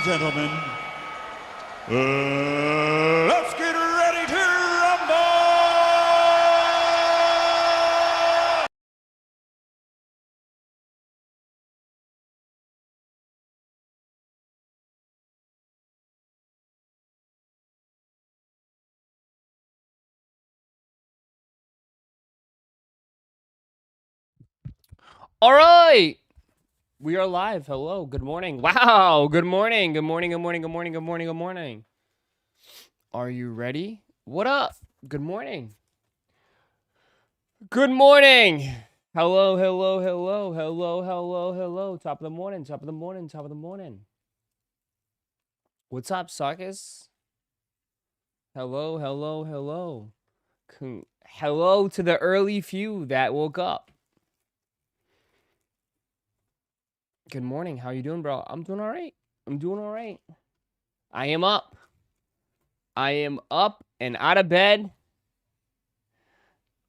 gentlemen, let's get ready to rumble! All right. We are live. Hello. Good morning. Wow. Good morning. Good morning. Good morning. Good morning. Good morning. Good morning. Are you ready? What up? Good morning. Good morning. Hello. Hello. Hello. Hello. Hello. Hello. Top of the morning. Top of the morning. Top of the morning. What's up, Snkrs? Hello. Hello. Hello. Hello to the early few that woke up. Good morning. How you doing, bro? I'm doing all right. I'm doing all right. I am up. I am up and out of bed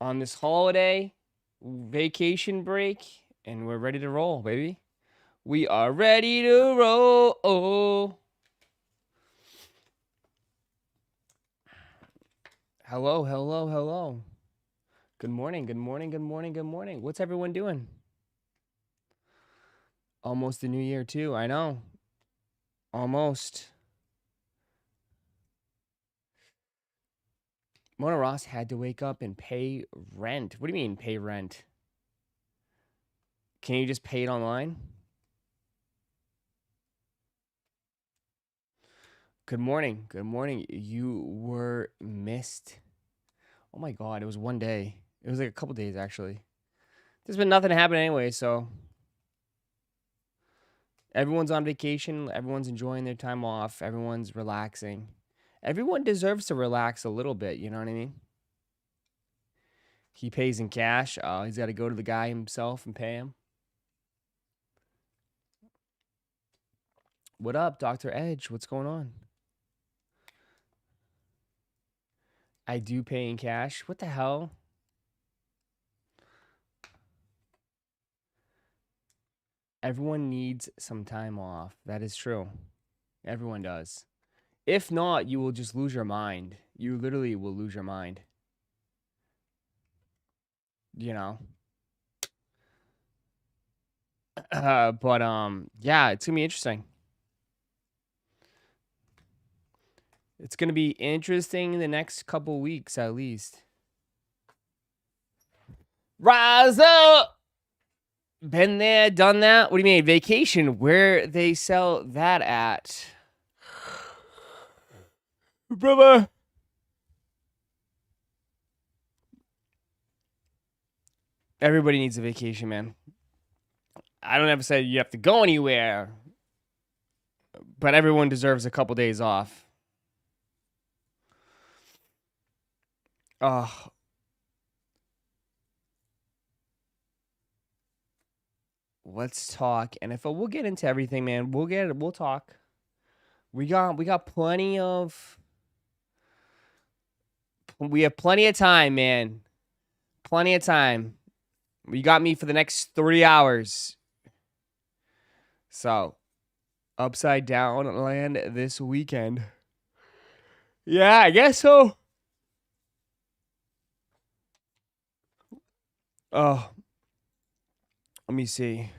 on this holiday vacation break, and we're ready to roll, baby. We are ready to roll. Hello, hello, hello. Good morning, good morning, good morning, good morning. What's everyone doing? Almost the new year, too. I know. Almost. Mona Ross had to wake up and pay rent. What do you mean, pay rent? Can you just pay it online? Good morning. Good morning. You were missed. Oh my God, it was one day. It was like a couple days, actually. There's been nothing happening anyway, so everyone's on vacation. Everyone's enjoying their time off. Everyone's relaxing. Everyone deserves to relax a little bit, you know what I mean? He pays in cash. He's got to go to the guy himself and pay him. What up, Dr. Edge? What's going on? I do pay in cash. What the hell? Everyone needs some time off. That is true. Everyone does. If not, you will just lose your mind. You literally will lose your mind. You know? But yeah, it's gonna be interesting. It's gonna be interesting in the next couple weeks at least. Rise up! Been there, done that. What do you mean, vacation? Where they sell that at? Brother. Everybody needs a vacation, man. I don't ever say you have to go anywhere, but everyone deserves a couple days off. Oh. Let's talk NFL. We'll get into everything, man. We'll talk. We got plenty of we have plenty of time, man. Plenty of time. You got me for the next 3 hours. So, upside down land this weekend. Yeah, I guess so. Oh, let me see.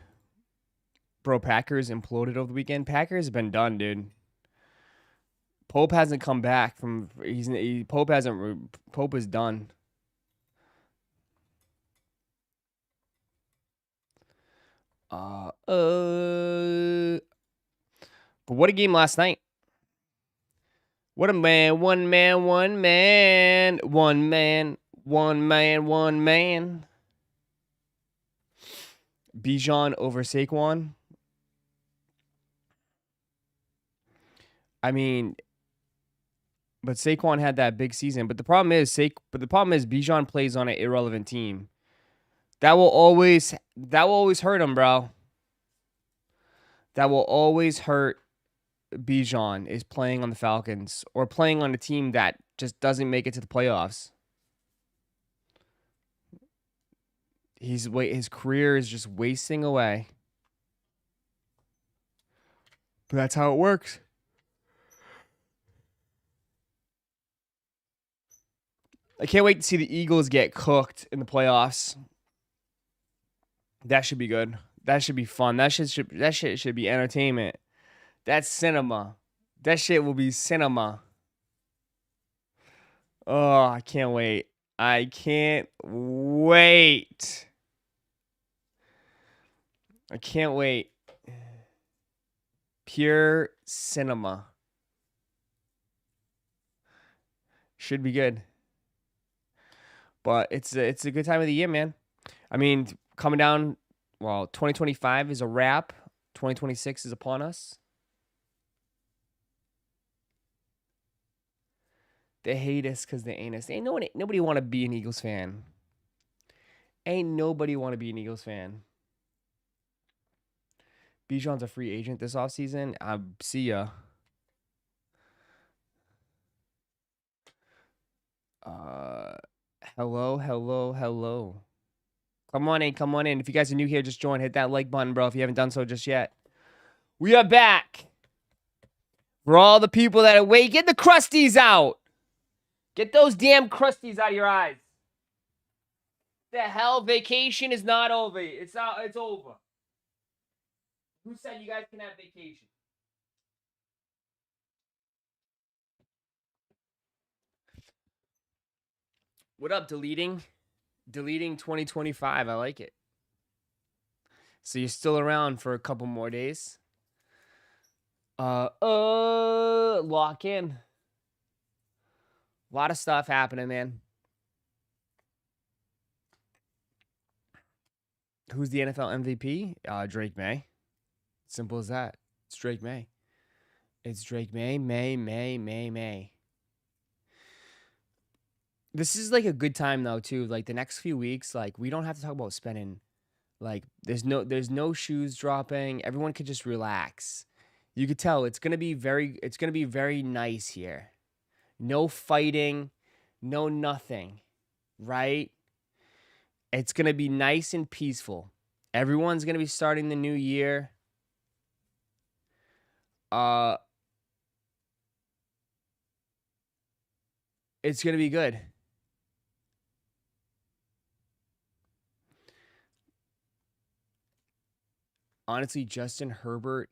Bro, Packers imploded over the weekend. Packers have been done, dude. Pope hasn't come back from. Pope hasn't. Pope is done. But what a game last night. What a man, one man, one man, one man, one man, one man. Bijan over Saquon. I mean, but Saquon had that big season. But the problem is Bijan plays on an irrelevant team. That will always hurt him, bro. That will always hurt Bijan is playing on the Falcons or playing on a team that just doesn't make it to the playoffs. His career is just wasting away. But that's how it works. I can't wait to see the Eagles get cooked in the playoffs. That should be good. That should be fun. That shit should be entertainment. That's cinema. That shit will be cinema. Oh, I can't wait. I can't wait. I can't wait. Pure cinema. Should be good. But it's a good time of the year, man. I mean, coming down, well, 2025 is a wrap. 2026 is upon us. They hate us because they ain't us. Ain't nobody want to be an Eagles fan. Ain't nobody want to be an Eagles fan. Bijan's a free agent this offseason. See ya. Hello. Come on in. If you guys are new here, just join. Hit that like button, bro, if you haven't done so just yet. We are back. For all the people that are waiting, get the crusties out. Get those damn crusties out of your eyes. The hell, vacation is not over. It's over. Who said you guys can have vacation? What up, deleting? Deleting 2025. I like it. So you're still around for a couple more days. Lock in. A lot of stuff happening, man. Who's the NFL MVP? Drake Maye. Simple as that. It's Drake Maye. It's Drake Maye. May. This is like a good time though too. Like the next few weeks, like we don't have to talk about spending. Like there's no shoes dropping. Everyone could just relax. You could tell it's gonna be very nice here. No fighting, no nothing, right? It's gonna be nice and peaceful. Everyone's gonna be starting the new year. It's gonna be good. Honestly, Justin Herbert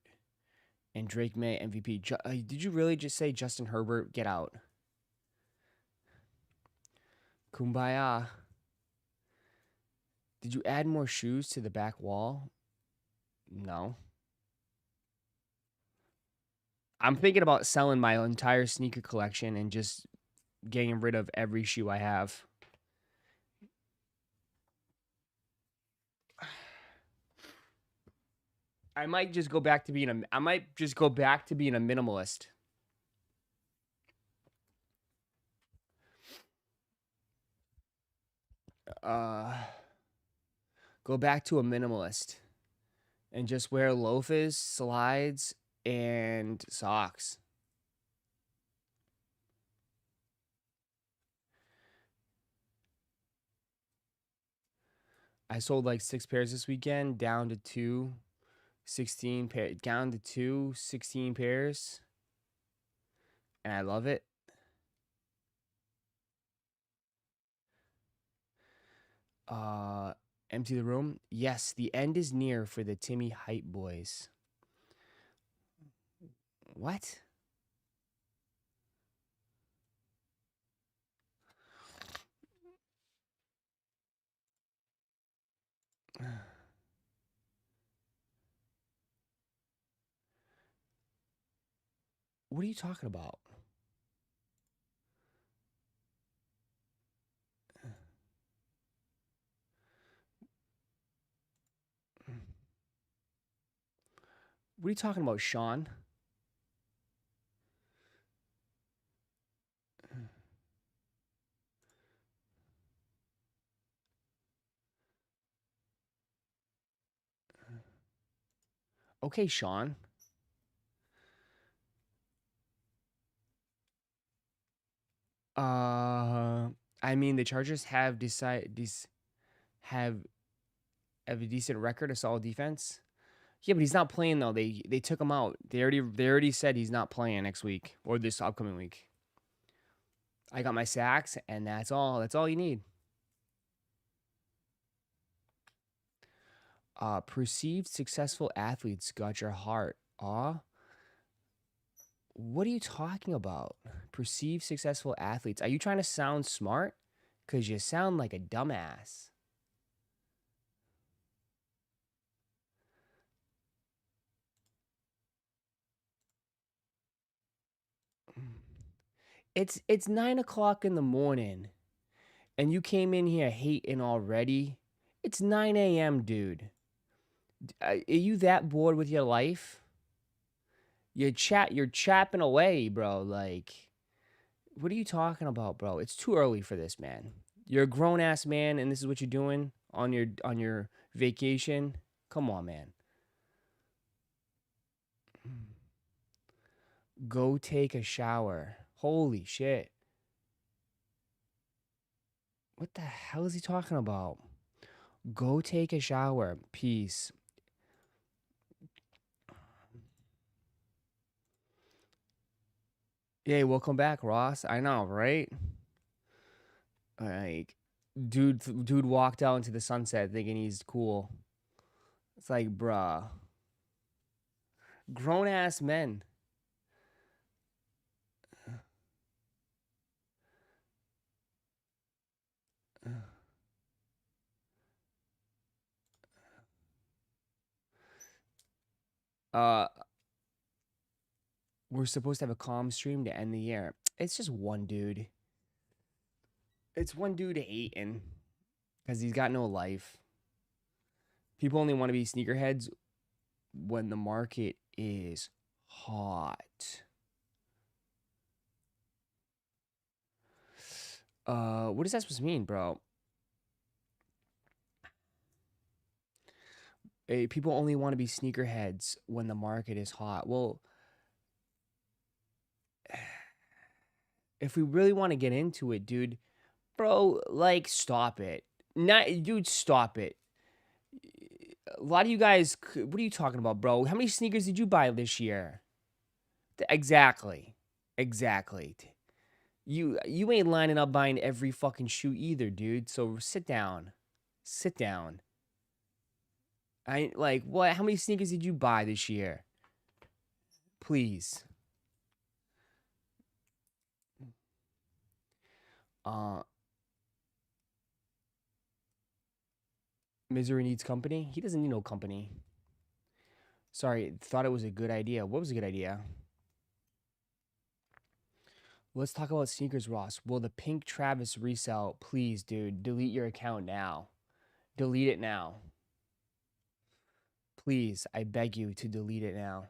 and Drake Maye MVP. Did you really just say Justin Herbert? Get out. Kumbaya. Did you add more shoes to the back wall? No. I'm thinking about selling my entire sneaker collection and just getting rid of every shoe I have. I might just go back to being a minimalist. Go back to a minimalist and just wear loafers, slides, and socks. I sold like 6 pairs this weekend, down to 2. 16 pairs. And I love it. Empty the room. Yes, the end is near for the Timmy Hype Boys. What? What are you talking about? What are you talking about, Sean? Okay, Sean. I mean, the Chargers have have a decent record, a solid defense. Yeah, but he's not playing though. They took him out. They already said he's not playing next week or this upcoming week. I got my sacks, and that's all. That's all you need. Perceived successful athletes got your heart. Aw. What are you talking about? Perceived successful athletes. Are you trying to sound smart? Because you sound like a dumbass. It's 9 o'clock in the morning, and you came in here hating already. It's 9 a.m., dude. Are you that bored with your life? You're chapping away, bro. Like, what are you talking about, bro? It's too early for this, man. You're a grown ass man, and this is what you're doing on your vacation. Come on, man. Go take a shower. Holy shit. What the hell is he talking about? Go take a shower. Peace. Hey, welcome back, Ross. I know, right? Like, dude walked out into the sunset thinking he's cool. It's like, bruh. Grown ass men. Uh, we're supposed to have a calm stream to end the year. It's just one dude. It's one dude hating because he's got no life. People only want to be sneakerheads when the market is hot. What is that supposed to mean, bro? People only want to be sneakerheads when the market is hot. Well, if we really want to get into it, dude, bro, like, stop it. Not, dude, stop it. A lot of you guys, what are you talking about, bro? How many sneakers did you buy this year? Exactly. Exactly. You ain't lining up buying every fucking shoe either, dude. So sit down. Sit down. I like what? How many sneakers did you buy this year? Please. Uh Misery needs company? He doesn't need no company. Sorry, thought it was a good idea. What was a good idea? Let's talk about sneakers, Ross. Will the pink Travis resell? Please, dude, delete your account now. Delete it now. Please, I beg you to delete it now.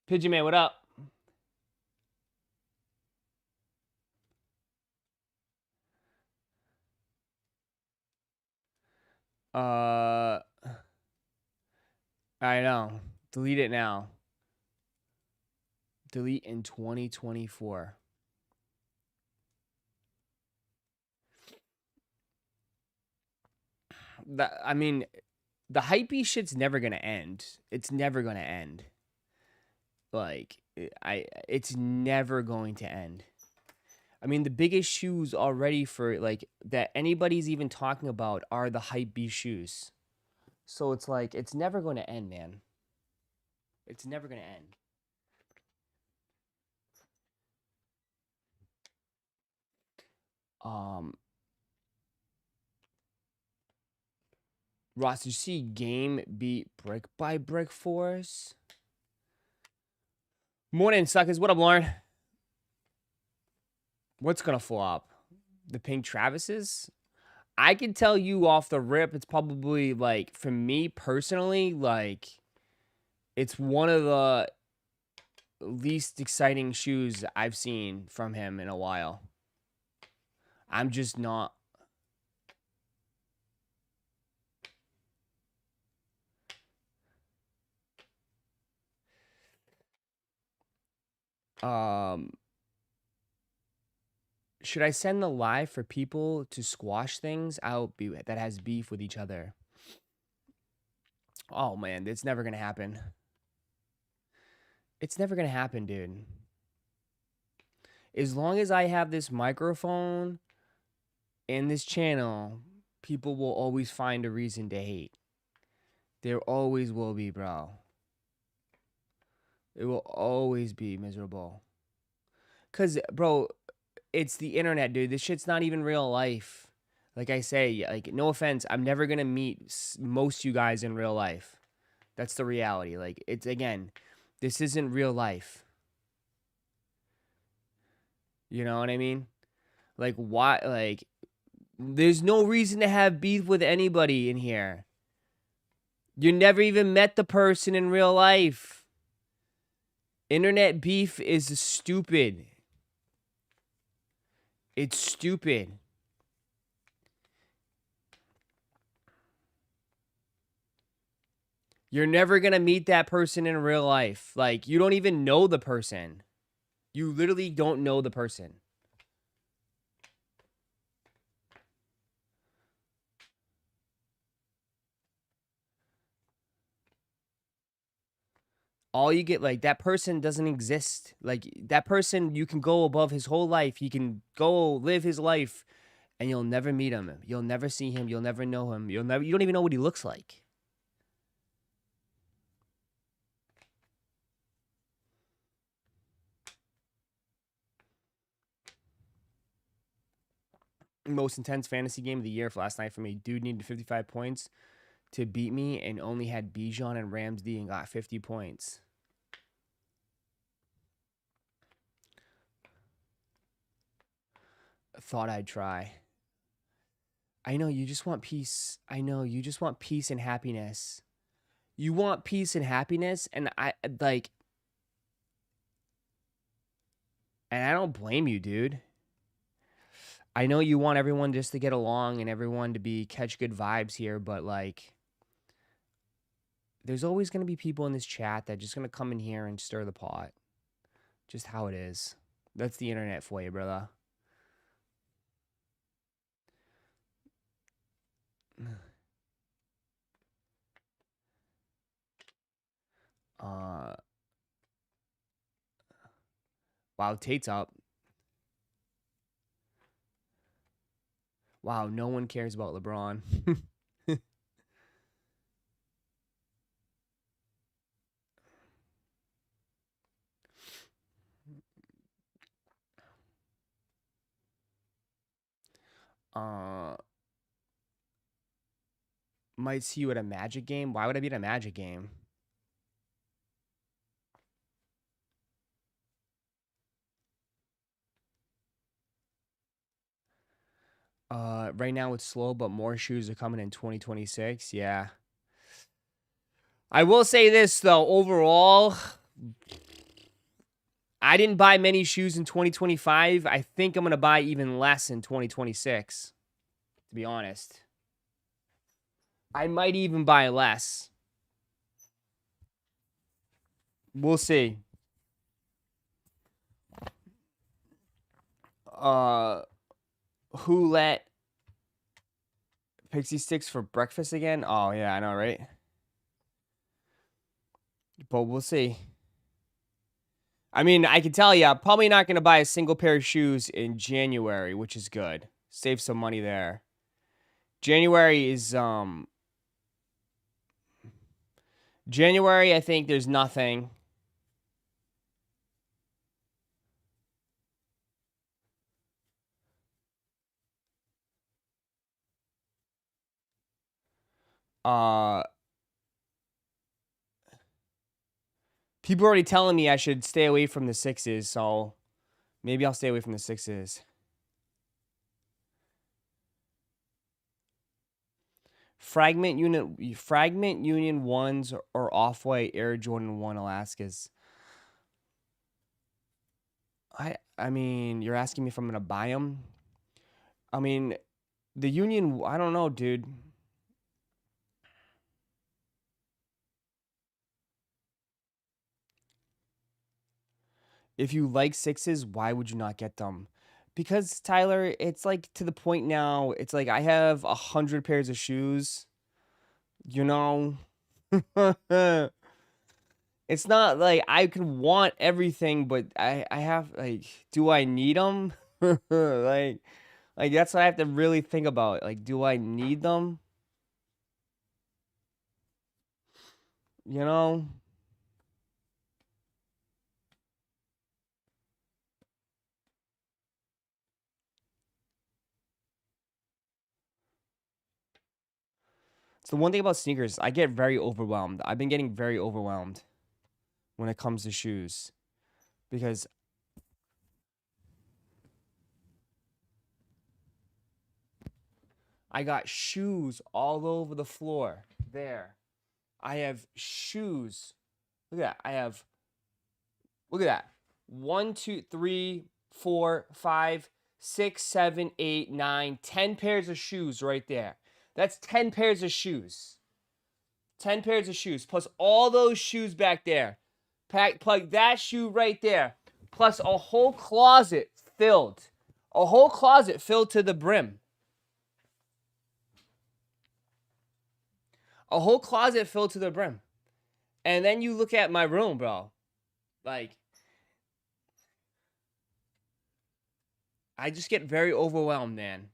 Pigeon Man, what up? I know. Delete it now. Delete in 2024. I mean, the hypey shit's never gonna end. It's never gonna end. Like, it's never going to end. I mean, the biggest shoes already for like that anybody's even talking about are the hype shoes. So it's like it's never going to end, man. It's never going to end. Um, Ross, did you see Game beat brick by brick for us? Morning, suckers. What up, Lauren? What's gonna flop? The pink Travises? I can tell you off the rip, it's probably like for me personally, like it's one of the least exciting shoes I've seen from him in a while. I'm just not. Should I send the live for people to squash things out that has beef with each other? Oh man, it's never gonna happen. It's never gonna happen, dude. As long as I have this microphone and this channel, people will always find a reason to hate. There always will be, bro. It will always be miserable. Cause, bro, it's the internet, dude. This shit's not even real life. Like I say, like, no offense, I'm never gonna meet most you guys in real life. That's the reality. Like, it's, again, this isn't real life. You know what I mean? Like, why? Like, there's no reason to have beef with anybody in here. You never even met the person in real life. Internet beef is stupid. It's stupid. You're never going to meet that person in real life. Like, you don't even know the person. You literally don't know the person. All you get, like, that person doesn't exist. Like, that person, you can go above his whole life. He can go live his life, and you'll never meet him. You'll never see him. You'll never know him. You don't even know what he looks like. Most intense fantasy game of the year for last night for me. Dude needed 55 points to beat me and only had Bijan and Ramsey and got 50 points. Thought I'd try. I know you just want peace. I know you just want peace and happiness. You want peace and happiness, and I don't blame you, dude. I know you want everyone just to get along and everyone to catch good vibes here, but like, there's always going to be people in this chat that just going to come in here and stir the pot. Just how it is. That's the internet for you, brother. Wow, Tate's up. Wow, no one cares about LeBron. Might see you at a Magic game. Why would I be at a Magic game? Right now it's slow, but more shoes are coming in 2026. Yeah. I will say this though, overall, I didn't buy many shoes in 2025. I think I'm going to buy even less in 2026, to be honest. I might even buy less. We'll see. Who let Pixie Sticks for breakfast again? Oh, yeah, I know, right? But we'll see. I mean, I can tell you, I'm probably not going to buy a single pair of shoes in January, which is good. Save some money there. January is, January, I think there's nothing. People are already telling me I should stay away from the sixes, so maybe I'll stay away from the sixes. Fragment Union 1s or Off-White Air Jordan 1 Alaskas. I mean, you're asking me if I'm going to buy them? I mean, the Union, I don't know, dude. If you like sixes, why would you not get them? Because, Tyler, it's like to the point now, it's like I have 100 pairs of shoes, you know? It's not like I can want everything, but I have like, do I need them? like, that's what I have to really think about. Like, do I need them? You know? It's the one thing about sneakers. I get very overwhelmed. I've been getting very overwhelmed when it comes to shoes because I got shoes all over the floor. There. I have shoes. Look at that. Look at that. 1, 2, 3, 4, 5, 6, 7, 8, 9, 10 pairs of shoes right there. That's 10 pairs of shoes. 10 pairs of shoes, plus all those shoes back there. Plug that shoe right there, plus a whole closet filled. A whole closet filled to the brim. A whole closet filled to the brim. And then you look at my room, bro. Like, I just get very overwhelmed, man.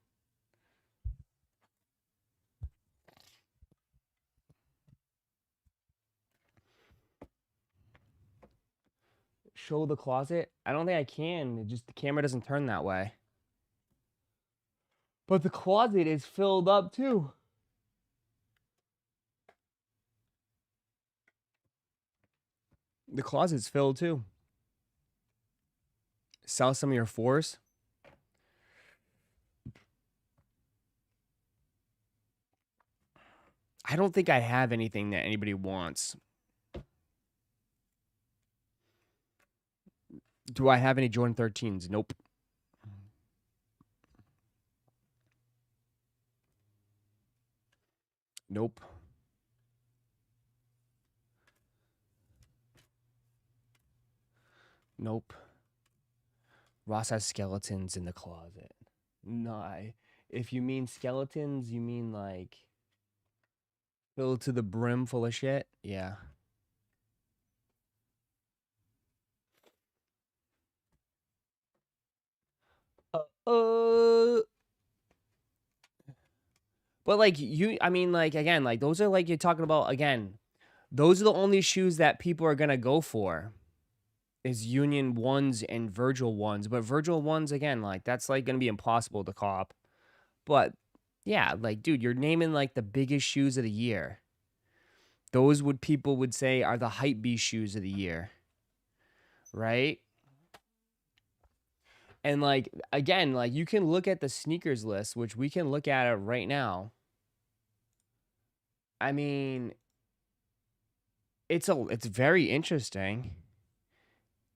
Show the closet? I don't think I can. It just the camera doesn't turn that way. But the closet is filled up too. The closet's filled too. Sell some of your 4s. I don't think I have anything that anybody wants. Do I have any Jordan 13s? Nope. Nope. Nope. Ross has skeletons in the closet. No, if you mean skeletons, you mean like filled to the brim full of shit? Yeah. But like I mean, like again, like those are like you're talking about again. Those are the only shoes that people are gonna go for. Is Union 1s and Virgil 1s, but Virgil 1s again, like that's like gonna be impossible to cop. But yeah, like dude, you're naming like the biggest shoes of the year. Those would people would say are the hype beast shoes of the year, right? And like again, like you can look at the sneakers list, which we can look at it right now. I mean, it's very interesting.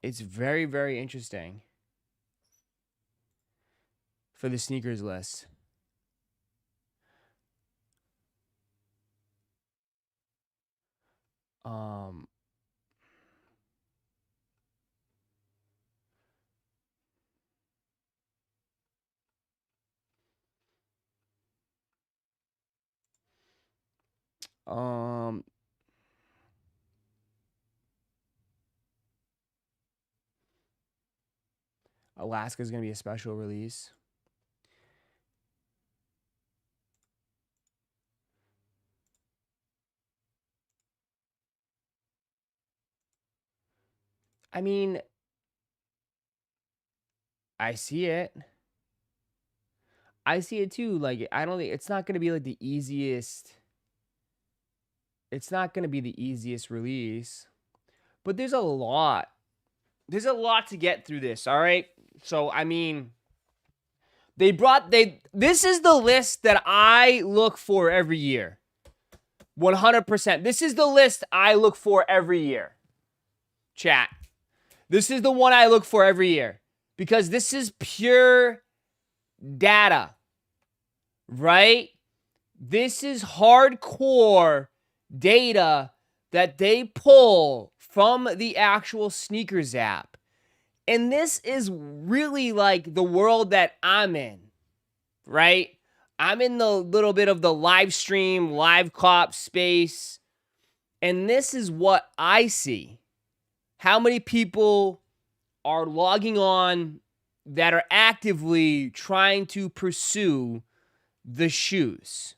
It's very, very interesting for the sneakers list. Um, um, Alaska's gonna be a special release. I mean, I see it. I see it too. Like, I don't think it's not gonna be like the easiest. It's not gonna be the easiest release, but there's a lot. There's a lot to get through this. All right. So I mean, This is the list that I look for every year. 100%. This is the list I look for every year. Chat. This is the one I look for every year because this is pure data, right? This is hardcore data that they pull from the actual Snkrs app. And this is really like the world that I'm in, right? I'm in the little bit of the live stream, live cop space. And this is what I see. how many people are logging on that are actively trying to pursue the shoes.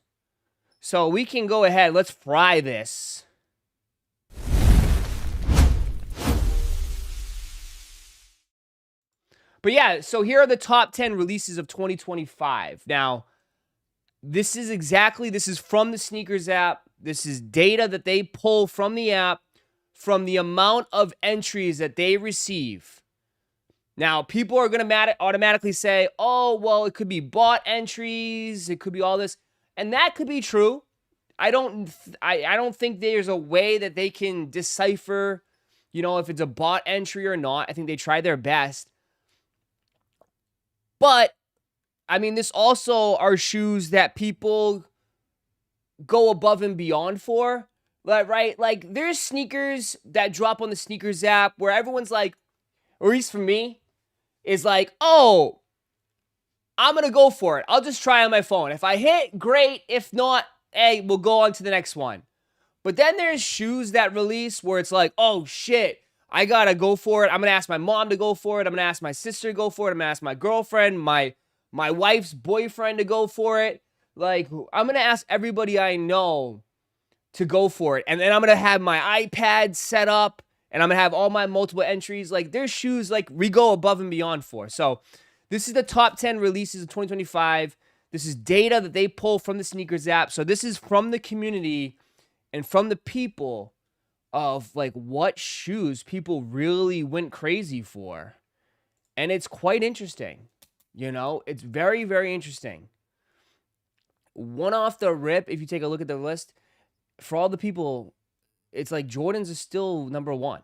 So we can go ahead. Let's fry this. But yeah, so here are the top 10 releases of 2025. Now, this is from the Snkrs app. This is data that they pull from the app from the amount of entries that they receive. Now, people are going to automatically say, oh, well, it could be bot entries. It could be all this. And that could be true. I don't think there's a way that they can decipher, if it's a bot entry or not. I think they try their best. But, I mean, this also are shoes that people go above and beyond for, right? Like, there's sneakers that drop on the Snkrs app where everyone's like, or at least for me, is like, oh, I'm going to go for it. I'll just try on my phone. If I hit, great. If not, hey, we'll go on to the next one. But then there's shoes that release where it's like, oh, shit, I got to go for it. I'm going to ask my mom to go for it. I'm going to ask my sister to go for it. I'm going to ask my girlfriend, my wife's boyfriend to go for it. Like, I'm going to ask everybody I know to go for it. And then I'm going to have my iPad set up. And I'm going to have all my multiple entries. Like, there's shoes, like, we go above and beyond for. So, this is the top 10 releases of 2025. This is data that they pull from the Snkrs app. So, this is from the community and from the people of, like, what shoes people really went crazy for. And it's quite interesting. It's very, very interesting. One off the rip, if you take a look at the list, for all the people, it's like Jordans is still number one.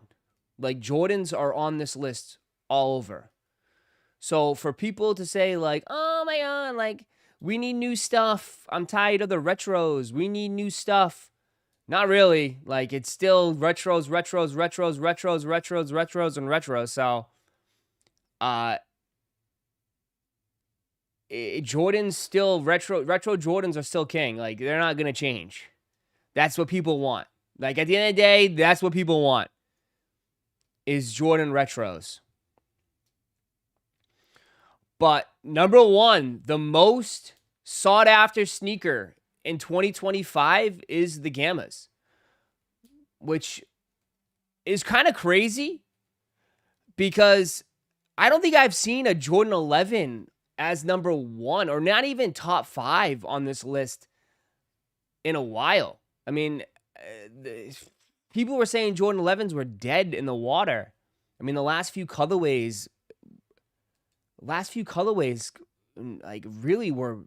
Like, Jordans are on this list all over. So for people to say, like, oh my God, like, we need new stuff. I'm tired of the retros. We need new stuff. Not really. Like, it's still retros, and retros. So, Jordan's still retro Jordans are still king. Like, they're not going to change. That's what people want. Like, at the end of the day, that's what people want, is Jordan retros. But number one, the most sought after sneaker in 2025 is the Gammas, which is kind of crazy because I don't think I've seen a Jordan 11 as number one or not even top 5 on this list in a while. I mean, people were saying Jordan 11s were dead in the water. I mean, the last few colorways, like, really were,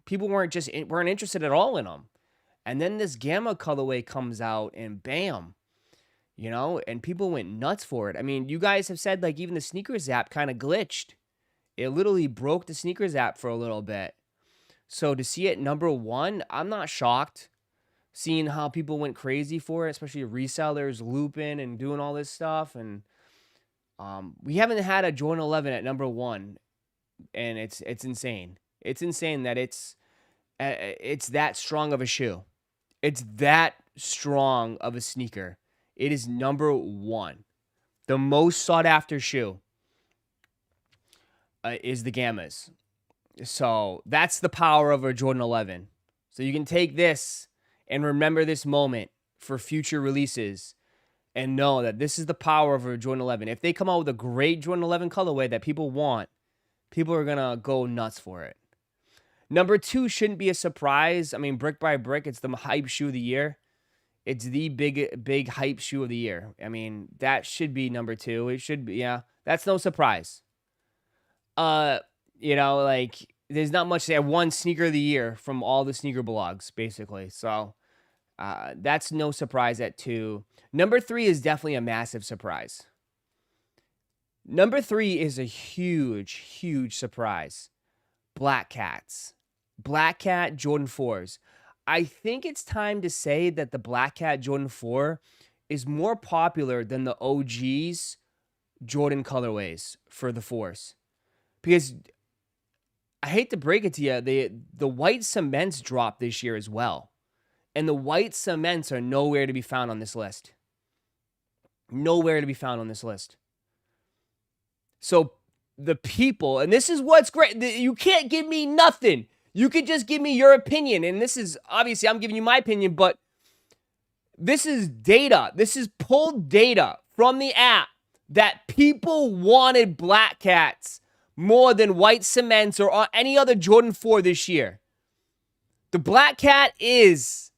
people weren't interested at all in them. And then this Gamma colorway comes out and bam, and people went nuts for it. I mean, you guys have said, like, even the Snkrs app kind of glitched. It literally broke the Snkrs app for a little bit. So to see it number one, I'm not shocked. Seeing how people went crazy for it, especially resellers looping and doing all this stuff. And we haven't had a Jordan 11 at number one. And it's insane. It's insane that it's that strong of a shoe. It's that strong of a sneaker. It is number one. The most sought after shoe is the Gammas. So that's the power of a Jordan 11. So you can take this and remember this moment for future releases and know that this is the power of a Jordan 11. If they come out with a great Jordan 11 colorway that people want, people are going to go nuts for it. Number 2 shouldn't be a surprise. I mean, brick by brick, it's the hype shoe of the year. It's the big hype shoe of the year. I mean, that should be number 2. It should be, yeah. That's no surprise. Like, there's not much to say. One sneaker of the year from all the sneaker blogs, basically. So, that's no surprise at 2. Number 3 is definitely a massive surprise. Number 3 is a huge, huge surprise. Black Cats. Black Cat Jordan 4s. I think it's time to say that the Black Cat Jordan 4 is more popular than the OG's Jordan colorways for the 4s. Because I hate to break it to you, the white cements dropped this year as well. And the white cements are nowhere to be found on this list. Nowhere to be found on this list. So the people, and this is what's great. You can't give me nothing. You could just give me your opinion. And this is, obviously, I'm giving you my opinion, but this is data. This is pulled data from the app that people wanted Black Cats more than white cements or any other Jordan 4 this year. The Black Cat is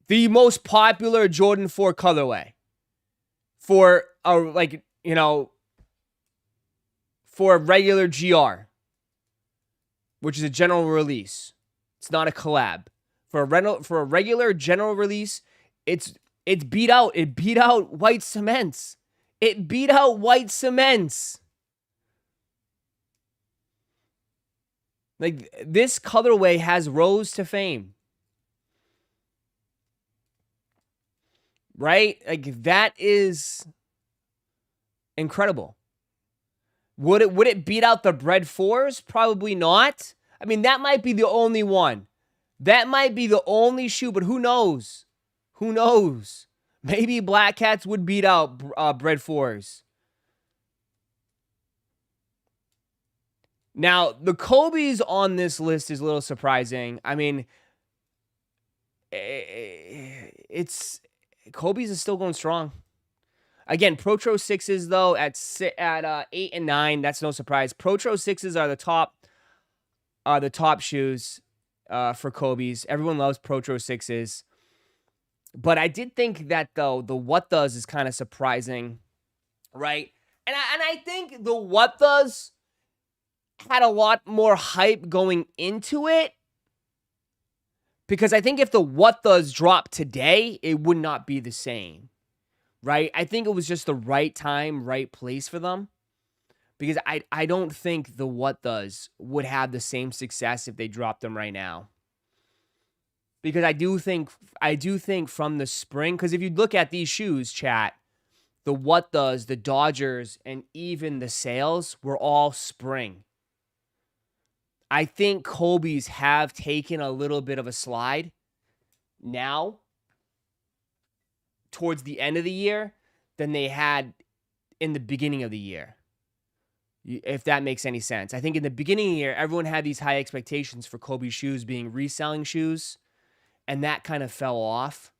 the most popular Jordan 4 colorway for for a regular GR, which is a general release. It's not a collab. For a regular general release, it's beat out. It beat out white cements. It beat out white cements. Like, this colorway has rose to fame. Right? Like, that is incredible. Would it beat out the Bread 4s? Probably not. I mean, that might be the only one. That might be the only shoe, but who knows? Who knows? Maybe Black Cats would beat out Bread 4s. Now, the Kobe's on this list is a little surprising. I mean, Kobe's is still going strong. Again, Protro 6s, though, at 8 and 9, that's no surprise. Protro 6s are the top shoes for Kobe's. Everyone loves Protro 6s. But I did think that, though, the What Does is kind of surprising, right? And I think the What Does had a lot more hype going into it, because I think if the What Does dropped today, it would not be the same, right? I think it was just the right time, right place for them, because I don't think the What Does would have the same success if they dropped them right now. Because I do think from the spring, because if you look at these shoes, chat, the What Does, the Dodgers, and even the Sales were all spring. I think Kobe's have taken a little bit of a slide now towards the end of the year than they had in the beginning of the year, if that makes any sense. I think in the beginning of the year, everyone had these high expectations for Kobe's shoes being reselling shoes, and that kind of fell off.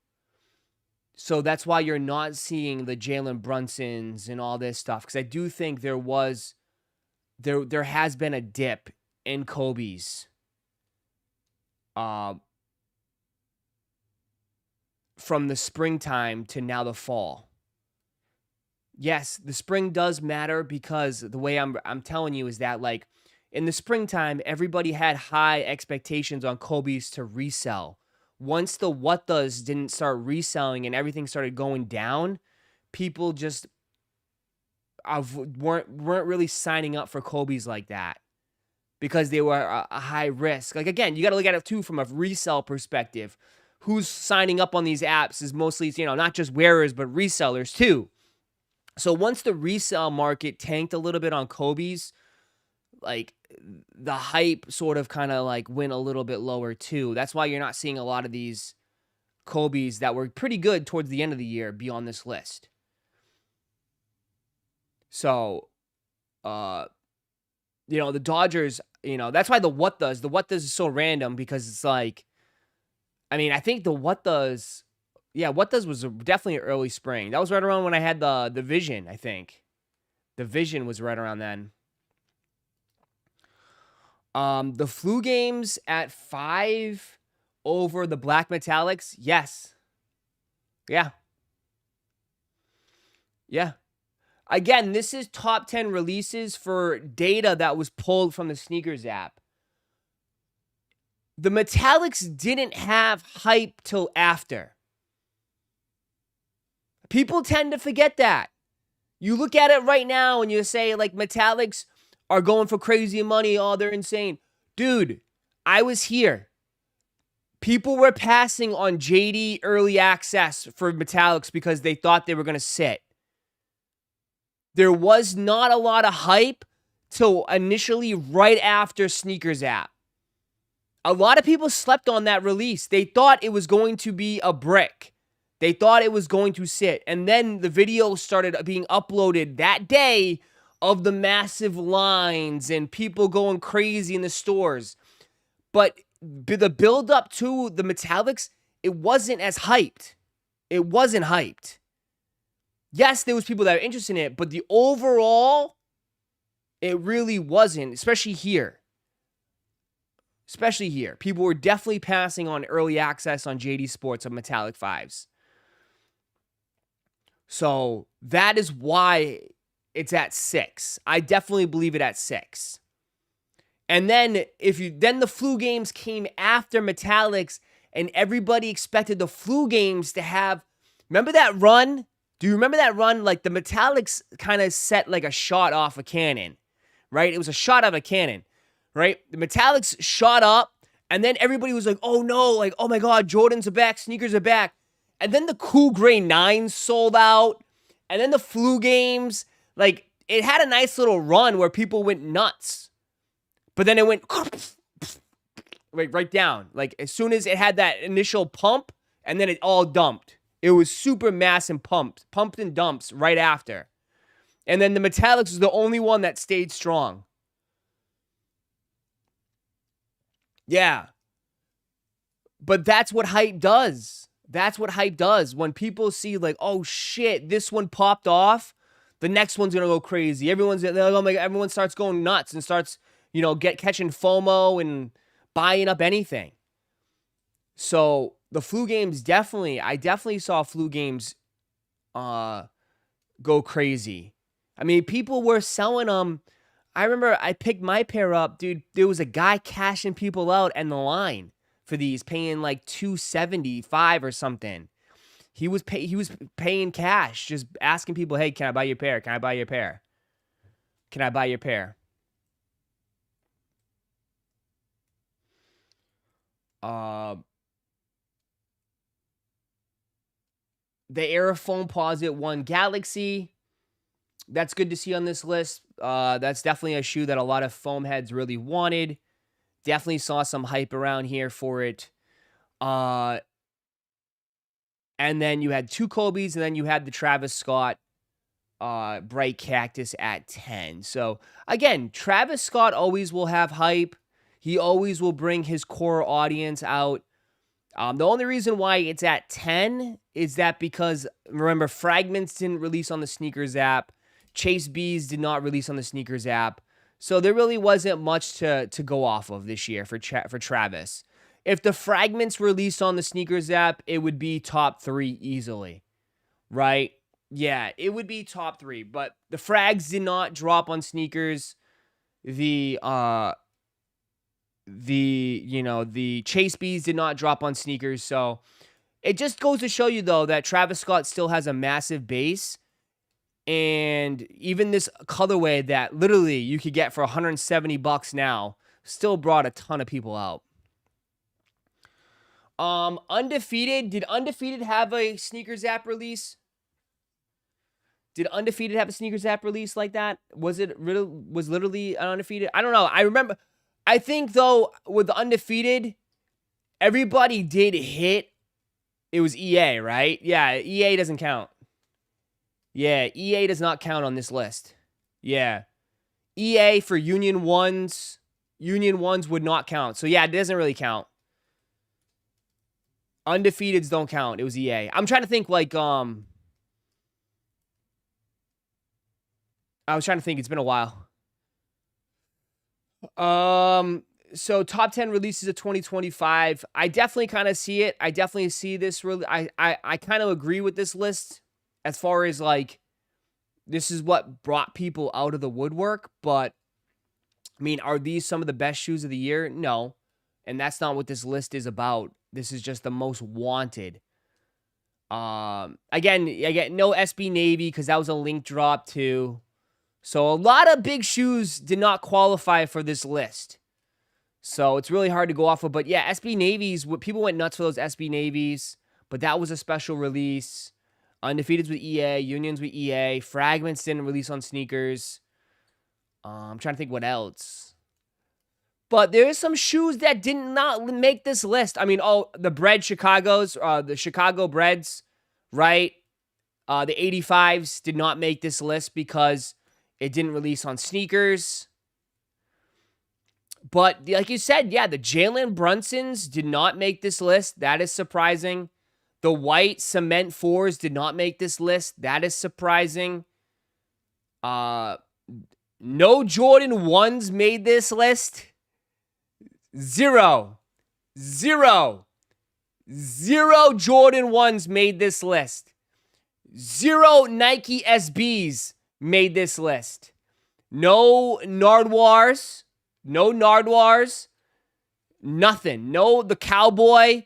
So that's why you're not seeing the Jalen Brunsons and all this stuff, because I do think there has been a dip in Kobe's from the springtime to now the fall. Yes, the spring does matter, because the way I'm telling you is that, like, in the springtime, everybody had high expectations on Kobe's to resell. Once the What Does didn't start reselling and everything started going down, people just weren't really signing up for Kobe's like that, because they were a high risk. Like, again, you got to look at it too from a resale perspective. Who's signing up on these apps is mostly, not just wearers, but resellers too. So once the resale market tanked a little bit on Kobe's, like, the hype sort of kind of like went a little bit lower too. That's why you're not seeing a lot of these Kobe's that were pretty good towards the end of the year be on this list. So, the Dodgers, that's why the What Does is so random, because it's like, I mean, I think the What Does was definitely early spring. That was right around when I had the Vision, I think. The Vision was right around then. The Flu Games at 5 over the Black Metallics. Yes. Yeah. Yeah. Again, this is top 10 releases for data that was pulled from the Snkrs app. The Metallics didn't have hype till after. People tend to forget that. You look at it right now and you say, like, Metallics are going for crazy money. Oh, they're insane. Dude, I was here. People were passing on JD early access for Metallics because they thought they were going to sit. There was not a lot of hype till initially right after Snkrs app. A lot of people slept on that release. They thought it was going to be a brick. They thought it was going to sit. And then the video started being uploaded that day of the massive lines and people going crazy in the stores. But the build up to the metallics, it wasn't as hyped. It wasn't hyped. Yes, there was people that were interested in it, but the overall, it really wasn't, especially here. Especially here. People were definitely passing on early access on JD Sports of Metallic 5s. So that is why it's at 6. I definitely believe it at 6. And then then the flu games came after Metallics, and everybody expected the flu games to have, remember that run? Do you remember that run? Like the Metallics kind of set like a shot off a cannon, right? It was a shot out of a cannon, right? The Metallics shot up, and then everybody was like, oh no, like, oh my God, Jordans are back, sneakers are back. And then the Cool Gray 9s sold out, and then the flu games, like, it had a nice little run where people went nuts. But then it went right down. Like, as soon as it had that initial pump, and then it all dumped. It was super mass and pumped and dumps right after. And then the Metallics was the only one that stayed strong. Yeah. But that's what hype does. That's what hype does. When people see like, oh shit, this one popped off, the next one's gonna go crazy. They're like, oh my God, everyone starts going nuts and starts, catching FOMO and buying up anything. So the flu games I definitely saw flu games go crazy. I mean, people were selling them. I remember I picked my pair up, dude. There was a guy cashing people out in the line for these, paying like $275 or something. He was paying cash, just asking people, hey, can I buy your pair? Can I buy your pair? Can I buy your pair? The Aerofoam Posit 1 Galaxy. That's good to see on this list. That's definitely a shoe that a lot of foam heads really wanted. Definitely saw some hype around here for it. And then you had 2 Kobe's, and then you had the Travis Scott Bright Cactus at 10. So, again, Travis Scott always will have hype. He always will bring his core audience out. The only reason why it's at 10 is that because, remember, Fragments didn't release on the Snkrs app. Chase Bees did not release on the Snkrs app. So there really wasn't much to go off of this year for Travis. If the Fragments released on the Snkrs app, it would be top 3 easily, right? Yeah, it would be top 3. But the Frags did not drop on Snkrs. The Chase Bees did not drop on Snkrs. So it just goes to show you, though, that Travis Scott still has a massive base. And even this colorway that literally you could get for $170 now still brought a ton of people out. Undefeated. Did Undefeated have a Snkrs app release? Did Undefeated have a Snkrs app release like that? Was literally an Undefeated? I don't know. I remember. I think, though, with the Undefeated, everybody did hit. It was EA, right? Yeah, EA doesn't count. Yeah, EA does not count on this list. Yeah. EA for Union 1s. Union 1s would not count. So, yeah, it doesn't really count. Undefeateds don't count. It was EA. I'm trying to think, like, I was trying to think. It's been a while. So top 10 releases of 2025. I definitely kind of see it. I definitely see this. I kind of agree with this list as far as, like, this is what brought people out of the woodwork. But, I mean, are these some of the best shoes of the year? No. And that's not what this list is about. This is just the most wanted. Again, no SB Navy because that was a link drop too. So a lot of big shoes did not qualify for this list. So it's really hard to go off of. But yeah, SB Navies, people went nuts for those SB Navies. But that was a special release. Undefeateds with EA, Unions with EA. Fragments didn't release on Snkrs. I'm trying to think what else. But there is some shoes that did not make this list. I mean, the Bread Chicago's, the Chicago Breads right? The 85s did not make this list because it didn't release on Snkrs. But like you said, yeah, the Jalen Brunsons did not make this list. That is surprising. The white cement 4s did not make this list. That is surprising. No Jordan 1s made this list. Zero Jordan 1s made this list. 0 Nike SBs made this list. No Nardwars. Nothing. No, the Cowboy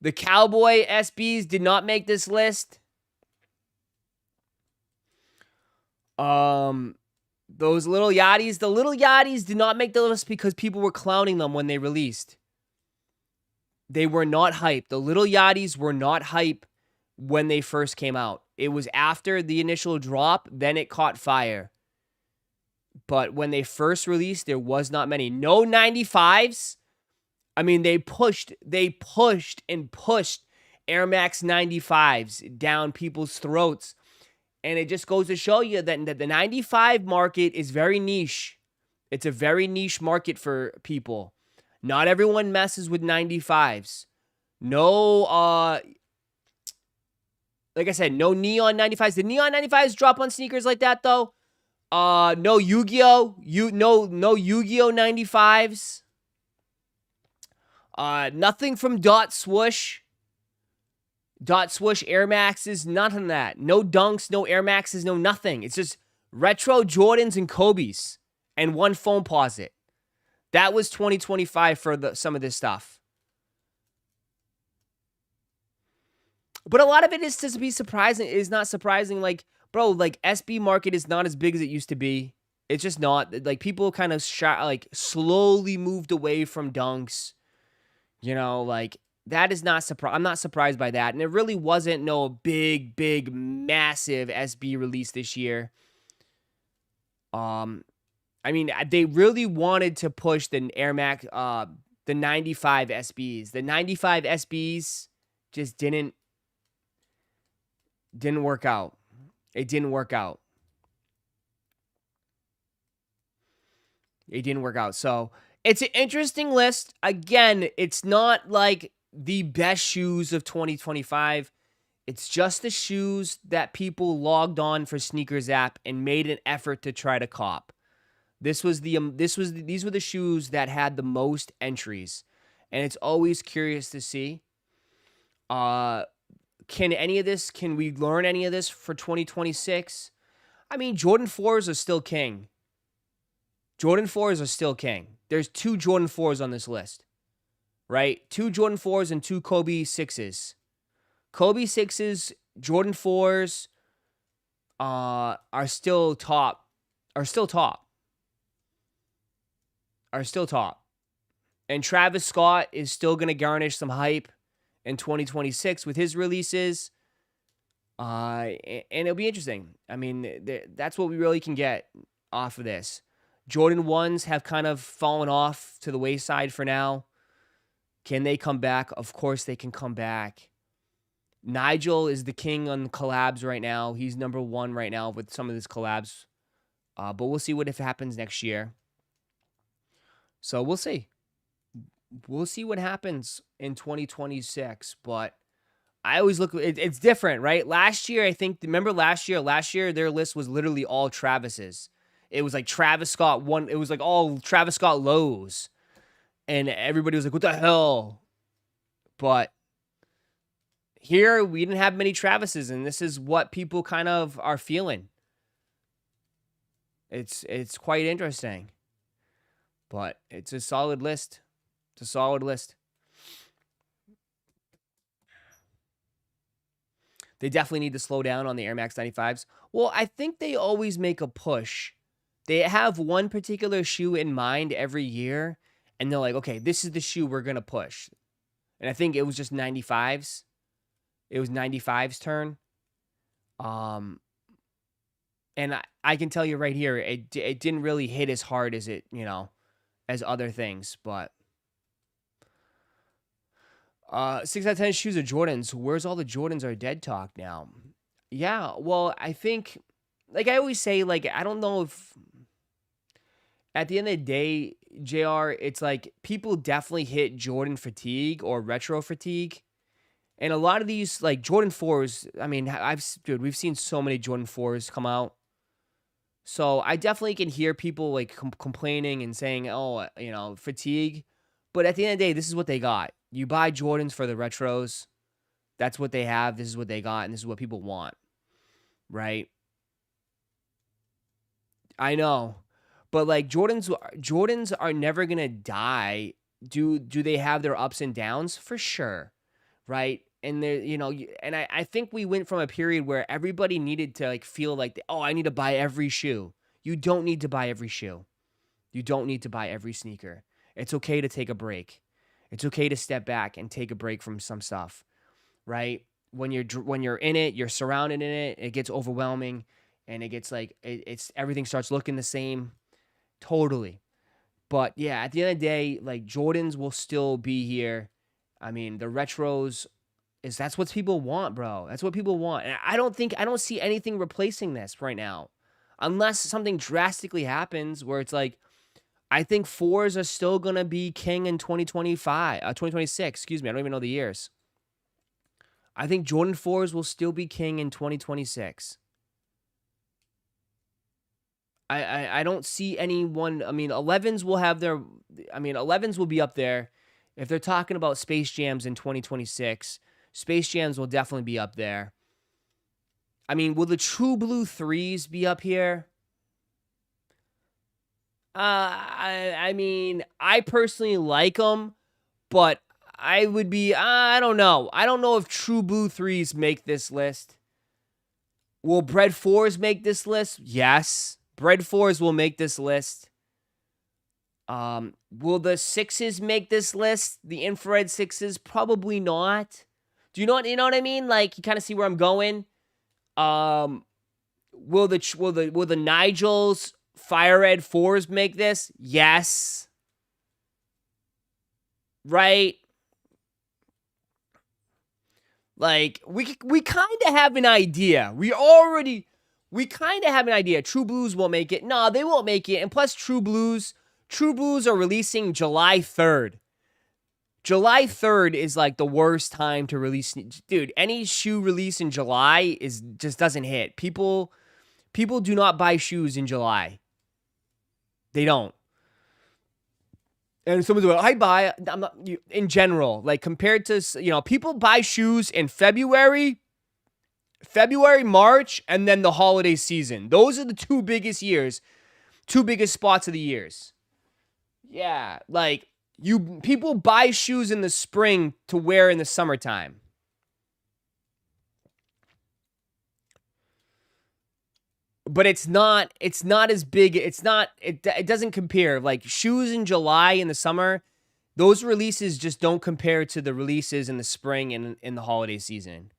SBs did not make this list. Those little Yachties, the little Yachties did not make the list because people were clowning them when they released. They were not hype. The little Yachties were not hype when they first came out. It was after the initial drop, then it caught fire. But when they first released, there was not many. No 95s. I mean, they pushed Air Max 95s down people's throats. And it just goes to show you that the 95 market is very niche. It's a very niche market for people. Not everyone messes with 95s. No, like I said, no neon 95s. Did neon 95s drop on Snkrs like that, though? No Yu-Gi-Oh! No Yu-Gi-Oh! 95s. Nothing from Dot Swoosh. Dot Swoosh Air Maxes, none of that. No Dunks, no Air Maxes, no nothing. It's just retro Jordans and Kobe's and one Foamposite. That was 2025 for some of this stuff. But a lot of it is to be surprising. Is not surprising. Like, bro, like SB market is not as big as it used to be. It's just not. Like, people kind of slowly moved away from Dunks. You know, like, that is not I'm not surprised by that. And it really wasn't no big, massive SB release this year. I mean, they really wanted to push the Air Max, the 95 SBs. The 95 SBs just didn't work out. It didn't work out. It didn't work out. So it's an interesting list. Again, it's not like the best shoes of 2025. It's just the shoes that people logged on for Snkrs app and made an effort to try to cop. These were the shoes that had the most entries, and it's always curious to see. Can we learn any of this for 2026? I mean, Jordan 4s are still king. There's 2 Jordan 4s on this list, right? 2 Jordan 4s and 2 Kobe 6s. Kobe 6s, Jordan 4s are still top. And Travis Scott is still going to garnish some hype in 2026 with his releases. And it'll be interesting. I mean, that's what we really can get off of this. Jordan 1s have kind of fallen off to the wayside for now. Can they come back? Of course they can come back. Nigel is the king on collabs right now. He's number 1 right now with some of his collabs. But we'll see what if happens next year. So we'll see. We'll see what happens in 2026. But I always look, it's different, right? Last year, remember last year, their list was literally all Travis's. It was like Travis Scott one. It was like all Travis Scott lows. And everybody was like, what the hell? But here, we didn't have many Travises, and this is what people kind of are feeling. It's quite interesting. But it's a solid list. They definitely need to slow down on the Air Max 95s. Well, I think they always make a push. They have one particular shoe in mind every year, and they're like, okay, this is the shoe we're going to push. And I think it was just 95s. It was 95's turn. And I can tell you right here, it didn't really hit as hard as it, as other things, but 6 out of 10 shoes are Jordans. Where's all the Jordans are dead talk now? Yeah, well, I think, like I always say, like, I don't know if at the end of the day, JR, it's like people definitely hit Jordan fatigue or retro fatigue. And a lot of these, like Jordan 4s, I mean, dude, we've seen so many Jordan 4s come out. So I definitely can hear people like complaining and saying, oh, fatigue. But at the end of the day, this is what they got. You buy Jordans for the retros. That's what they have. This is what they got. And this is what people want. Right? I know. But like Jordans are never going to die. Do they have their ups and downs? For sure. Right? And there, and I think we went from a period where everybody needed to like feel like, oh, I need to buy every shoe. You don't need to buy every shoe. You don't need to buy every sneaker. It's okay to take a break. It's okay to step back and take a break from some stuff, right? When you're in it, you're surrounded in it. It gets overwhelming, and it gets like it's everything starts looking the same. Totally. But yeah, at the end of the day, like Jordans will still be here. I mean, the retros that's what people want, bro. That's what people want. And I don't see anything replacing this right now. Unless something drastically happens where it's like, I think 4s are still going to be king in 2026. Excuse me. I don't even know the years. I think Jordan 4s will still be king in 2026. I don't see anyone. I mean, 11s will have their. I mean, 11s will be up there. If they're talking about Space Jams in 2026, Space Jams will definitely be up there. I mean, will the True Blue 3s be up here? I mean, I personally like them, but I would be, I don't know. I don't know if True Blue 3s make this list. Will Bread 4s make this list? Yes. Bread 4s will make this list. Will the 6s make this list? The infrared 6s? Probably not. Do you know what I mean? Like, you kind of see where I'm going. Will the Nigels Fire Red 4s make this? Yes. Right? Like, we kind of have an idea. We kind of have an idea. True Blues won't make it. No, they won't make it. And plus, True Blues are releasing July 3rd. July 3rd is like the worst time to release. Dude, any shoe release in July just doesn't hit. People do not buy shoes in July. They don't. And someone's like, I buy, I'm not, in general, like compared to, people buy shoes in February, March, and then the holiday season. Those are the two biggest spots of the years. Yeah, like people buy shoes in the spring to wear in the summertime. But it's not as big. It doesn't compare. Like shoes in July in the summer, those releases just don't compare to the releases in the spring and in the holiday season.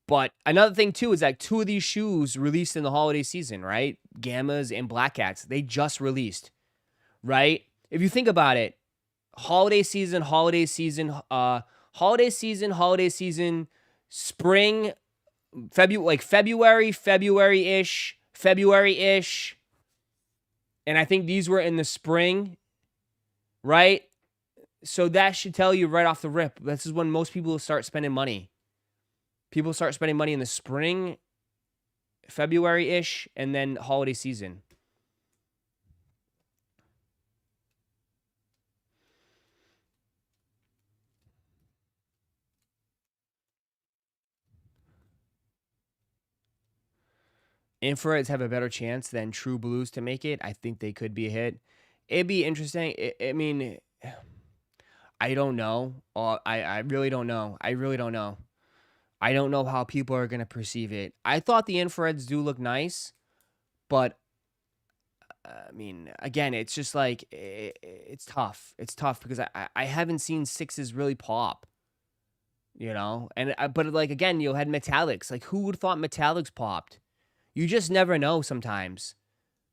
But another thing too is like 2 of these shoes released in the holiday season, right? Gammas and Black Cats, they just released, right? If you think about it, holiday season, spring, February-ish. And I think these were in the spring, right? So that should tell you right off the rip. This is when most people start spending money. People start spending money in the spring, February-ish, and then holiday season. Infrareds have a better chance than True Blues to make it. I think they could be a hit. It'd be interesting. I mean, I don't know. I really don't know. I don't know how people are going to perceive it. I thought the infrareds do look nice, but I mean, again, it's just like, it's tough. It's tough because I haven't seen 6s really pop, And but like, again, you had metallics. Like, who would have thought metallics popped? You just never know sometimes.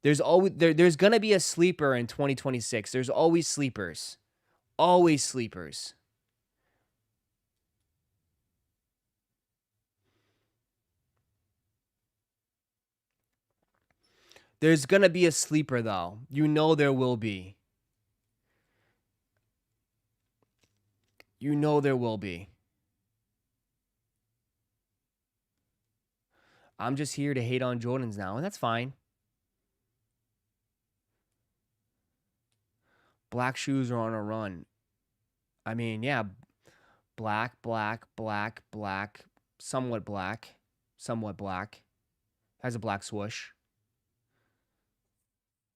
There's always there's going to be a sleeper in 2026. There's always sleepers. always sleepers. There's going to be a sleeper, though. You know there will be. You know there will be. I'm just here to hate on Jordans now, and that's fine. Black shoes are on a run. I mean, yeah, black, black, black, black, somewhat black, somewhat black. Has a black swoosh.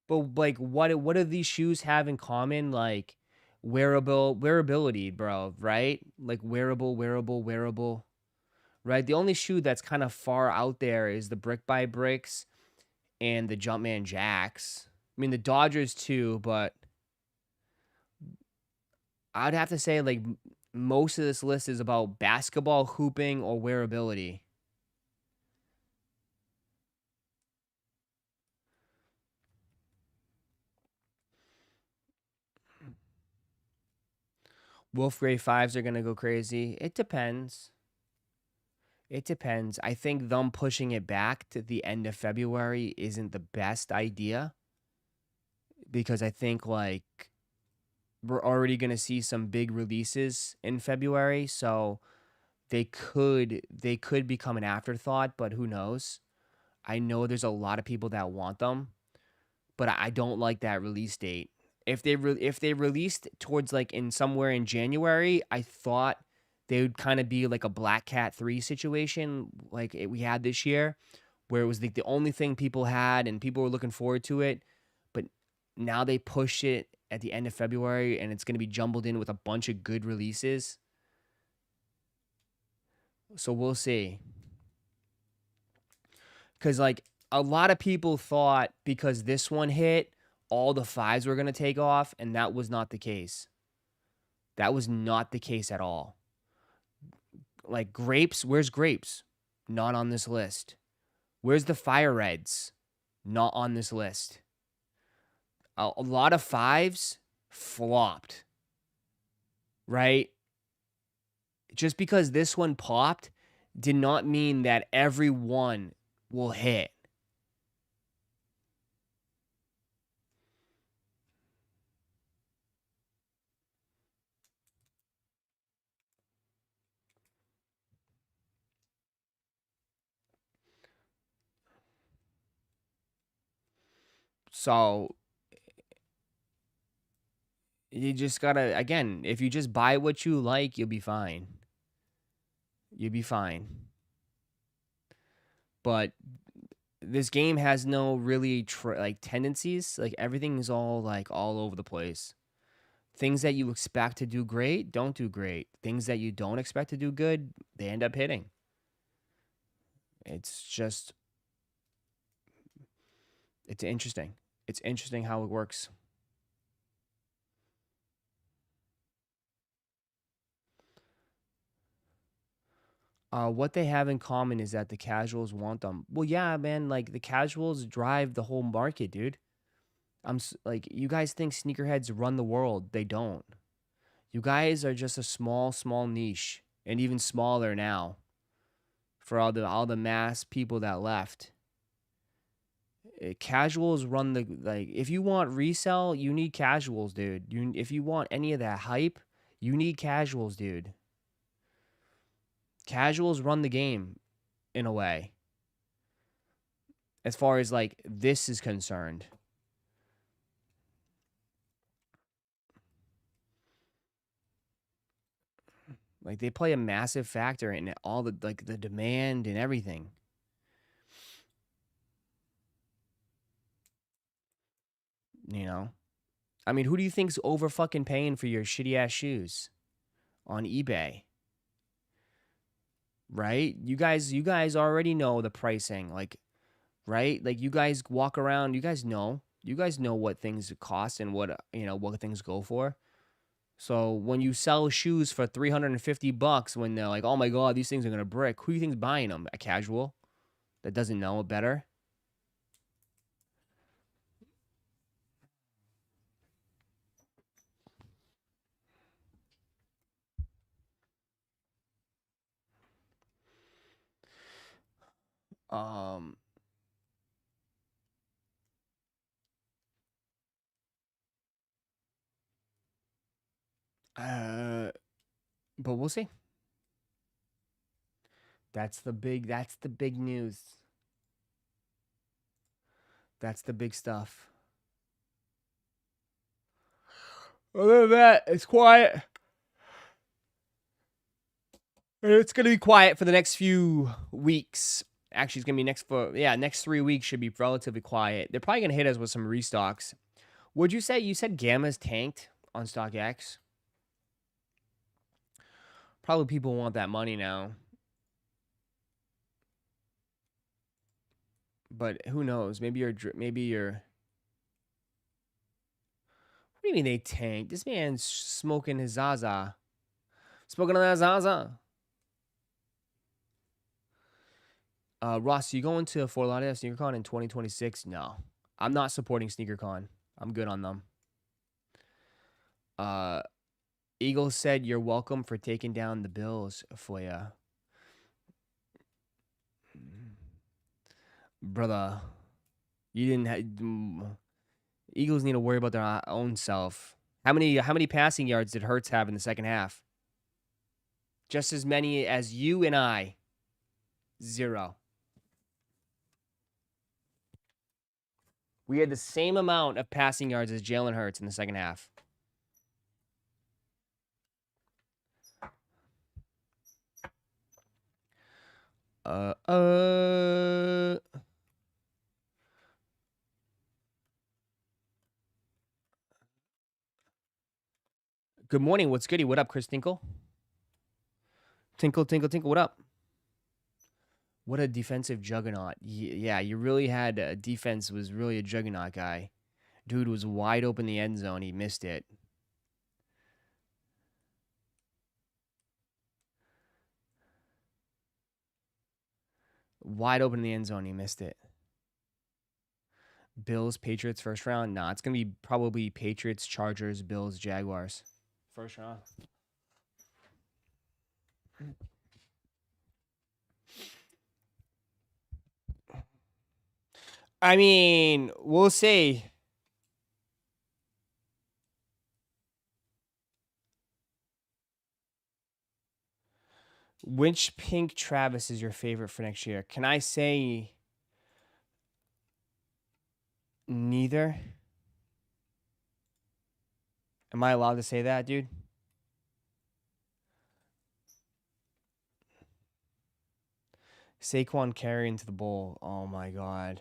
But like, what do these shoes have in common? Like, wearability, bro. Right? Like wearable. Right? The only shoe that's kind of far out there is the Brick by Bricks and the Jumpman Jacks. I mean, the Dodgers too, but I'd have to say like most of this list is about basketball, hooping, or wearability. Wolf Gray 5s are going to go crazy. It depends. It depends. I think them pushing it back to the end of February isn't the best idea because I think like we're already going to see some big releases in February, so they could become an afterthought, but who knows? I know there's a lot of people that want them, but I don't like that release date. If they released towards like in somewhere in January, I thought they would kind of be like a Black Cat 3 situation like we had this year, where it was like the only thing people had and people were looking forward to it. But now they push it at the end of February and it's going to be jumbled in with a bunch of good releases. So we'll see. Because like a lot of people thought because this one hit, all the 5s were going to take off, and that was not the case. That was not the case at all. Like grapes, where's grapes? Not on this list. Where's the fire reds? Not on this list. A lot of 5s flopped. Right? Just because this one popped did not mean that every one will hit. So you just gotta, again, if you just buy what you like, you'll be fine. You'll be fine. But this game has no really like tendencies. Like everything is all like all over the place. Things that you expect to do great don't do great. Things that you don't expect to do good, they end up hitting. It's just, it's interesting. It's interesting how it works. What they have in common is that the casuals want them. Well, yeah, man. Like the casuals drive the whole market, dude. Like you guys think sneakerheads run the world. They don't. You guys are just a small niche, and even smaller now for all the mass people that left. Casuals run the like. If you want resell, you need casuals, dude. If you want any of that hype, you need casuals, dude. Casuals run the game in a way, as far as like this is concerned. Like they play a massive factor in all the like the demand and everything. You know? I mean, who do you think's over fucking paying for your shitty ass shoes on eBay? Right? You guys already know the pricing, like right? Like you guys walk around, you guys know. You guys know what things cost and what things go for. So when you sell shoes for $350 when they're like, "Oh my god, these things are going to brick." Who do you think's buying them? A casual that doesn't know better? Um, but we'll see. That's the big news. That's the big stuff. Other than that, it's quiet. It's gonna be quiet for the next few weeks. Actually, it's gonna be next 3 weeks should be relatively quiet. They're probably gonna hit us with some restocks. Would you say you said Gamma's tanked on StockX? Probably people want that money now. But who knows? Maybe you're. What do you mean they tanked? This man's smoking his Zaza. Smoking on that Zaza. Ross, you going to Fort Lauderdale SneakerCon in 2026? No. I'm not supporting SneakerCon. I'm good on them. Eagle said you're welcome for taking down the Bills for ya. Brother, you didn't have... Eagles need to worry about their own self. How many passing yards did Hurts have in the second half? Just as many as you and I. 0. We had the same amount of passing yards as Jalen Hurts in the second half. Good morning. What's goody? What up, Chris Tinkle? Tinkle, tinkle, tinkle. What up? What a defensive juggernaut. Yeah, you really had defense was really a juggernaut guy. Dude was wide open in the end zone. He missed it. Wide open in the end zone. He missed it. Bills, Patriots, first round. Nah, it's going to be probably Patriots, Chargers, Bills, Jaguars. First round. I mean, we'll see. Which pink Travis is your favorite for next year? Can I say neither? Am I allowed to say that, dude? Saquon carrying to the bowl. Oh my god.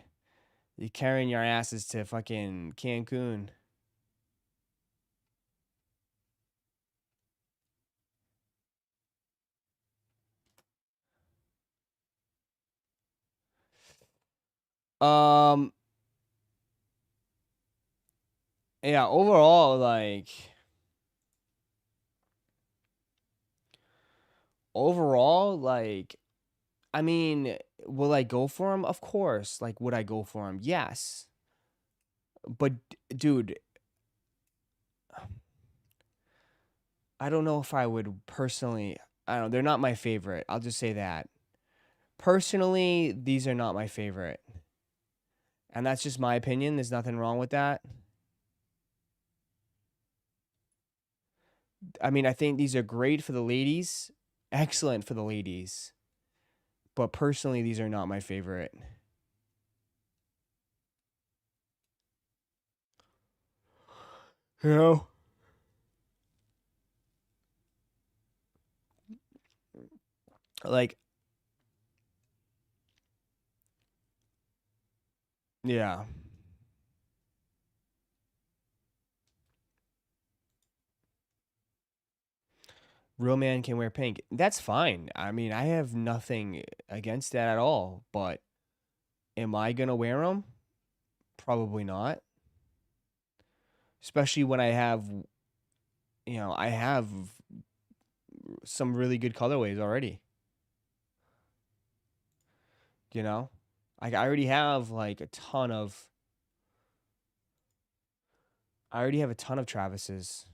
You're carrying your asses to fucking Cancun. Yeah, overall, like I mean, will I go for him? Of course. Like, would I go for him? Yes. But dude, I don't know if I would personally. I don't know. They're not my favorite. I'll just say that. Personally, these are not my favorite. And that's just my opinion. There's nothing wrong with that. I mean, I think these are great for the ladies. Excellent for the ladies. But personally, these are not my favorite. You know? Like, yeah. Real man can wear pink. That's fine. I mean, I have nothing against that at all. But am I going to wear them? Probably not. Especially when I have, I have some really good colorways already. You know? Like, I already have like a ton of. I already have a ton of Travis's.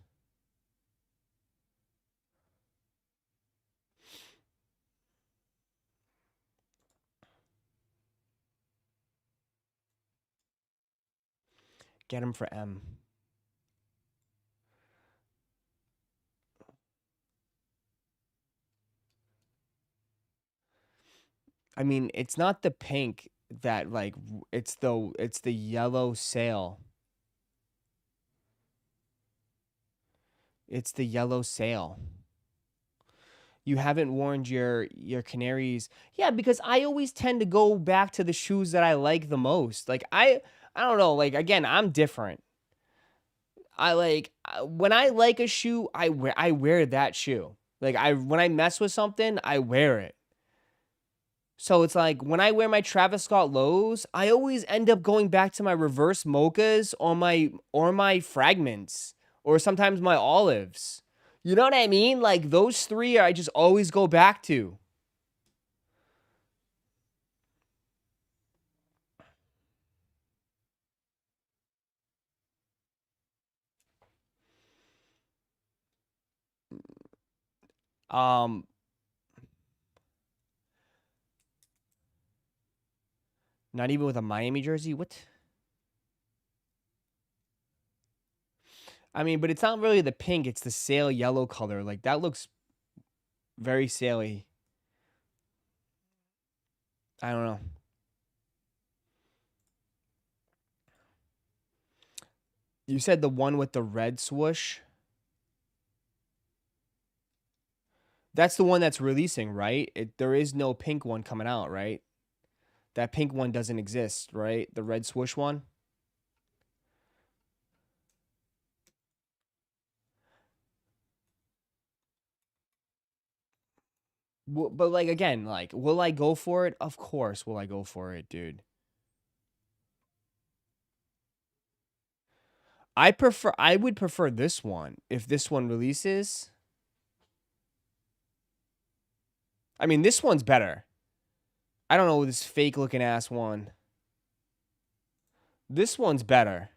Get him for M. I mean, it's not the pink that like it's the yellow sail. It's the yellow sail. You haven't worn your canaries. Yeah, because I always tend to go back to the shoes that I like the most. Like I don't know, like again, I'm different. When I like a shoe, I wear that shoe. Like when I mess with something, I wear it. So it's like when I wear my Travis Scott lows, I always end up going back to my reverse mochas or my fragments or sometimes my olives. You know what I mean? Like those three I just always go back to. Um Not even with a Miami jersey. What? I mean, but it's not really the pink, it's the sail yellow color. Like that looks very saily. I don't know. You said the one with the red swoosh? That's the one that's releasing, right? There is no pink one coming out, right? That pink one doesn't exist, right? The red swoosh one? But like again, like will I go for it? Of course will I go for it, dude. I would prefer this one if this one releases. I mean, this one's better. I don't know this fake looking ass one. This one's better.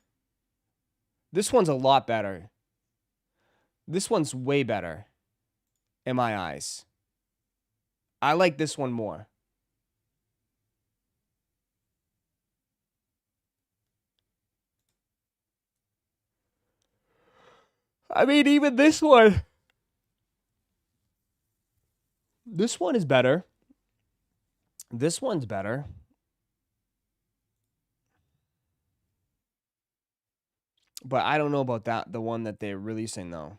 This one's a lot better. This one's way better in my eyes. I like this one more. I mean, even this one. This one is better. This one's better. But I don't know about the one that they're releasing though.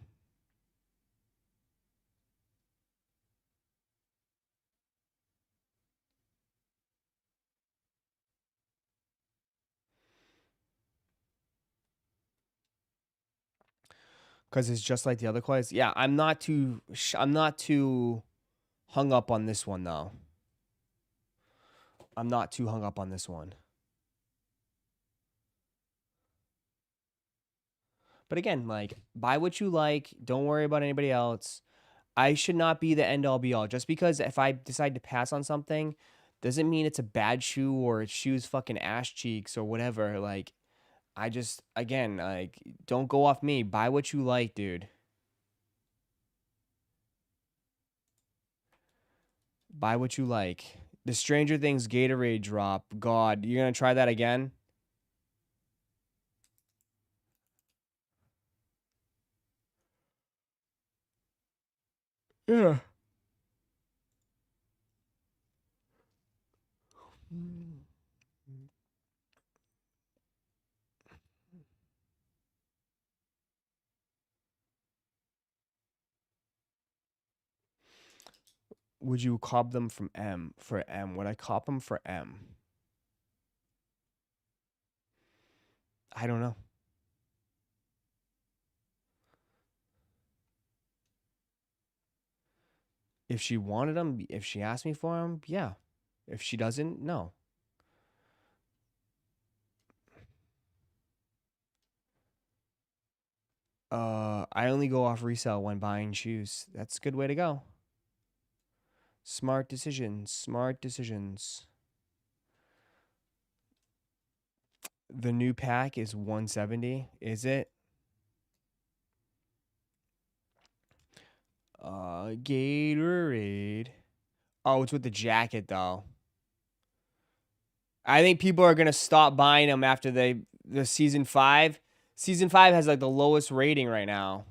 Cuz it's just like the other clothes. Yeah, I'm not too hung up on this one though. I'm not too hung up on this one. But again, like buy what you like, don't worry about anybody else. I should not be the end all be all. Just because if I decide to pass on something doesn't mean it's a bad shoe or its shoe's fucking ass cheeks or whatever. Like I just again, like don't go off me. Buy what you like, dude. Buy what you like. The Stranger Things Gatorade drop. God, you're gonna try that again? Yeah. Would you cop them from M for M? Would I cop them for M? I don't know. If she wanted them, if she asked me for them, yeah. If she doesn't, no. I only go off resale when buying shoes. That's a good way to go. Smart decisions. Smart decisions. The new pack is 170. Is it? Gatorade. Oh, it's with the jacket though. I think people are gonna stop buying them after they the season 5. Season 5 has like the lowest rating right now.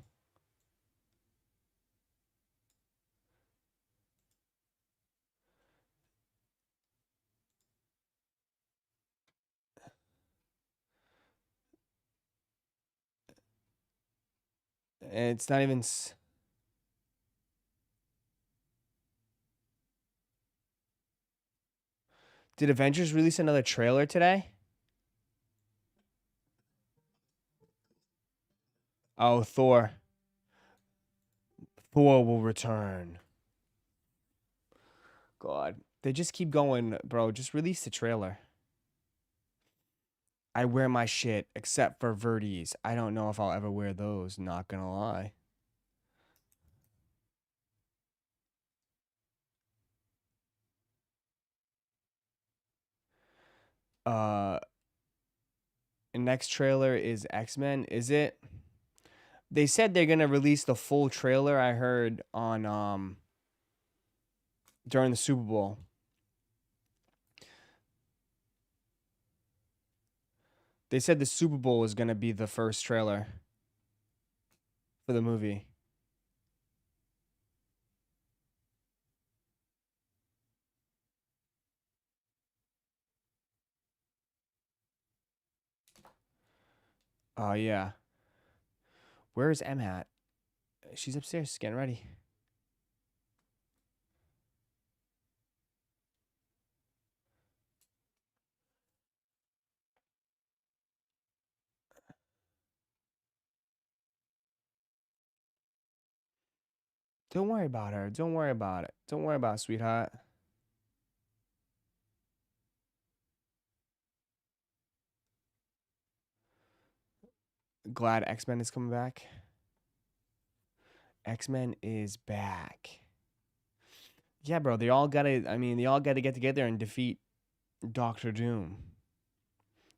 And it's not even. Did Avengers release another trailer today? Oh, Thor. Thor will return. God. They just keep going, bro. Just release the trailer. I wear my shit, except for Verdes. I don't know if I'll ever wear those, not gonna lie. Uh, next trailer is X-Men, is it? They said they're gonna release the full trailer, I heard, on during the Super Bowl. They said the Super Bowl was gonna be the first trailer for the movie. Oh yeah. Where is M Hat? She's upstairs getting ready. Don't worry about her. Don't worry about it. Don't worry about it, sweetheart. Glad X-Men is coming back. X-Men is back. Yeah, bro. They all gotta get together and defeat Doctor Doom.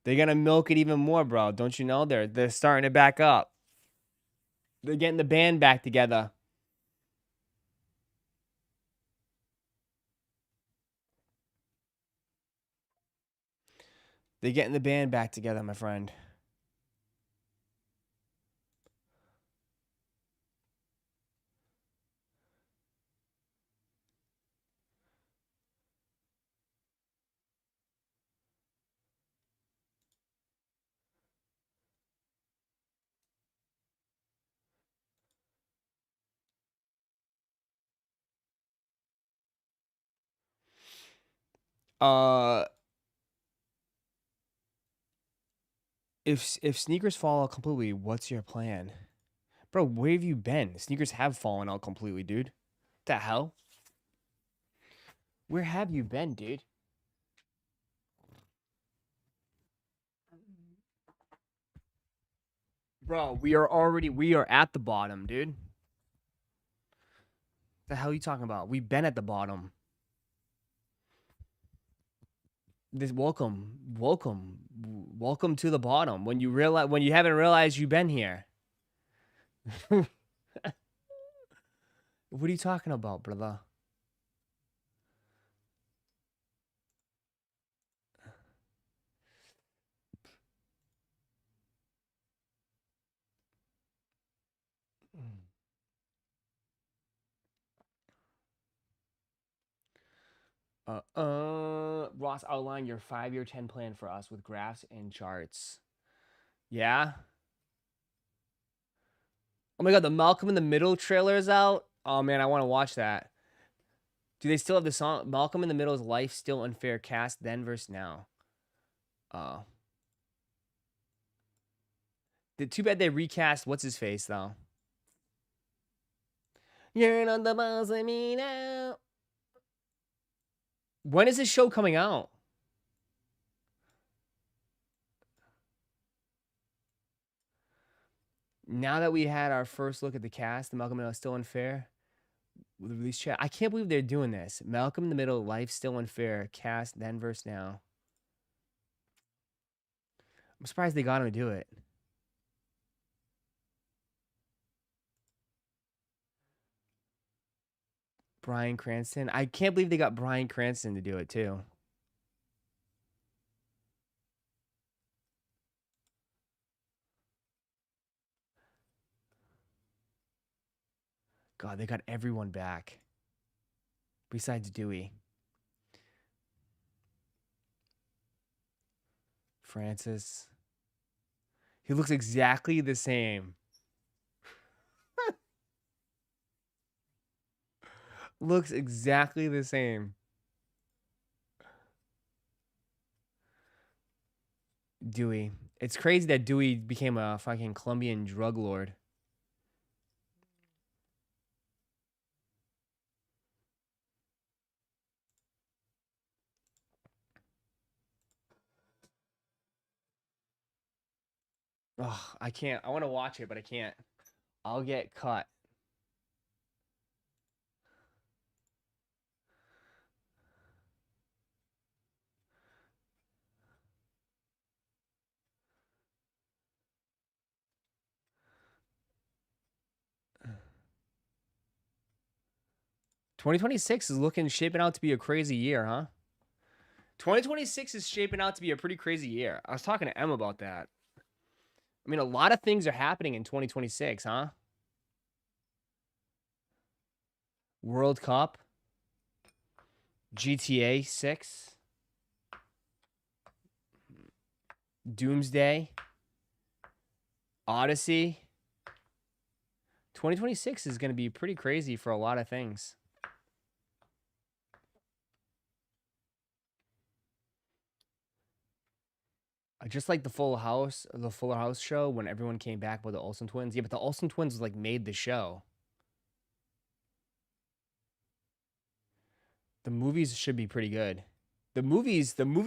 They're gonna milk it even more, bro. Don't you know? They're starting to back up. They're getting the band back together. They're getting the band back together, my friend. Uh, if Snkrs fall out completely, what's your plan, bro? Where have you been? Snkrs have fallen out completely, dude. The hell? Where have you been, dude? Bro, we are at the bottom, dude. The hell are you talking about? We've been at the bottom. Welcome to the bottom. When you haven't realized you've been here. What are you talking about, brother? Ross, outline your 5-year 10 plan for us with graphs and charts. Yeah. Oh my god, the Malcolm in the Middle trailer is out. Oh man, I want to watch that. Do they still have the song Malcolm in the Middle's Life Still Unfair cast then versus now? Oh. Too bad they recast what's his face though. You're not the boss of me now. When is this show coming out? Now that we had our first look at the cast, the Malcolm in the Middle Still Unfair with the release chat. I can't believe they're doing this. Malcolm in the Middle, Life Still Unfair, cast then versus now. I'm surprised they got him to do it. Bryan Cranston. I can't believe they got Bryan Cranston to do it too. God, they got everyone back. Besides Dewey. Francis. He looks exactly the same. Looks exactly the same. Dewey. It's crazy that Dewey became a fucking Colombian drug lord. Oh, I can't. I want to watch it, but I can't. I'll get cut. $2026 is shaping out to be a crazy year, huh? 2026 is shaping out to be a pretty crazy year. I was talking to Em about that. I mean, a lot of things are happening in 2026, huh? World Cup, GTA 6, Doomsday, Odyssey. 2026 is going to be pretty crazy for a lot of things. Just like the Fuller House show when everyone came back with the Olsen twins. Yeah, but the Olsen twins like made the show. The movies should be pretty good. The movie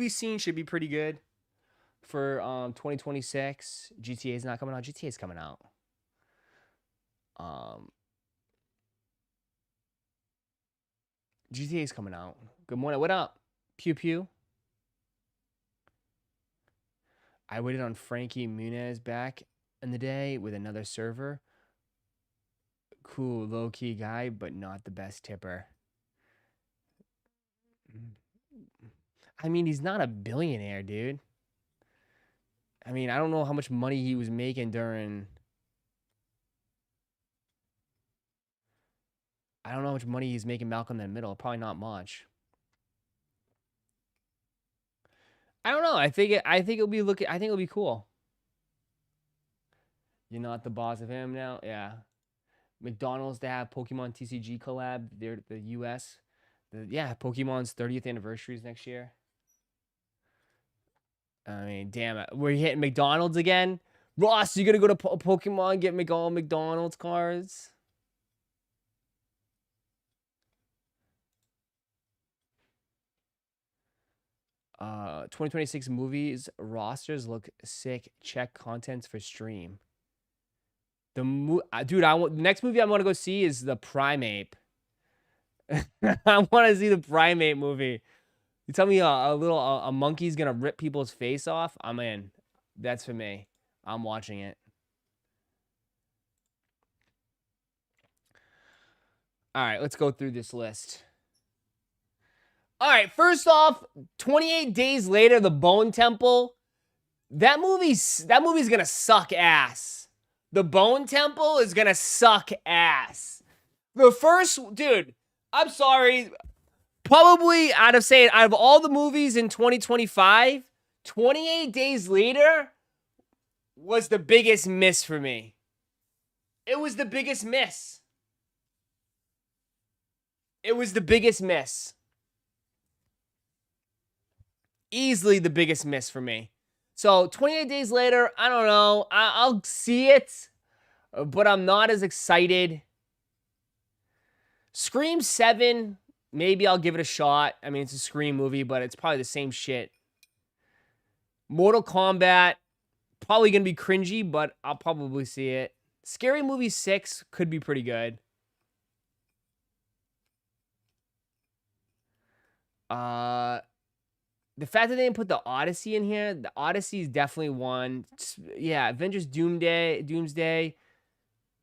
scene should be pretty good for 2026. GTA's not coming out. GTA's coming out. GTA's coming out. Good morning. What up? Pew pew. I waited on Frankie Muniz back in the day with another server. Cool, low-key guy, but not the best tipper. I mean, he's not a billionaire, dude. I mean, I don't know how much money he was making during... I don't know how much money he's making Malcolm in the Middle. Probably not much. I don't know. I think it'll be cool. You're not the boss of him now? Yeah. McDonald's to have Pokemon TCG collab. They're the US. Yeah, Pokemon's 30th anniversary is next year. I mean, damn it. We're hitting McDonald's again? Ross, you gonna go to Pokemon, get all McDonald's cards? Uh, 2026 movies rosters look sick. Check contents for stream. Dude, the next movie I want to go see is the Primate. I want to see the Primate movie. You tell me a monkey's gonna rip people's face off? I'm in. That's for me. I'm watching it. All right, let's go through this list. All right, first off, 28 Days Later, The Bone Temple. That movie's gonna suck ass. The Bone Temple is gonna suck ass. The first, dude, I'm sorry. Probably out of all the movies in 2025, 28 Days Later was the biggest miss for me. It was the biggest miss. It was the biggest miss. Easily the biggest miss for me. So 28 Days Later, I don't know. I'll see it, but I'm not as excited. Scream 7, maybe I'll give it a shot. I mean, it's a Scream movie, but it's probably the same shit. Mortal Kombat, probably going to be cringy, but I'll probably see it. Scary Movie 6 could be pretty good. The fact that they didn't put the Odyssey in here, the Odyssey is definitely one. Yeah, Avengers Doomsday.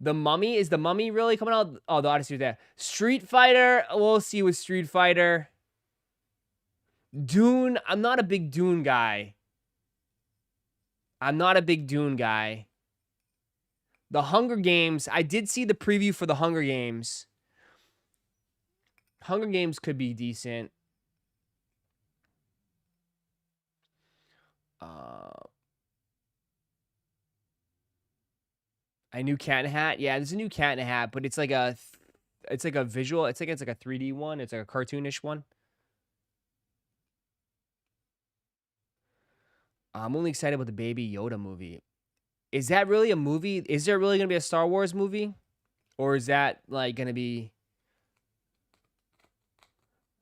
The Mummy, is The Mummy really coming out? Oh, the Odyssey was there. Street Fighter, we'll see with Street Fighter. Dune, I'm not a big Dune guy. The Hunger Games. I did see the preview for the Hunger Games. Hunger Games could be decent. A new Cat in a Hat. Yeah, there's a new Cat in a Hat, but it's like a visual. It's like a 3D one. It's like a cartoonish one. I'm only excited about the Baby Yoda movie. Is that really a movie? Is there really gonna be a Star Wars movie, or is that like gonna be?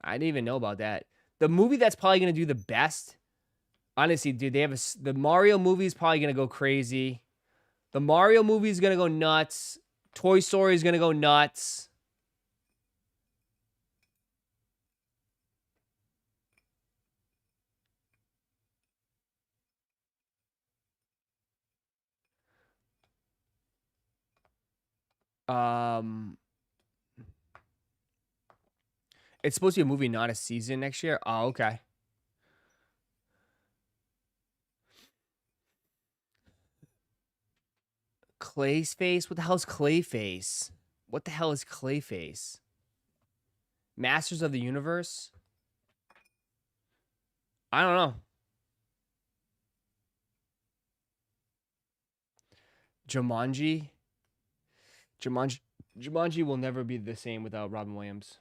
I didn't even know about that. The movie that's probably gonna do the best. Honestly, dude, they have the Mario movie is probably gonna go crazy. The Mario movie is gonna go nuts. Toy Story is gonna go nuts. It's supposed to be a movie, not a season next year. Oh, okay. Clayface? What the hell is Clayface? What the hell is Clayface? Masters of the Universe? I don't know. Jumanji? Jumanji will never be the same without Robin Williams.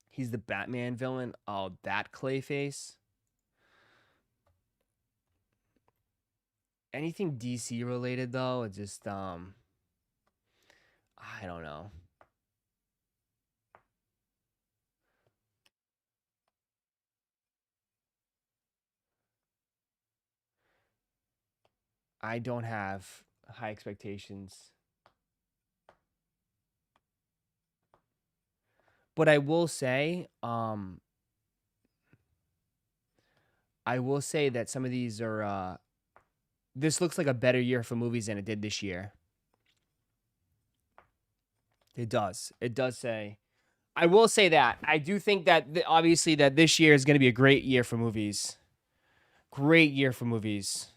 He's the Batman villain. Oh, that Clayface? Anything DC related though, it's just I don't know. I don't have high expectations. But I will say that some of these are this looks like a better year for movies than it did this year. It does. It does say. I will say that. I do think that obviously that this year is going to be a great year for movies. Great year for movies.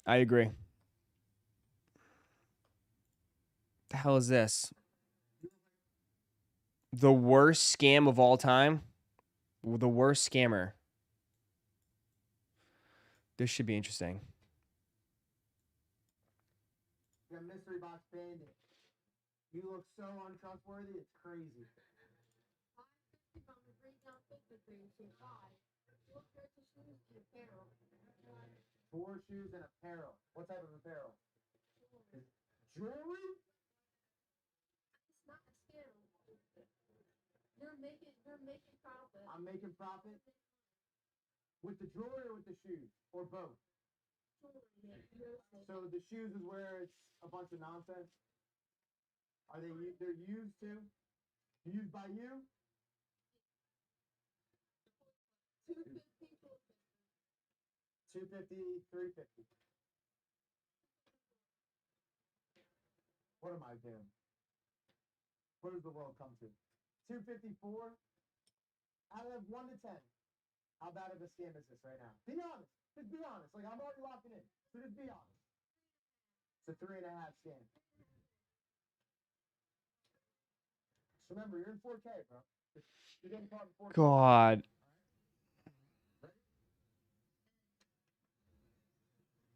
I agree. The hell is this? The worst scam of all time? The worst scammer. This should be interesting. The mystery box bandit. You look so untrustworthy, it's crazy. 4 shoes and apparel. What type of apparel? Jewelry? It's not a scam. You're making profit. I'm making profit? With the jewelry or with the shoes? Or both? So the shoes is where it's a bunch of nonsense? Are they're used too? Used by you? 250, 350. What am I doing? What does the world come to? 254? Out of 1 to 10. How bad of a scam is this right now? Be honest. Just be honest. Like, I'm already locking in. So just be honest. It's a 3.5 scam. Just remember, you're in 4K, bro. You're getting caught in 4K. God.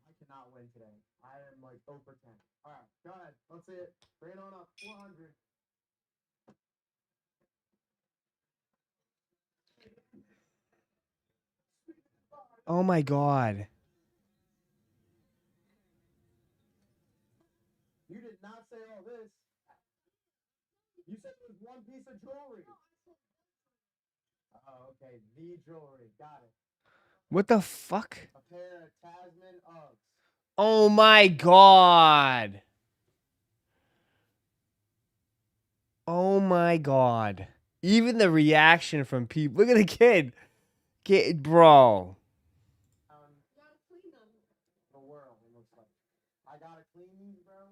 I cannot win today. I am like 0 for 10. All right, go ahead. Let's see it. Bring it on up. 400. Oh my God. You did not say all this. You said it was one piece of jewelry. Oh, okay. The jewelry. Got it. What the fuck? A pair of Tasman Uggs. Oh my God. Oh my God. Even the reaction from people. Look at the kid. Bro. The world, it looks like. I gotta clean these, bro.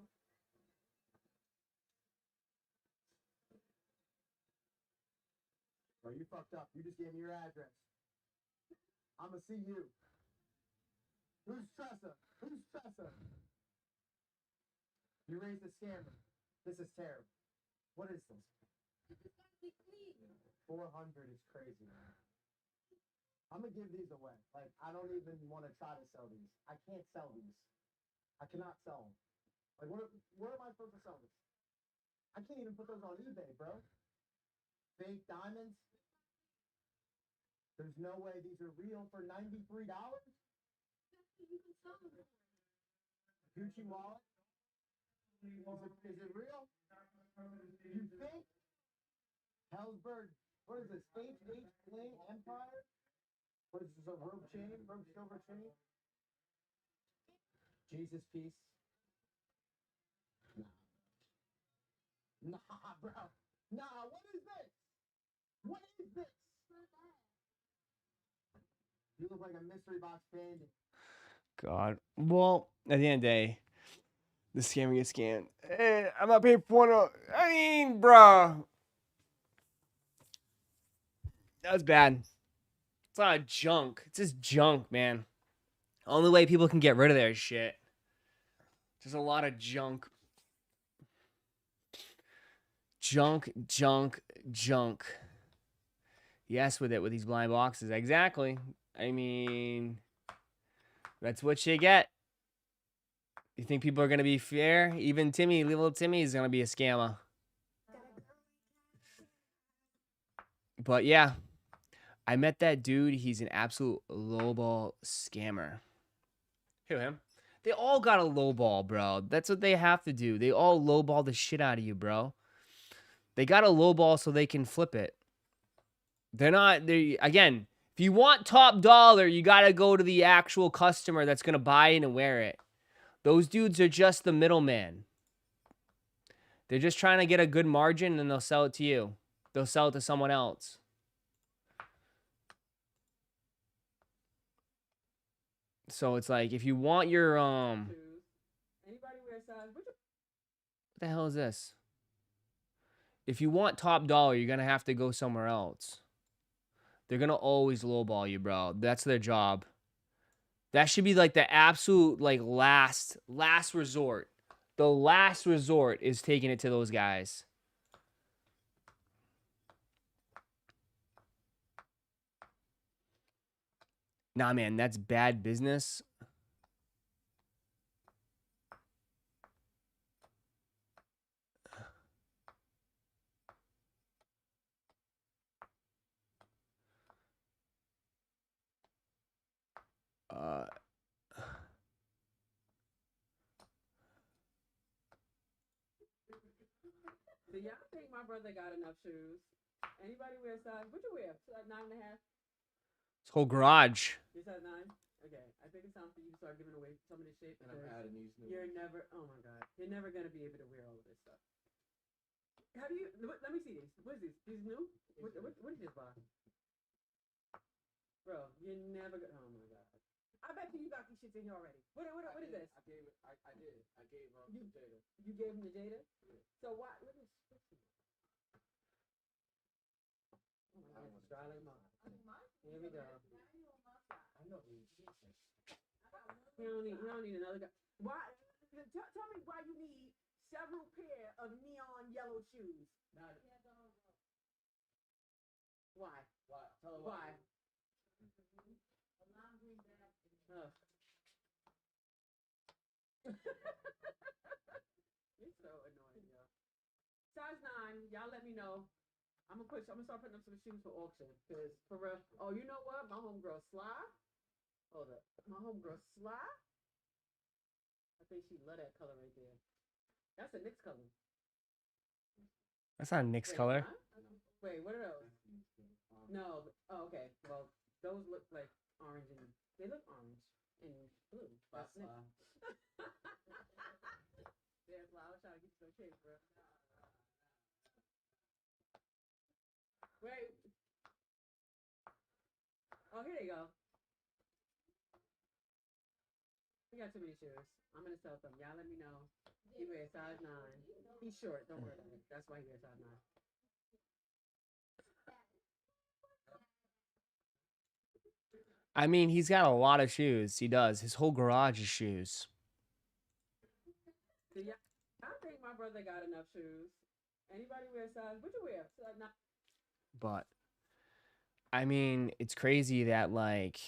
up. You just gave me your address. I'm gonna see you. Who's Tressa? Who's Tressa? You raised a scammer. This is terrible. What is this? 400 is crazy, man. I'm gonna give these away. Like, I don't even want to try to sell these. I can't sell these. I cannot sell them. Like, where am I supposed to sell these? I can't even put those on eBay, bro. Fake diamonds. There's no way these are real for $93. Gucci wallet. Is it real? You think? Hellsberg. What is this? H Bling Empire? What is this? A rope chain? Rope silver chain? Jesus piece? Nah, bro. Nah, what is this? What is this? You look like a mystery box bandit. God. Well, at the end of the day, the scammer gets scammed. Hey, I'm not paying for one. I mean, bruh. That was bad. It's a lot of junk. It's just junk, man. Only way people can get rid of their shit. There's a lot of junk. Junk, junk, junk. Yes, with these blind boxes. Exactly. I mean, that's what you get. You think people are going to be fair? Even Timmy, little Timmy is going to be a scammer. But yeah, I met that dude. He's an absolute lowball scammer. Who, him? They all got a lowball, bro. That's what they have to do. They all lowball the shit out of you, bro. They got a lowball so they can flip it. Again, if you want top dollar, you got to go to the actual customer that's going to buy it and wear it. Those dudes are just the middleman. They're just trying to get a good margin and they'll sell it to you. They'll sell it to someone else. So it's like, if you want your, Anybody wear size? what the hell is this? If you want top dollar, you're going to have to go somewhere else. They're going to always lowball you, bro. That's their job. That should be like the absolute like last resort. The last resort is taking it to those guys. Nah, man, that's bad business. Do y'all think my brother got enough shoes? Anybody wear size? What you wear? Size 9.5? This whole garage. You size 9? Okay. I think it's time for you to start giving away some of this shit. And I'm adding these new You're ones. never, oh my God. You're never going to be able to wear all of this stuff. Have you, let me see these. What is these? These new? What did you just buy? Bro, you're never going to, oh my God. I bet you got these shits in here already. What is this? I did. I gave Jada. You gave him the Jada? Yeah. So why, what is this? Oh my God, it's dry like mine. Here we go. I know these. You don't need another guy. Why? Tell me why you need several pair of neon yellow shoes. Why? Why? Tell her Why? Ugh. You're so annoying, yo. Size 9, y'all let me know. I'm gonna start putting up some shoes for auction. Cause for real. Oh, you know what? My homegirl Sly. Hold up. My homegirl Sly. I think she love that color right there. That's a Knicks color. That's not a Knicks Wait, color. huh? Wait, what are those? No. Oh, okay. Well, those look like orange and they look orange and blue. That's Knicks. Yeah, Sly. I was trying to get you some cake, bro. Wait. Oh, here they go. We got too many shoes. I'm gonna sell some. Y'all let me know. He wears size 9. He's short. Don't worry about it. That's why he wears size 9. I mean, he's got a lot of shoes. He does. His whole garage is shoes. Do y'all, I think my brother got enough shoes. Anybody wear size? What you wear? Size 9. But I mean, it's crazy that like,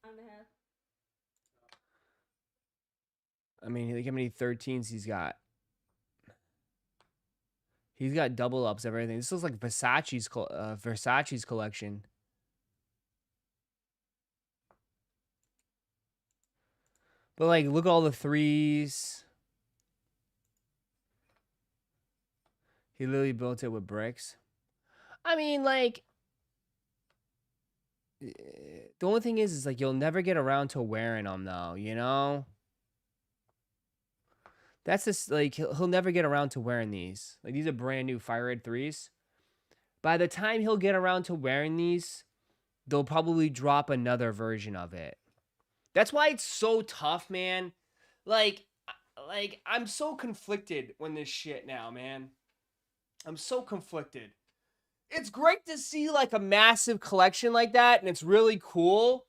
And a half. I mean, look how many 13s he's got. He's got double ups of everything. This looks like Versace's collection. But like, look at all the threes. He literally built it with bricks. I mean, like, the only thing is like you'll never get around to wearing them, though. You know. That's just like he'll never get around to wearing these. Like these are brand new Fire Red 3s. By the time he'll get around to wearing these, they'll probably drop another version of it. That's why it's so tough, man. Like I'm so conflicted when this shit now, man. I'm so conflicted. It's great to see like a massive collection like that, and it's really cool.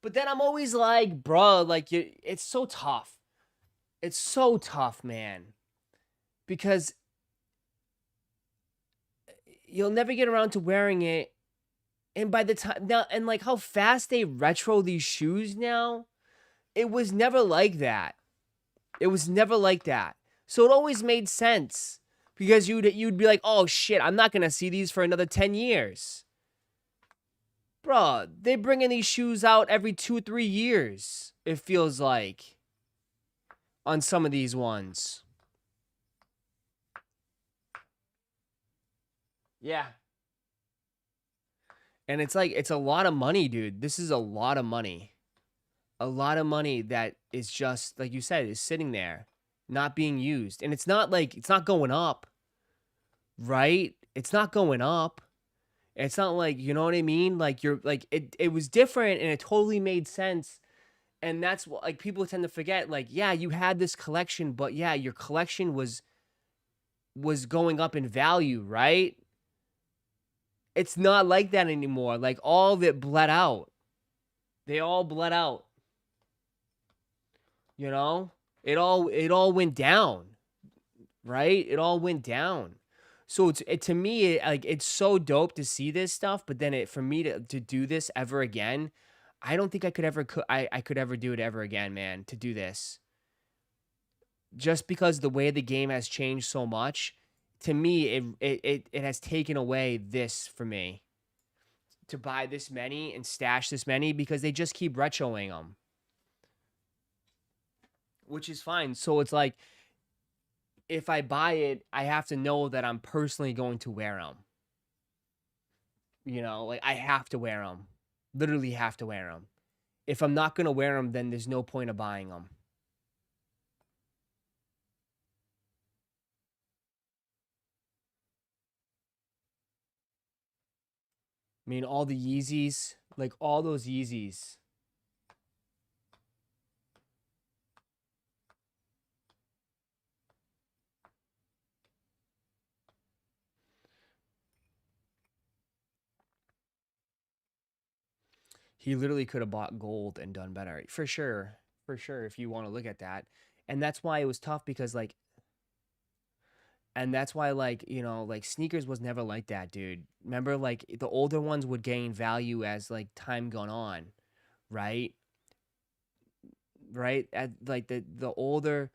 But then I'm always like, bro, like it's so tough. It's so tough, man. Because you'll never get around to wearing it. And by the time now, and like how fast they retro these shoes now, it was never like that. It was never like that. So it always made sense because you'd be like, oh shit, I'm not gonna see these for another 10 years. Bruh, they bringing these shoes out every 2-3 years. It feels like on some of these ones. Yeah. And it's like, it's a lot of money, dude. This is a lot of money. A lot of money that is just, like you said, is sitting there, not being used. And it's not like, it's not going up, right? It's not going up. It's not like, you know what I mean? Like, you're, like, it was different and it totally made sense. And that's what, like, people tend to forget, like, yeah, you had this collection, but yeah, your collection was going up in value, right? It's not like that anymore. Like, all of it bled out. They all bled out. You know? It all went down. Right? It all went down. So to me, like, it's so dope to see this stuff, but then for me to do this ever again, I don't think I could ever I could ever do it ever again, man, to do this. Just because the way the game has changed so much, to me, it has taken away this for me. To buy this many and stash this many because they just keep retroing them. Which is fine. So it's like, if I buy it, I have to know that I'm personally going to wear them. You know, like I have to wear them. Literally have to wear them. If I'm not going to wear them, then there's no point of buying them. I mean, all the Yeezys, like all those Yeezys. He literally could have bought gold and done better. For sure. For sure, if you want to look at that. And that's why it was tough because, like, and that's why, like, you know, like sneakers was never like that, dude. Remember, like, the older ones would gain value as, like, time gone on, right? Right? At, like, the older,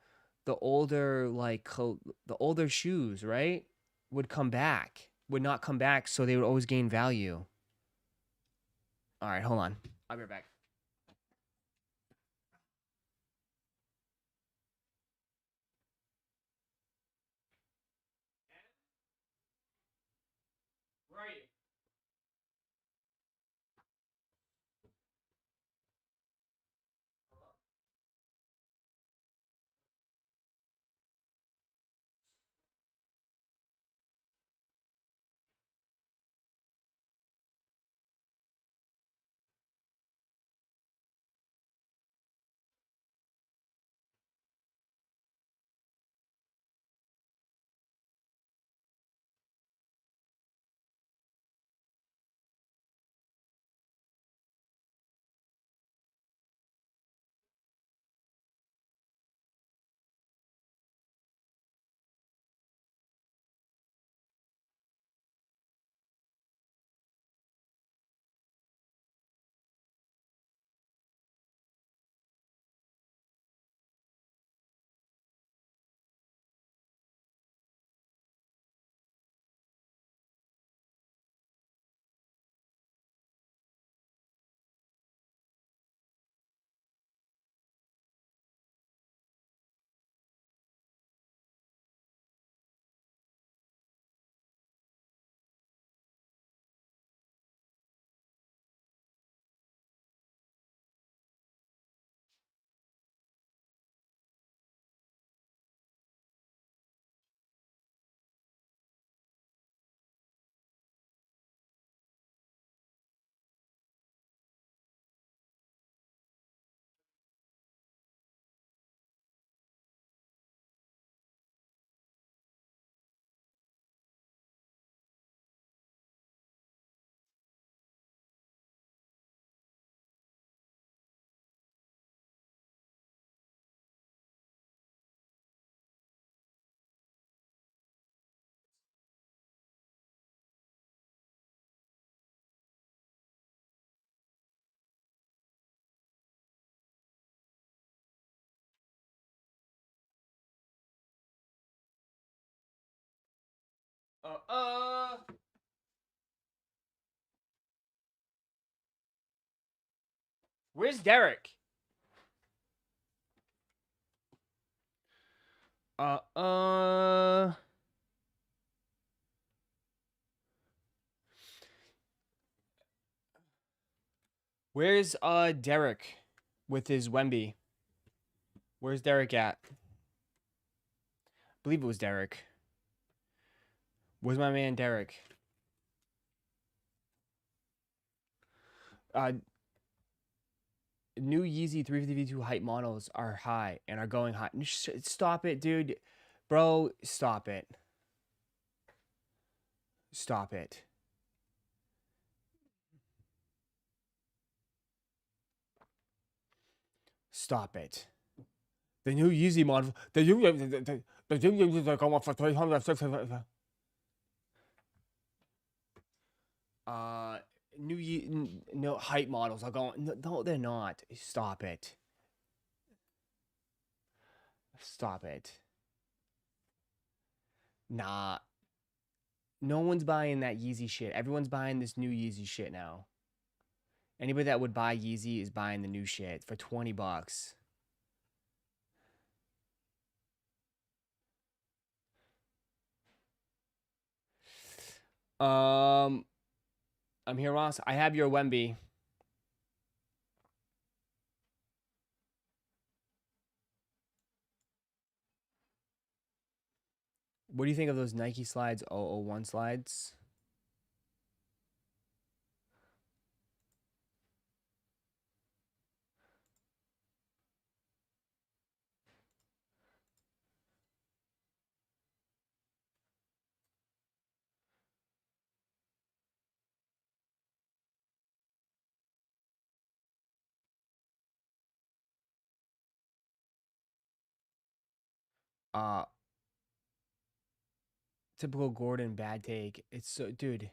like, the older shoes, right? Would come back. Would not come back, so they would always gain value. All right, hold on. I'll be right back. Where are you? Where's Derek? Where's Derek with his Wemby? Where's Derek at? I believe it was Derek. Where's my man Derek? New Yeezy 352 hype models are high and are going high. Stop it, dude. Bro, stop it. Stop it. Stop it. The new Yeezy model. The new Yeezys are going for 300. No hype models are going. No, they're not. Stop it. Stop it. Nah. No one's buying that Yeezy shit. Everyone's buying this new Yeezy shit now. Anybody that would buy Yeezy is buying the new shit for $20. I'm here, Ross. I have your Wemby. What do you think of those Nike slides, 001 slides? Typical Gordon bad take. It's so, dude.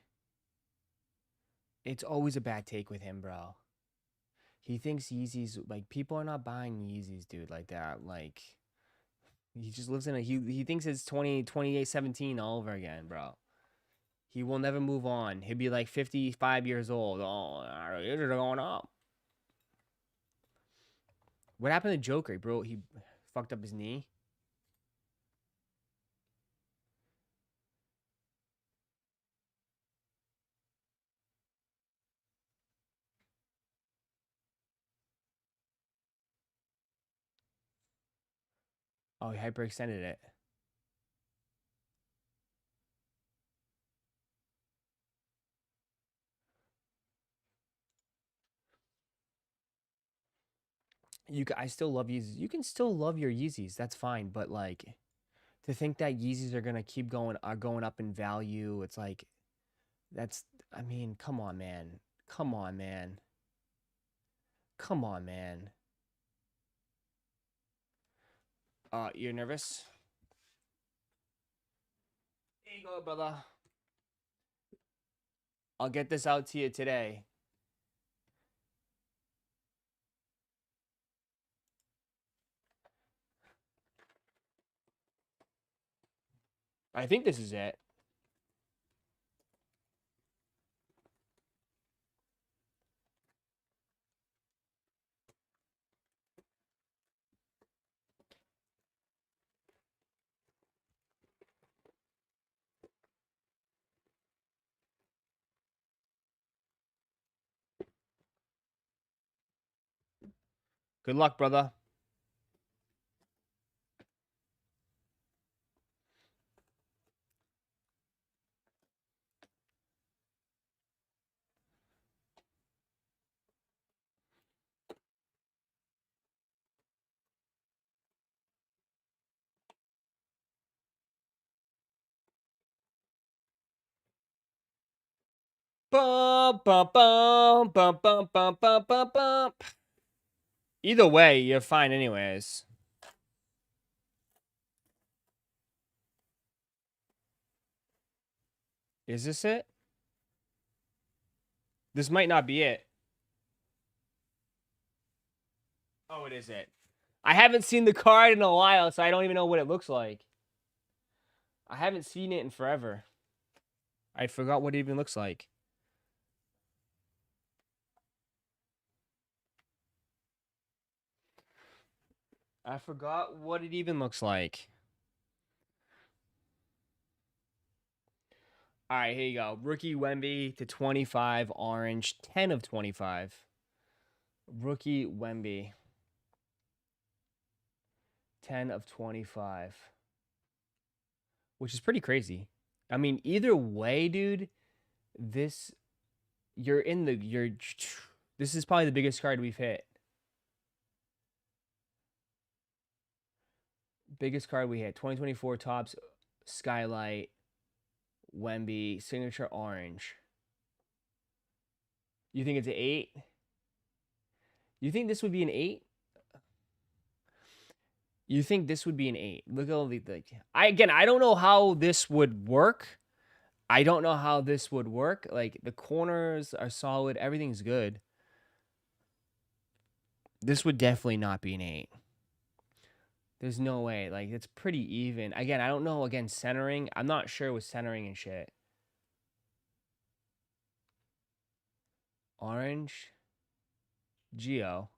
It's always a bad take with him, bro. He thinks Yeezys, like, people are not buying Yeezys, dude, like that. Like, he just lives in a, he thinks it's 2017 all over again, bro. He will never move on. He'll be like 55 years old. Oh, they're going up. What happened to Joker, bro? He fucked up his knee. Oh, he hyperextended it. I still love Yeezys. You can still love your Yeezys. That's fine. But like, to think that Yeezys are gonna keep going up in value, it's like, that's. I mean, come on, man. Come on, man. Come on, man. You're nervous? Here you go, brother. I'll get this out to you today. I think this is it. Good luck, brother. Bum, bum, bum, bum, bum, bum, bum, bum, bum. Either way, you're fine anyways. Is this it? This might not be it. Oh, it is it. I haven't seen the card in a while, so I don't even know what it looks like. I haven't seen it in forever. I forgot what it even looks like. I forgot what it even looks like. All right, here you go. Rookie Wemby to 25, orange, 10 of 25. Rookie Wemby, 10 of 25. Which is pretty crazy. I mean, either way, dude, this this is probably the biggest card we've hit. Biggest card we hit. 2024 Topps Skylight Wemby signature orange. You think it's an 8? You think this would be an 8? You think this would be an 8? Look at all the I don't know how this would work. I don't know how this would work. Like, the corners are solid. Everything's good. This would definitely not be an 8. There's no way. Like, it's pretty even. Again, I don't know. Again, centering. I'm not sure with centering and shit. Orange. Geo.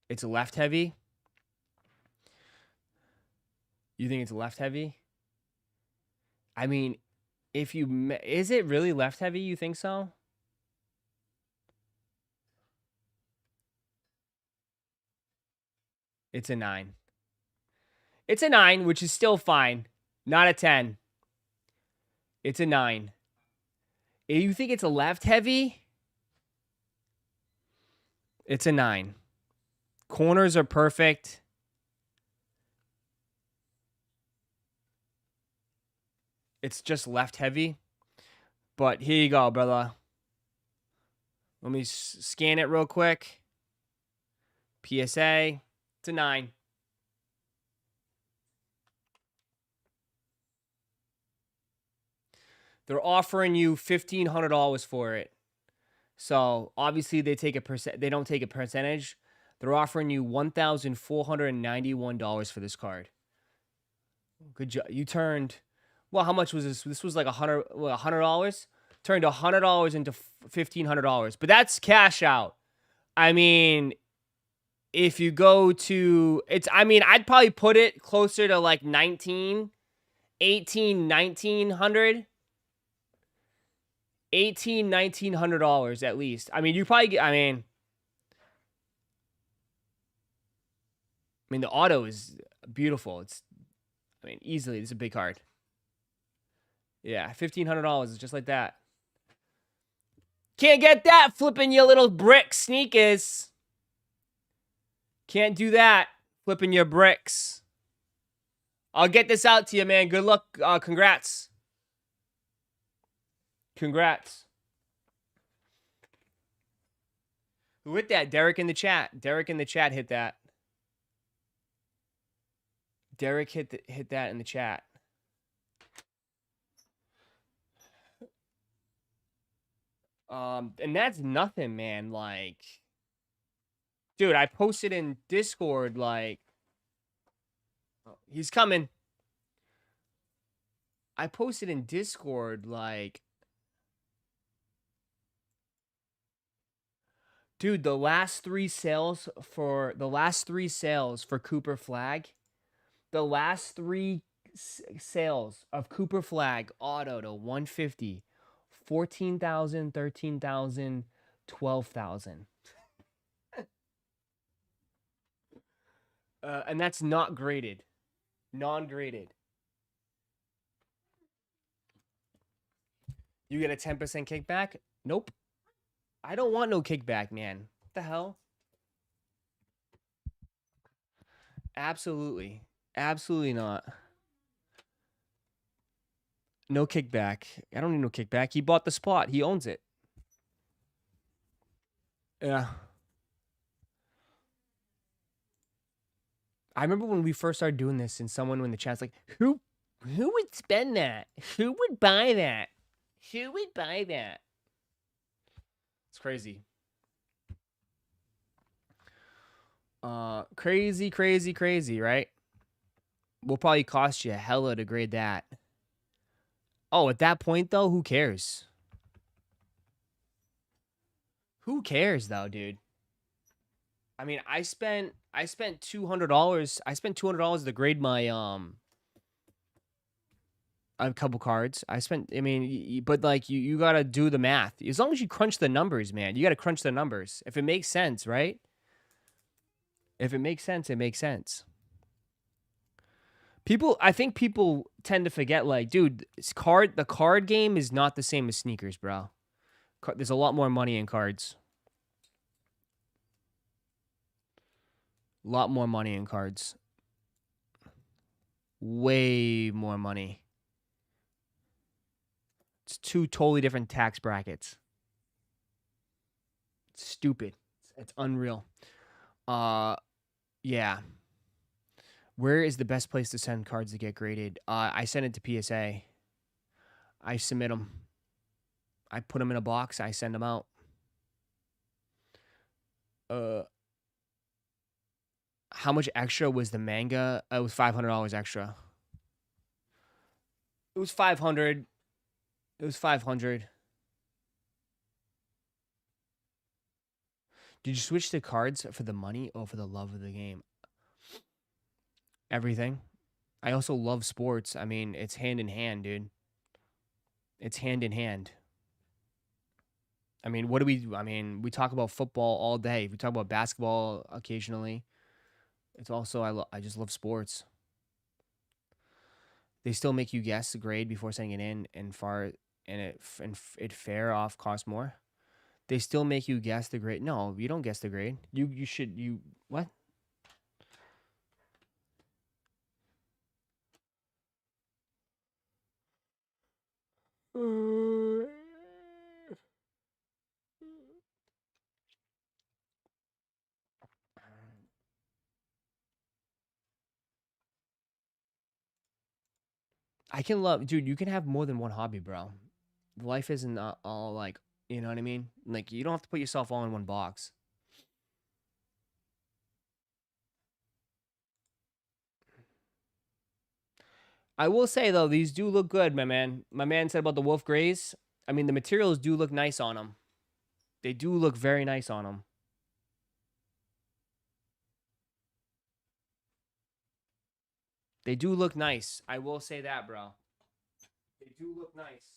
It's left heavy. You think it's left heavy? I mean, if you... Is it really left heavy? You think so? It's a 9. It's a 9, which is still fine. Not a 10. It's a 9. If you think it's a left heavy? It's a 9. Corners are perfect. It's just left heavy. But here you go, brother. Let me scan it real quick. PSA. It's a 9. They're offering you $1,500 for it. So obviously they take a they don't take a percentage. They're offering you $1,491 for this card. Good job. You turned, well, how much was this? This was like $100. Turned $100 into $1,500. But that's cash out. I mean, if you go to, I'd probably put it closer to like $1,900. $1,900 at least. I mean, you probably get, the auto is beautiful. Easily, this is a big card. Yeah, $1,500 is just like that. Can't get that flipping your little brick sneakers. Can't do that flipping your bricks. I'll get this out to you, man. Good luck. Congrats. Congrats. Who hit that? Derek in the chat. Derek in the chat hit that. Derek hit that in the chat. And that's nothing, man. Like, dude, I posted in Discord, like, oh, he's coming. I posted in Discord, like, dude, the last three sales for Cooper Flag, the last three sales of Cooper Flag auto to 150, 14,000, 13,000, 12,000. And that's not graded. Non-graded. You get a 10% kickback? Nope. I don't want no kickback, man. What the hell? Absolutely. Absolutely not. No kickback. I don't need no kickback. He bought the spot. He owns it. Yeah. I remember when we first started doing this and someone in the chat's like, who would spend that? Who would buy that? Who would buy that? It's crazy. Crazy, right? Will probably cost you a hella to grade that. Oh, at that point, though, who cares? Who cares, though, dude? I mean, I spent $200. I spent $200 to grade my a couple cards. I mean, but like you gotta do the math. As long as you crunch the numbers, man, you gotta crunch the numbers. If it makes sense, right? If it makes sense, it makes sense. I think people tend to forget, like, dude, the card game is not the same as sneakers, bro. There's a lot more money in cards. A lot more money in cards. Way more money. It's two totally different tax brackets. It's stupid. It's unreal. Yeah. Where is the best place to send cards to get graded? I send it to PSA. I submit them. I put them in a box. I send them out. How much extra was the manga? It was $500 extra. It was 500. It was 500. Did you switch to cards for the money or for the love of the game? Everything. I also love sports. I mean, it's hand in hand, dude. It's hand in hand. I mean, what do we do? I mean, we talk about football all day. We talk about basketball occasionally. It's also, I just love sports. They still make you guess the grade before sending it in, and it fair off costs more. They still make you guess the grade. No, you don't guess the grade. What? Dude, you can have more than one hobby, bro. Life isn't all like, you know what I mean? Like, you don't have to put yourself all in one box. I will say, though, these do look good, my man. My man said about the Wolf Grays. I mean, the materials do look nice on them. They do look very nice on them. They do look nice. I will say that, bro. They do look nice.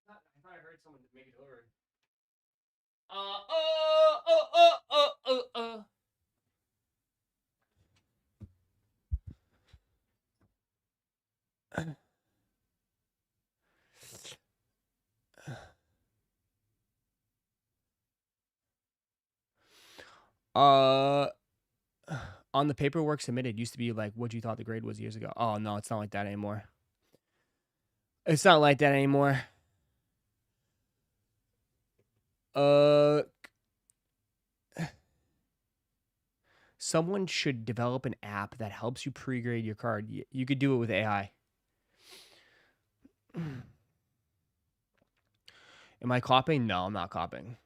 I thought I heard someone make it delivered. On the paperwork submitted, used to be like what you thought the grade was years ago. Oh no, it's not like that anymore. It's not like that anymore. Someone should develop an app that helps you pre-grade your card. You could do it with AI. Am I copying? No, I'm not copying.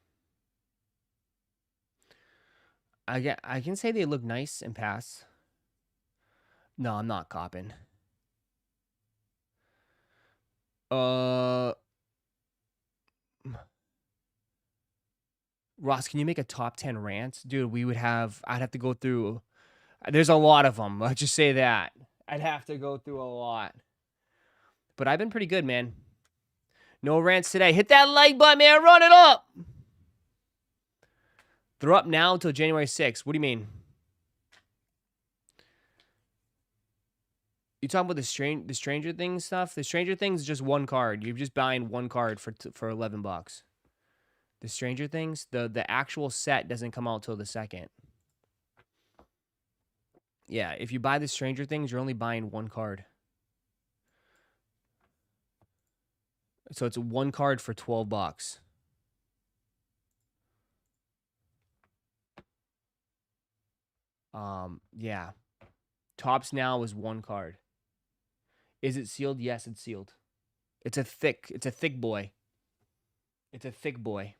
I can say they look nice and pass. No, I'm not copying. Ross, can you make a top 10 rants? Dude, I'd have to go through. There's a lot of them. Let's just say that. I'd have to go through a lot. But I've been pretty good, man. No rants today. Hit that like button, man. Run it up. They're up now until January 6th. What do you mean? You talking about the Stranger Things stuff? The Stranger Things is just one card. You're just buying one card for $11. The Stranger Things, the actual set doesn't come out till the 2nd. Yeah, if you buy the Stranger Things, you're only buying one card. So it's one card for $12. Yeah. Tops now is 1 card. Is it sealed? Yes, it's sealed. It's a thick boy. It's a thick boy.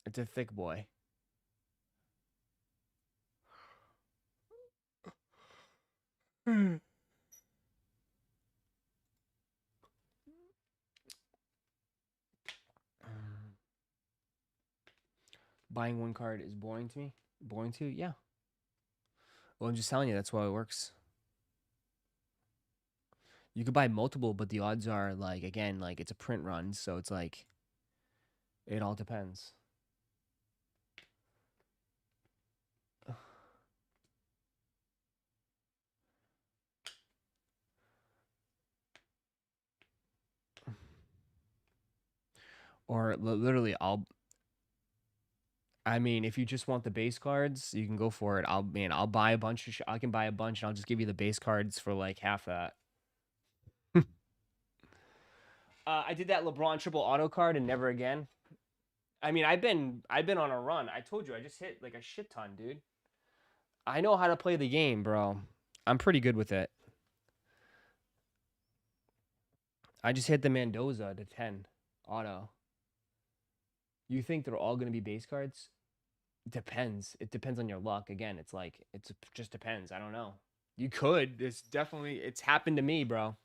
It's a thick boy. Buying 1 card is boring to me. Boring to you? Yeah. Well, I'm just telling you, that's why it works. You could buy multiple, but the odds are like, again, like it's a print run, so it's like it all depends. Or literally, I mean, if you just want the base cards, you can go for it. I'll buy a bunch. I can buy a bunch, and I'll just give you the base cards for like half that. I did that LeBron triple auto card and never again. I mean, I've been on a run. I told you, I just hit like a shit ton, dude. I know how to play the game, bro. I'm pretty good with it. I just hit the Mendoza to 10 auto. You think they're all going to be base cards? Depends. It depends on your luck. Again, it's like, it just depends. I don't know. You could. It's happened to me, bro.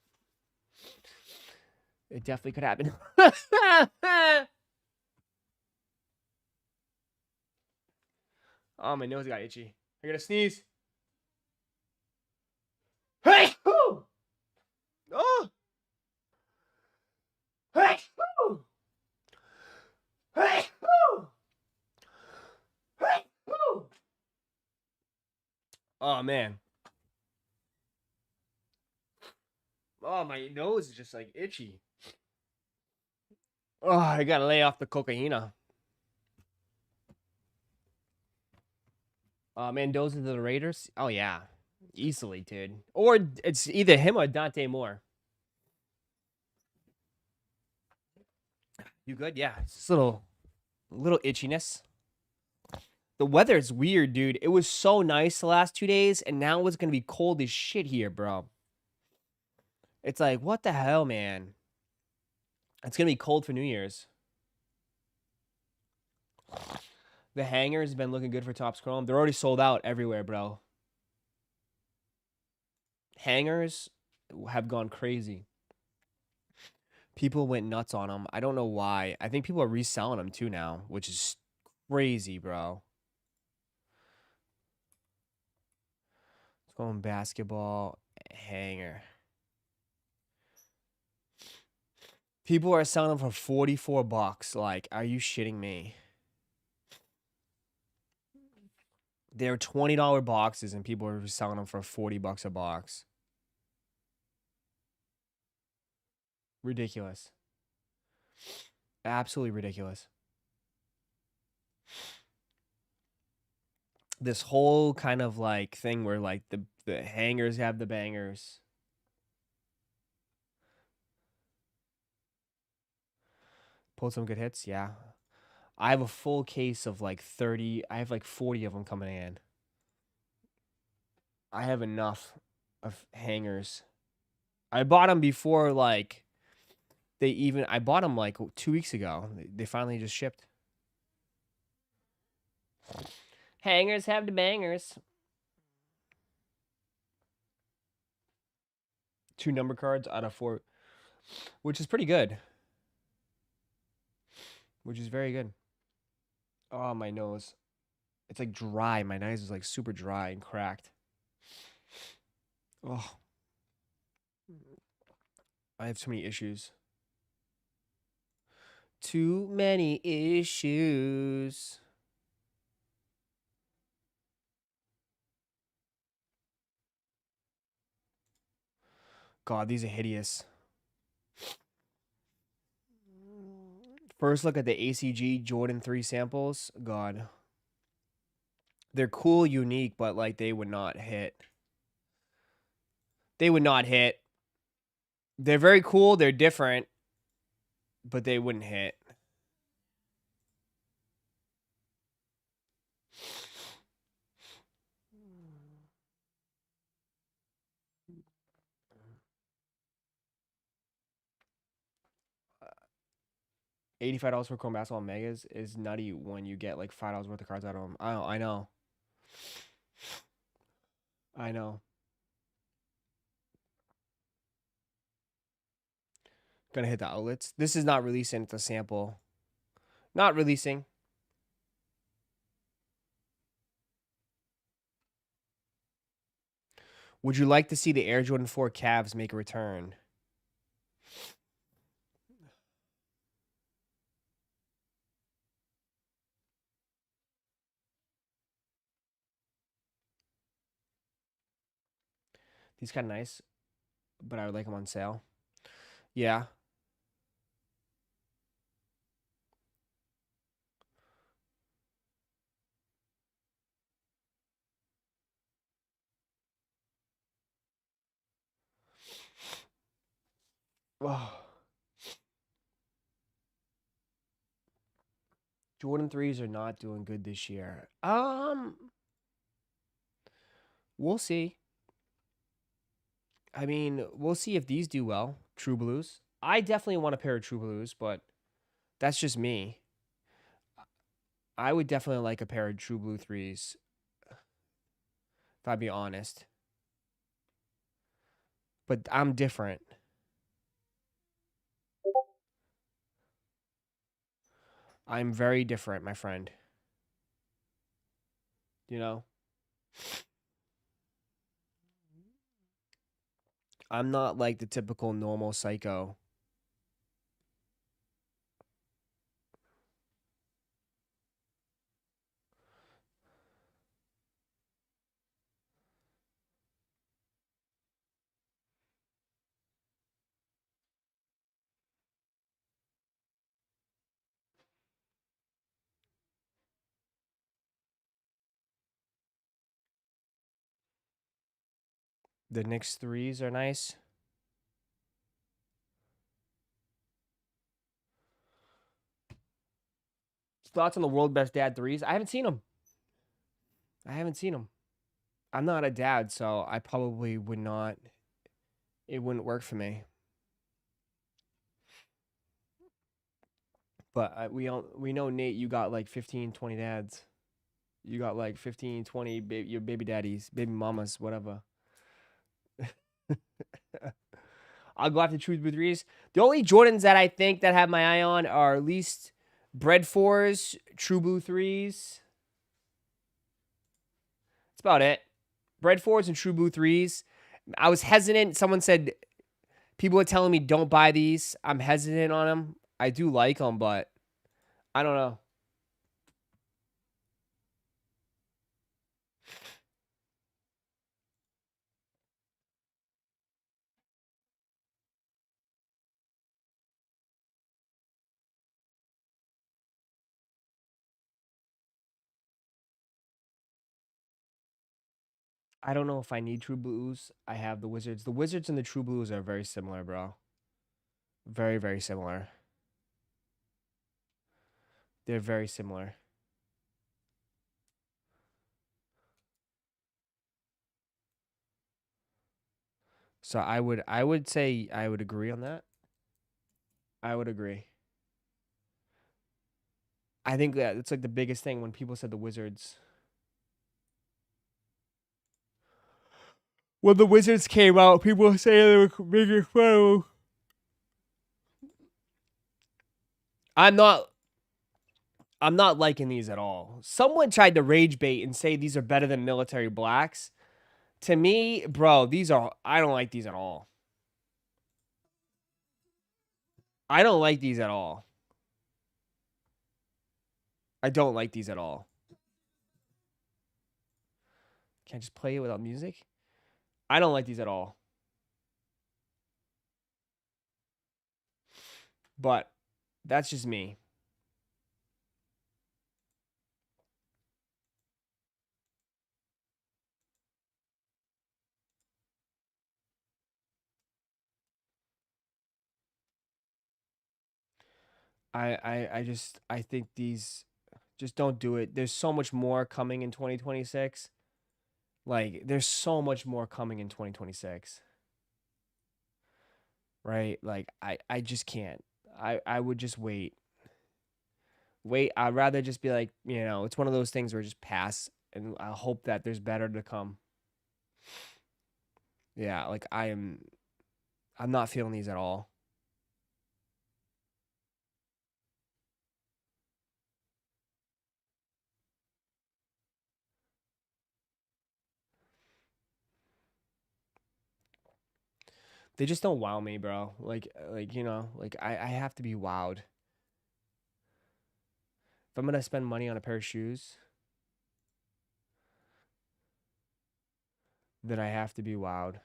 It definitely could happen. Oh, my nose got itchy. I gotta sneeze. Hey! Oh! Hey! Hey! Hey! Oh, man. Oh, my nose is just like itchy. Oh, I gotta lay off the cocaine. Mendoza to the Raiders? Oh, yeah. Easily, dude. Or it's either him or Dante Moore. You good? Yeah. It's just a little itchiness. The weather is weird, dude. It was so nice the last 2 days, and now it's gonna be cold as shit here, bro. It's like, what the hell, man? It's gonna be cold for New Year's. The hangers have been looking good for Topps Chrome. They're already sold out everywhere, bro. Hangers have gone crazy. People went nuts on them. I don't know why. I think people are reselling them too now, which is crazy, bro. Let's go on basketball hanger. People are selling them for 44 bucks. Like, are you shitting me? They're $20 boxes and people are selling them for 40 bucks a box. Ridiculous. Absolutely ridiculous. This whole kind of like thing where like the hangers have the bangers. Pulled some good hits, yeah. I have a full case of like 30. I have like 40 of them coming in. I have enough of hangers. I bought them before like I bought them like 2 weeks ago. They finally just shipped. Hangers have the bangers. 2 number cards out of 4, which is pretty good. Which is very good. Oh, my nose. It's like dry. My nose is like super dry and cracked. Oh. I have too many issues. Too many issues. God, these are hideous. First look at the ACG Jordan 3 samples. God. They're cool, unique, but like they would not hit. They would not hit. They're very cool. They're different, but they wouldn't hit. $85 for Chrome Basketball Megas is nutty when you get like $5 worth of cards out of them. I know. I know. Gonna hit the outlets. This is not releasing. It's a sample. Not releasing. Would you like to see the Air Jordan 4 Cavs make a return? These kind of nice, but I would like them on sale. Yeah. Oh. Jordan 3s are not doing good this year. We'll see. I mean, we'll see if these do well. True Blues. I definitely want a pair of True Blues, but that's just me. I would definitely like a pair of True Blue 3s, if I'd be honest. But I'm different. I'm very different, my friend. You know? I'm not like the typical normal psycho. The Knicks 3s are nice. Thoughts on the World Best Dad 3s? I haven't seen them. I'm not a dad, so I probably would not. It wouldn't work for me. But we know, Nate, you got like 15, 20 dads. You got like 15, 20 your baby daddies, baby mamas, whatever. I'll go after True Blue 3s. The only Jordans that I think that have my eye on are at least Bread 4s, True Blue 3s. That's about it. Bread 4s and True Blue 3s. I was hesitant. Someone said, people are telling me don't buy these. I'm hesitant on them. I do like them, but I don't know. I don't know if I need True Blues. I have the Wizards. The Wizards and the True Blues are very similar, bro. Very, very similar. They're very similar. So I would say I would agree on that. I would agree. I think that it's like the biggest thing when people said the Wizards. When the Wizards came out, people were saying they were making fun of them. I'm not liking these at all. Someone tried to rage bait and say these are better than military blacks. To me, bro, I don't like these at all. I don't like these at all. I don't like these at all. Can I just play it without music? I don't like these at all. But that's just me. I think these just don't do it. There's so much more coming in 2026. Like there's so much more coming in 2026. Right? Like I just can't. I would just wait. Wait, I'd rather just be like, it's one of those things where just pass and I hope that there's better to come. Yeah, like I'm not feeling these at all. They just don't wow me, bro. Like I have to be wowed. If I'm gonna spend money on a pair of shoes, then I have to be wowed.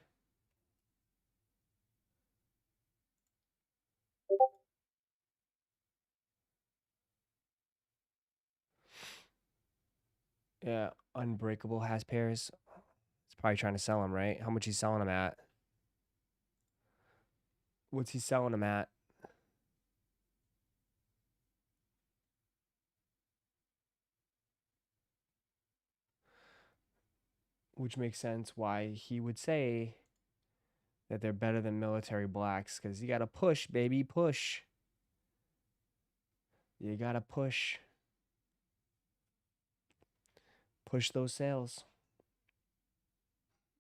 Yeah, Unbreakable has pairs. He's probably trying to sell them, right? How much he's selling them at? What's he selling them at? Which makes sense why he would say that they're better than military blacks because you gotta push, baby, push. You gotta push. Push those sales.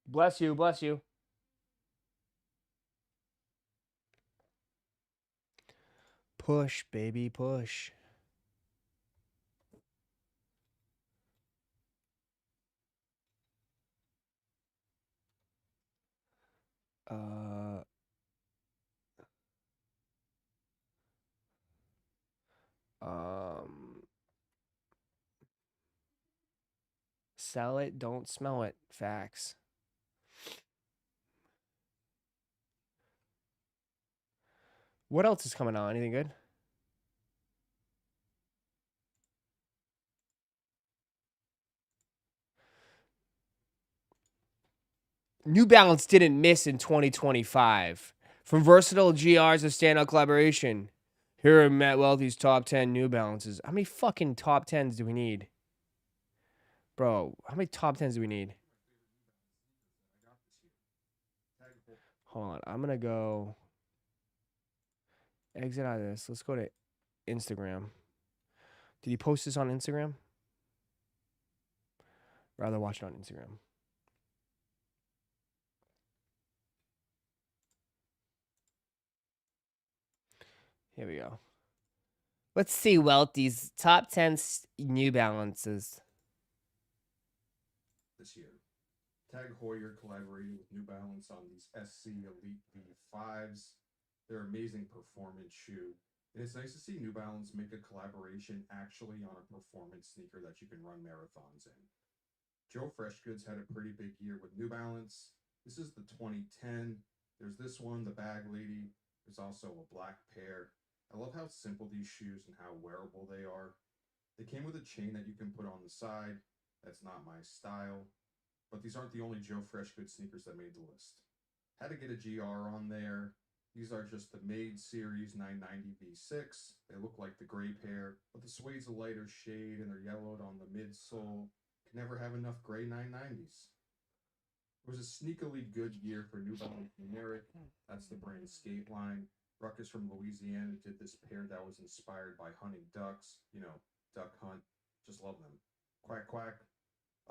Bless you, bless you. Push, baby, push. Uh, um, Sell it, don't smell it. Facts. What else is coming on? Anything good? New Balance didn't miss in 2025. From versatile GRs to standout collaboration. Here are Matt Wealthy's top 10 New Balances. How many fucking top 10s do we need? Bro, how many top 10s do we need? Hold on. I'm going to go exit out of this. Let's go to Instagram. Did he post this on Instagram? Rather watch it on Instagram. Here we go. Let's see Wealthy's top 10 New Balances. This year, Tag Heuer collaborated with New Balance on these SC Elite V5s. They're amazing performance shoe. And it's nice to see New Balance make a collaboration actually on a performance sneaker that you can run marathons in. Joe Freshgoods had a pretty big year with New Balance. This is the 2010. There's this one, the Bag Lady. There's also a black pair. I love how simple these shoes and how wearable they are. They came with a chain that you can put on the side. That's not my style. But these aren't the only Joe Freshgoods sneakers that made the list. Had to get a GR on there. These are just the Made Series 990 V6. They look like the gray pair, but the suede's a lighter shade and they're yellowed on the midsole. Can never have enough gray 990s. It was a sneakily good year for New Balance Numeric. That's the brand skate line. Ruckus from Louisiana did this pair that was inspired by hunting ducks. Duck hunt. Just love them. Quack, quack.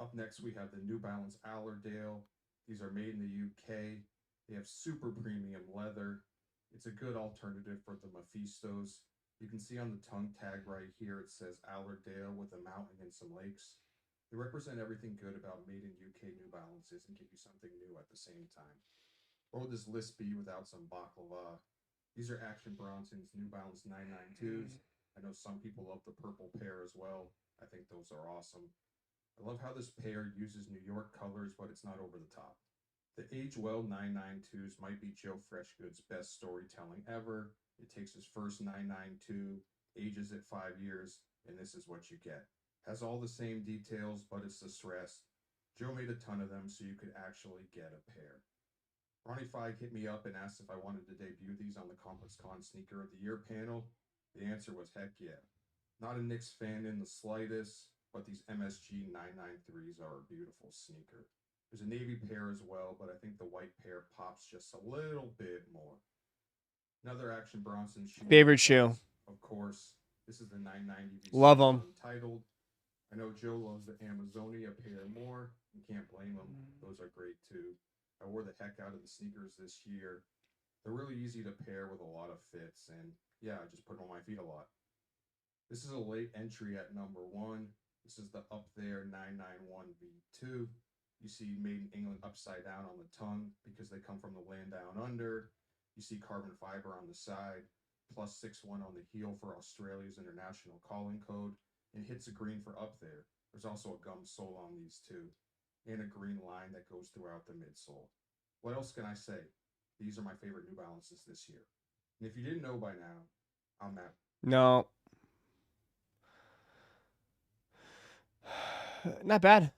Up next, we have the New Balance Allerdale. These are made in the UK. They have super premium leather. It's a good alternative for the Mephistos. You can see on the tongue tag right here, it says Allerdale with a mountain and some lakes. They represent everything good about made in UK New Balances and give you something new at the same time. What would this list be without some baklava? These are Action Bronson's New Balance 992s. I know some people love the purple pair as well. I think those are awesome. I love how this pair uses New York colors, but it's not over the top. The Age Well 992s might be Joe Freshgoods' best storytelling ever. It takes his first 992, ages it 5 years, and this is what you get. Has all the same details, but it's distressed. Joe made a ton of them, so you could actually get a pair. Ronnie Feig hit me up and asked if I wanted to debut these on the Complex Con Sneaker of the Year panel. The answer was heck yeah. Not a Knicks fan in the slightest, but these MSG 993s are a beautiful sneaker. There's a navy pair as well, but I think the white pair pops just a little bit more. Another Action Bronson shoe. Favorite shoe. Of course, this is the 990 V6 Love 'em. Untitled. I know Joe loves the Amazonia pair more. You can't blame him. Those are great too. I wore the heck out of the sneakers this year. They're really easy to pair with a lot of fits, and yeah, I just put them on my feet a lot. This is a late entry at number 1. This is the Up There 991 V2. You see Made in England upside down on the tongue because they come from the land down under. You see carbon fiber on the side, plus 6-1 on the heel for Australia's international calling code, and hits a green for Up There. There's also a gum sole on these too, and a green line that goes throughout the midsole. What else can I say? These are my favorite New Balances this year. And if you didn't know by now, I'm Matt. No. Not bad.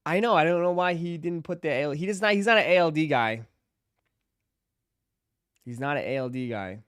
I know. I don't know why he didn't put the ALD. He's not an ALD guy. He's not an ALD guy.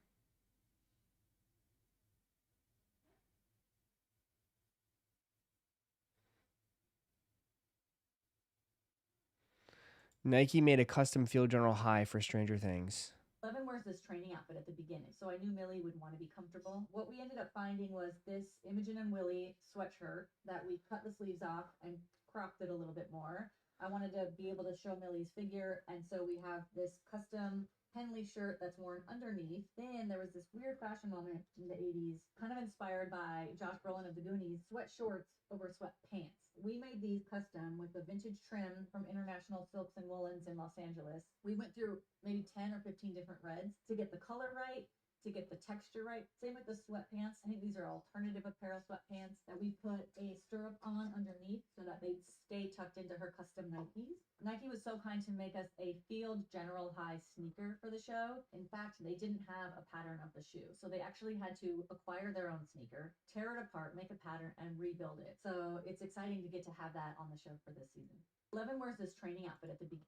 Nike made a custom Field Journal high for Stranger Things. Levin wears this training outfit at the beginning, so I knew Millie would want to be comfortable. What we ended up finding was this Imogen and Willie sweatshirt that we cut the sleeves off and cropped it a little bit more. I wanted to be able to show Millie's figure, and so we have this custom Henley shirt that's worn underneath. Then there was this weird fashion moment in the 80s, kind of inspired by Josh Brolin of the Goonies, sweat shorts over sweat pants. We made these custom with a vintage trim from International Silks and Woolens in Los Angeles. We went through maybe 10 or 15 different reds to get the color right, to get the texture right. Same with the sweatpants. I think these are alternative apparel sweatpants that we put a stirrup on underneath so that they'd stay tucked into her custom Nikes. Nike was so kind to make us a Field General High sneaker for the show. In fact, they didn't have a pattern of the shoe. So they actually had to acquire their own sneaker, tear it apart, make a pattern, and rebuild it. So it's exciting to get to have that on the show for this season. Levin wears this training outfit at the beginning.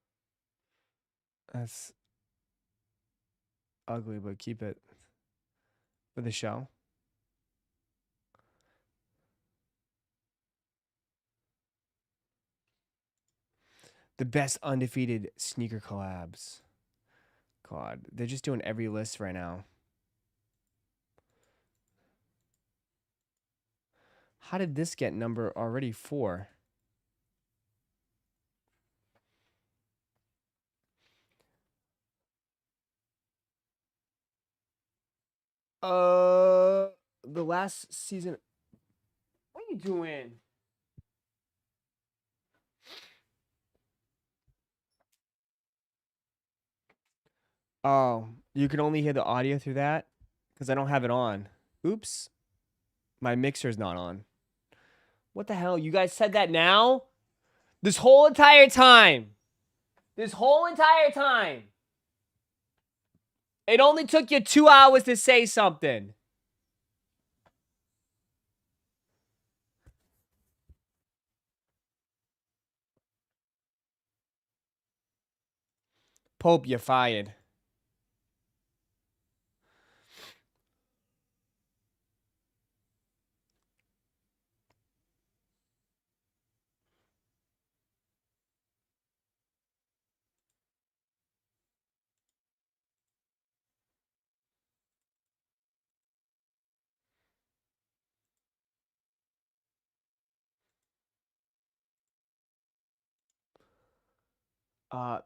That's ugly, but keep it for the show. The best undefeated sneaker collabs. God, they're just doing every list right now. How did this get number already 4? The last season. What are you doing? Oh, you can only hear the audio through that? Because I don't have it on. Oops. My mixer's not on. What the hell? You guys said that now? This whole entire time. This whole entire time. It only took you 2 hours to say something. Pope, you're fired.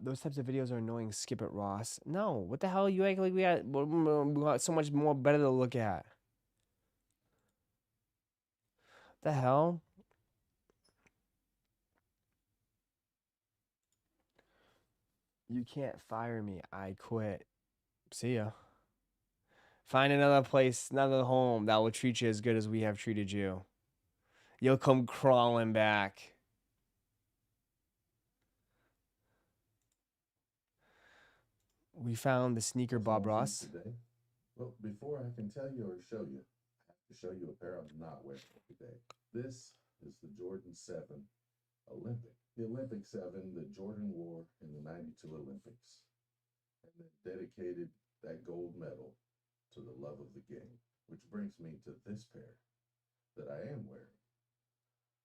Those types of videos are annoying. Skip it, Ross. No, what the hell? You act like we got so much more better to look at. The hell? You can't fire me. I quit. See ya. Find another place, another home that will treat you as good as we have treated you. You'll come crawling back. We found the sneaker Bob Ross. Today? Well, before I can tell you or show you, I have to show you a pair I'm not wearing today. This is the Jordan 7 Olympic. The Olympic 7 that Jordan wore in the 92 Olympics. And then dedicated that gold medal to the love of the game, which brings me to this pair that I am wearing.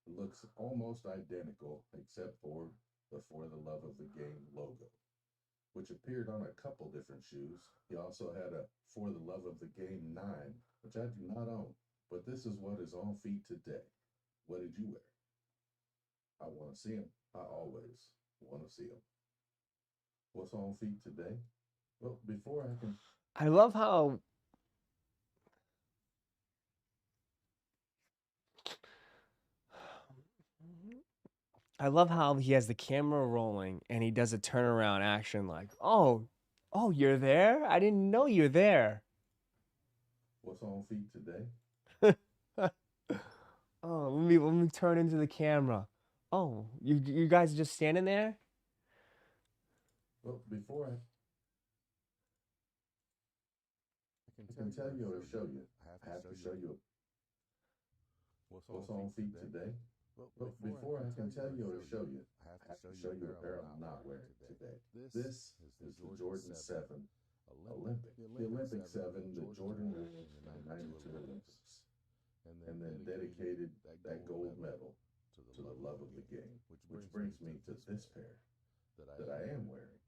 It looks almost identical except for the For the Love of the Game logo, which appeared on a couple different shoes. He also had a For the Love of the Game 9, which I do not own, but this is what is on feet today. What did you wear? I want to see him. I always want to see him. What's on feet today? Well, before I can... I love how he has the camera rolling and he does a turnaround action like, "Oh, you're there? I didn't know you're there." What's on feet today? Oh, let me turn into the camera. Oh, you guys are just standing there? Well, before I can tell you or show you, I have to show you what's on feet today. Well, before I can tell you or show you, I have to show you a pair I'm not wearing today. This is the Jordan 7 Olympic. The Olympic 7 that Jordan wore in the 92 Olympics. And then dedicated that gold medal to the love of the game, which brings me to this pair that I am wearing.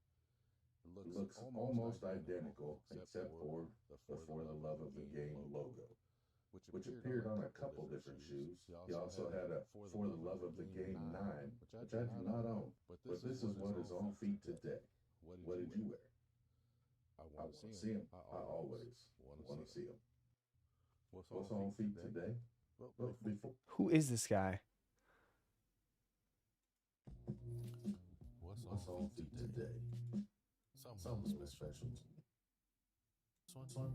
It looks almost identical except for the For the Love of the Game logo, which appeared on a couple different shoes. He also had a For the Love of the Game 9, which I do not own, but this is what is on feet today. What did you wear? I want to see him. I always want to see him. What's on feet today? Well, before... Who is this guy? What's on feet today? Something special. This one?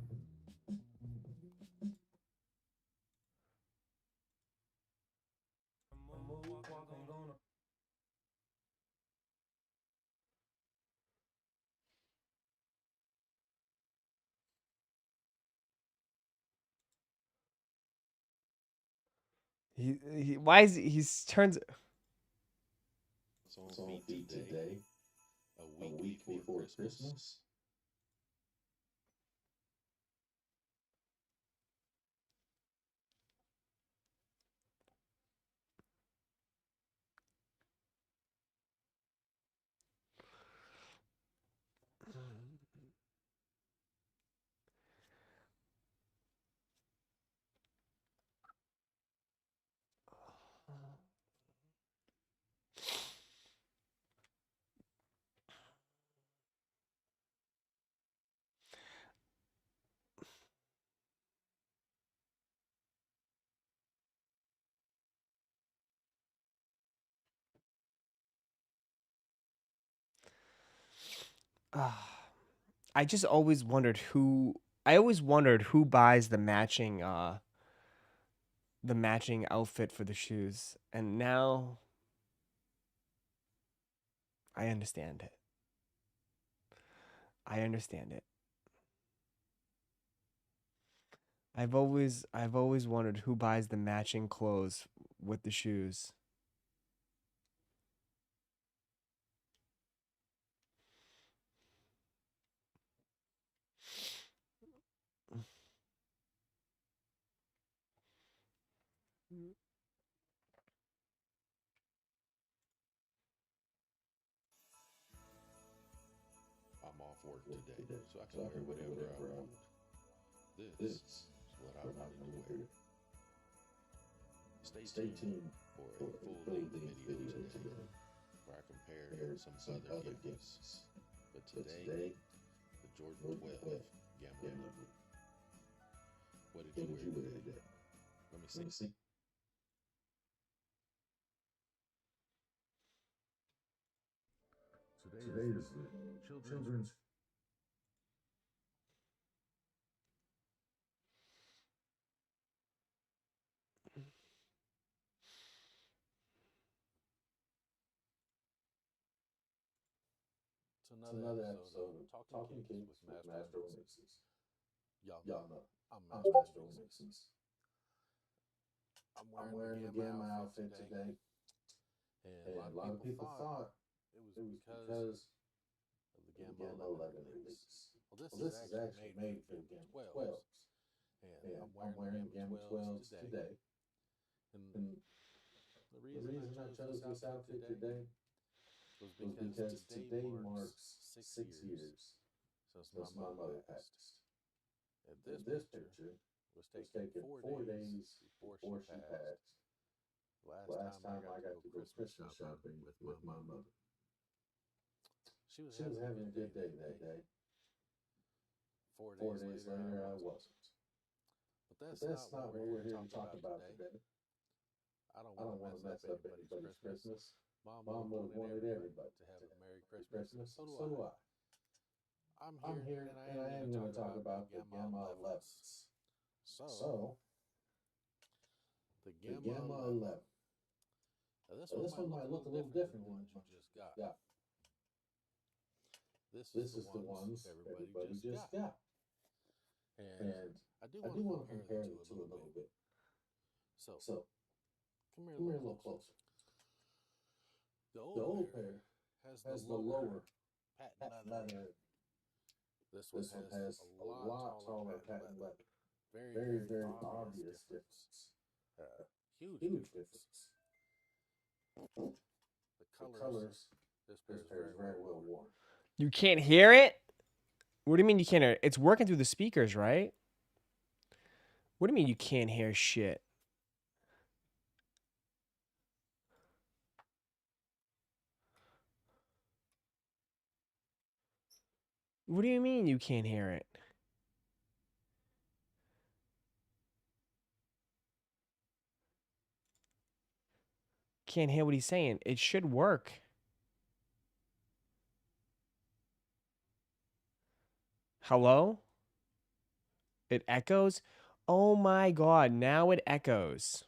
Why is he's turns What's on feet today? A week before Christmas? I just always wondered who buys the matching outfit for the shoes. And now I understand it. I understand it. I've always wondered who buys the matching clothes with the shoes. I'm off work today, so I can wear whatever I want. This is what I wanted to wear. Stay tuned for a full-length video today, where I compare some other gifts. But today, the Jordan 12 Gamma Blue. What did you wear today? Let me see. Today is the children's... It's another episode of Talking Kinks with Master Mixes. Y'all know I'm Master Mixes. I'm wearing the Gamma outfit today. And a lot of people thought it was because of the Gamma 11 release. Well, this is actually made for the Gamma 12s. And I'm wearing Gamma 12s today. And the reason I chose this outfit today was because today marks 6 years since my mother passed. And this picture was taken 4 days before she passed. Last time I got to go Christmas shopping with my mother. She was having a good day that day. 4 days later, I wasn't. But that's not what we're here to talk about today. I don't want to mess up anybody's Christmas. Mom would have wanted everybody to have a Merry Christmas. So do I. I'm here, and I am going to talk about the Gamma 11s. So, the Gamma 11. Now this one might look a little different than what you just got. This is the ones everybody just got. And I do want to compare the two a little bit. So come here a little closer. The old pair has the lower patent leather. This one has a lot taller patent leather. Very obvious difference. Huge difference. The colors, this pair is very well worn. You can't hear it? What do you mean you can't hear it? It's working through the speakers, right? What do you mean you can't hear shit? What do you mean you can't hear it? Can't hear what he's saying. It should work. Hello? It echoes? Oh my god, now it echoes.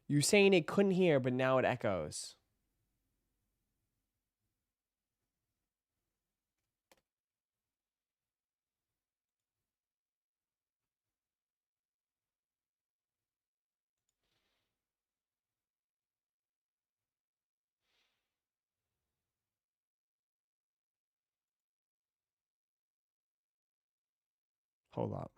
You're saying it couldn't hear, but now it echoes. Hold up.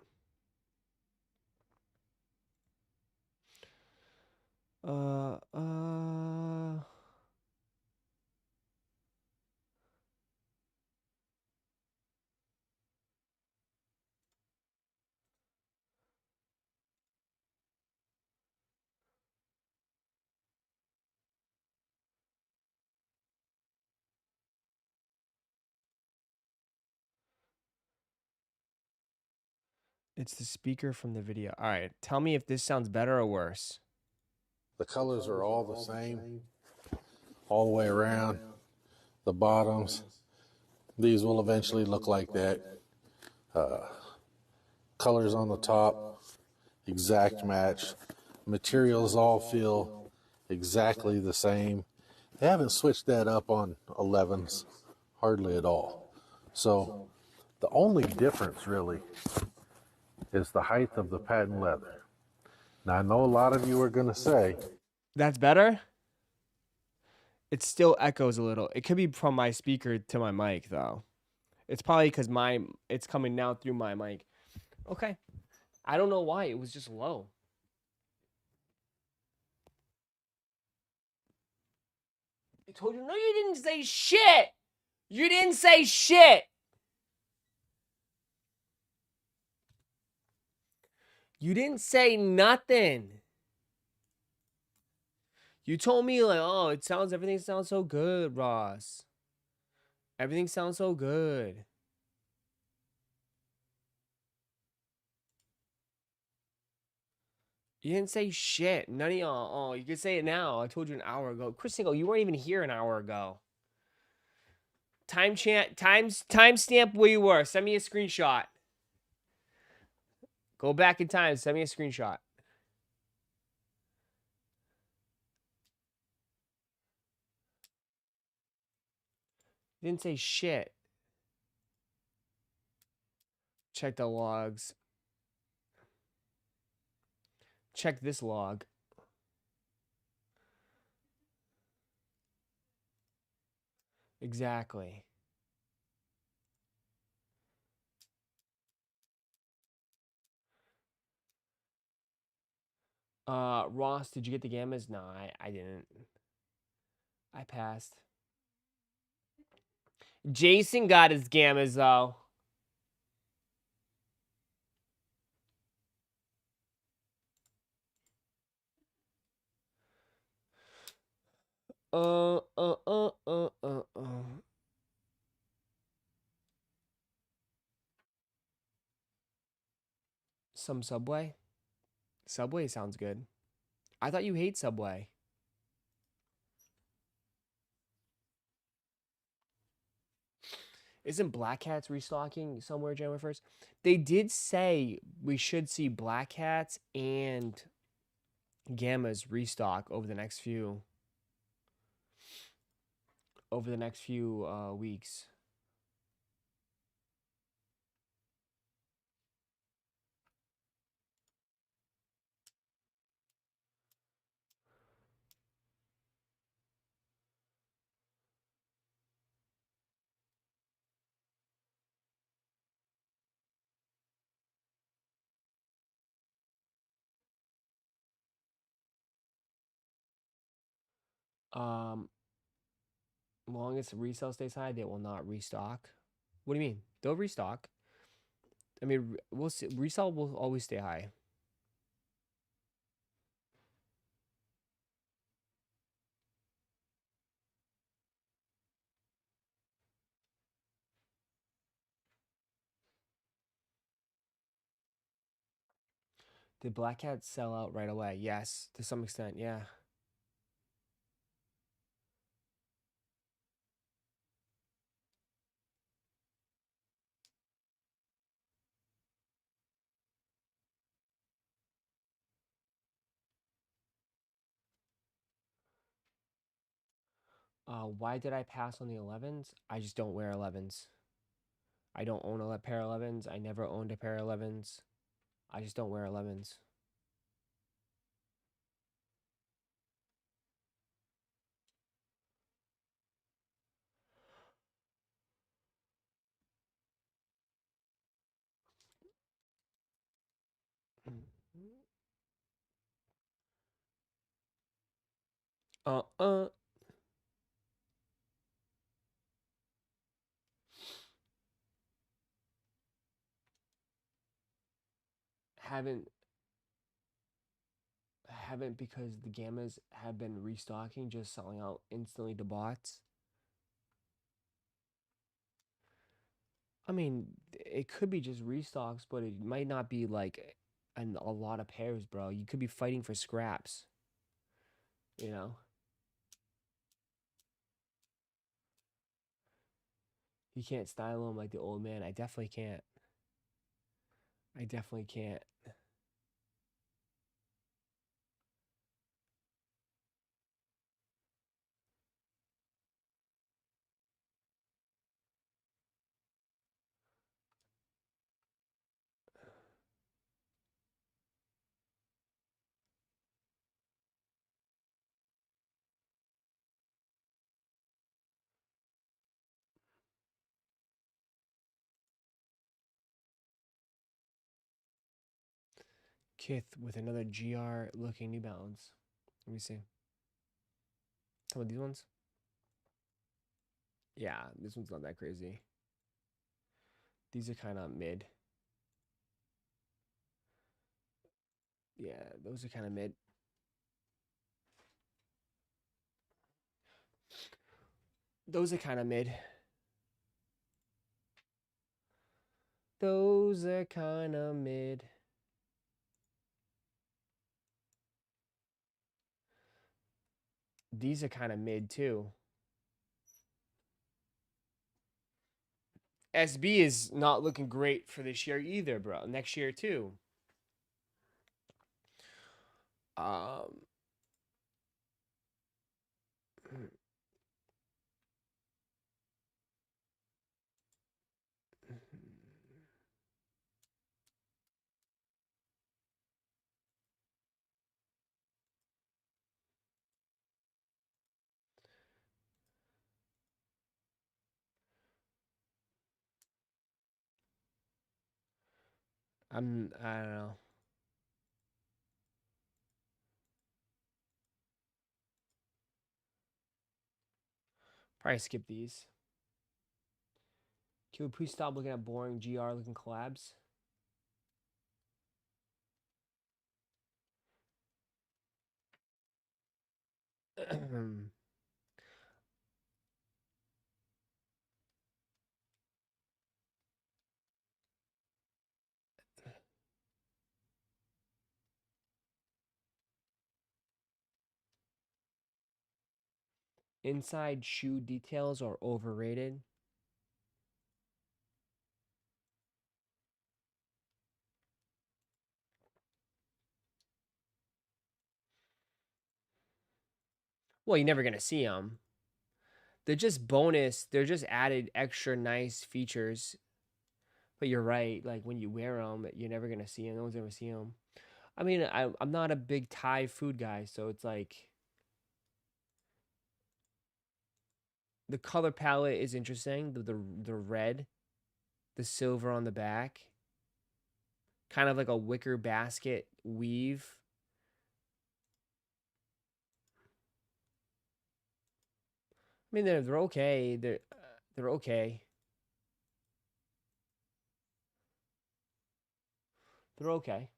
It's the speaker from the video. All right, tell me if this sounds better or worse. The colors are all the same, all the way around. The bottoms, these will eventually look like that. Colors on the top, exact match. Materials all feel exactly the same. They haven't switched that up on 11s, hardly at all. So the only difference really is the height of the patent leather. Now I know a lot of you are going to say, That's better? It still echoes a little. It could be from my speaker to my mic, though. It's probably because it's coming now through my mic. Okay. I don't know why. It was just low. I told you, no, you didn't say shit. You didn't say shit. You didn't say nothing. You told me like, oh, everything sounds so good, Ross. Everything sounds so good. You didn't say shit. None of y'all. Oh, you can say it now. I told you an hour ago. Chris Single, you weren't even here an hour ago. Timestamp where you were. Send me a screenshot. Go back in time. Send me a screenshot. You didn't say shit. Check the logs. Check this log. Exactly. Ross, did you get the gammas? No, I didn't. I passed. Jason got his gammas though. Uh, uh, uh, uh, uh, uh. Some Subway? Subway sounds good. I thought you hate Subway. Isn't Black Hats restocking somewhere January 1st? They did say we should see Black Hats and Gammas restock over the next few weeks. Long as the resale stays high, they will not restock. What do you mean? They'll restock. I mean, we'll see. Resale will always stay high. Did Black Hats sell out right away? Yes, to some extent, yeah. Why did I pass on the 11s? I just don't wear 11s. I don't own a pair of 11s. I never owned a pair of 11s. I just don't wear 11s. Uh-uh. Haven't because the gammas have been restocking, just selling out instantly to bots. I mean, it could be just restocks, but it might not be like a lot of pairs, bro. You could be fighting for scraps. You know? You can't style them like the old man. I definitely can't. I definitely can't. Kith with another GR looking New Balance. Let me see. Some of these ones? Yeah, this one's not that crazy. These are kind of mid. Yeah, those are kind of mid. Those are kind of mid. Those are kind of mid. These are kind of mid too. SB is not looking great for this year either, bro. Next year too. Um I don't know. Probably skip these. Can we please stop looking at boring GR looking collabs? Inside shoe details are overrated. Well, you're never going to see them. They're just bonus. They're just added extra nice features. But you're right. Like when you wear them, you're never going to see them. No one's ever see them. I mean, I'm not a big Thai food guy, so it's like the color palette is interesting. The red, the silver on the back, kind of like a wicker basket weave. I mean, they're okay. They're okay. They're okay.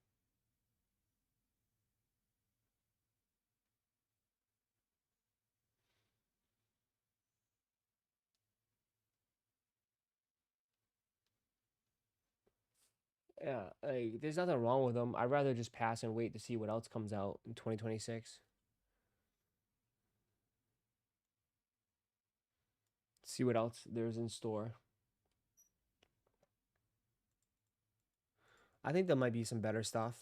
Yeah, like there's nothing wrong with them. I'd rather just pass and wait to see what else comes out in 2026. See what else there's in store. I think there might be some better stuff.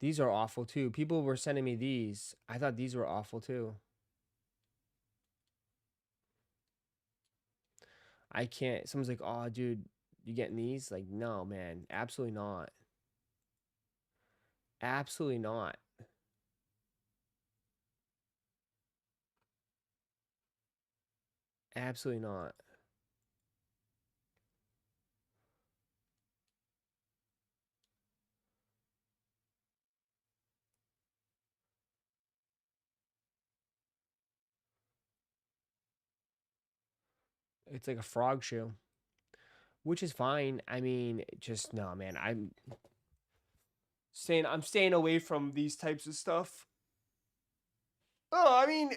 These are awful too. People were sending me these. I thought these were awful too. I can't. Someone's like, "Oh, dude, you getting these?" Like, no, man, absolutely not. Absolutely not. Absolutely not. It's like a frog shoe, which is fine. I mean, just no, man. I'm staying away from these types of stuff. Oh, I mean,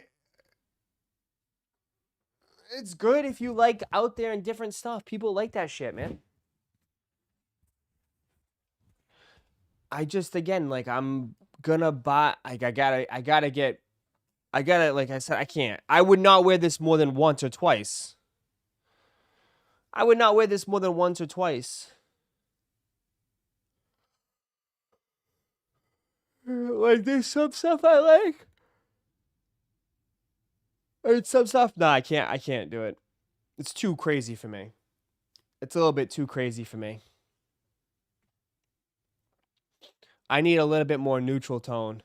it's good if you like out there and different stuff. People like that shit, man. I just again like I'm gonna buy like I gotta like I said, I can't. I would not wear this more than once or twice. I would not wear this more than once or twice. Like there's some stuff I like. Or some stuff. Nah, I can't do it. It's too crazy for me. It's a little bit too crazy for me. I need a little bit more neutral tone.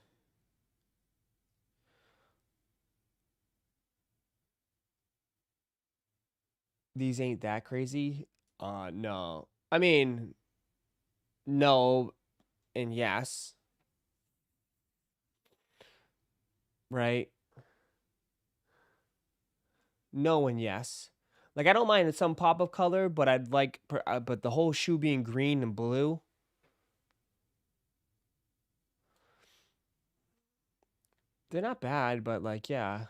These ain't that crazy. No. I mean, no and yes. Right? No and yes. Like I don't mind some pop of color, but I'd like but the whole shoe being green and blue. They're not bad, but like yeah.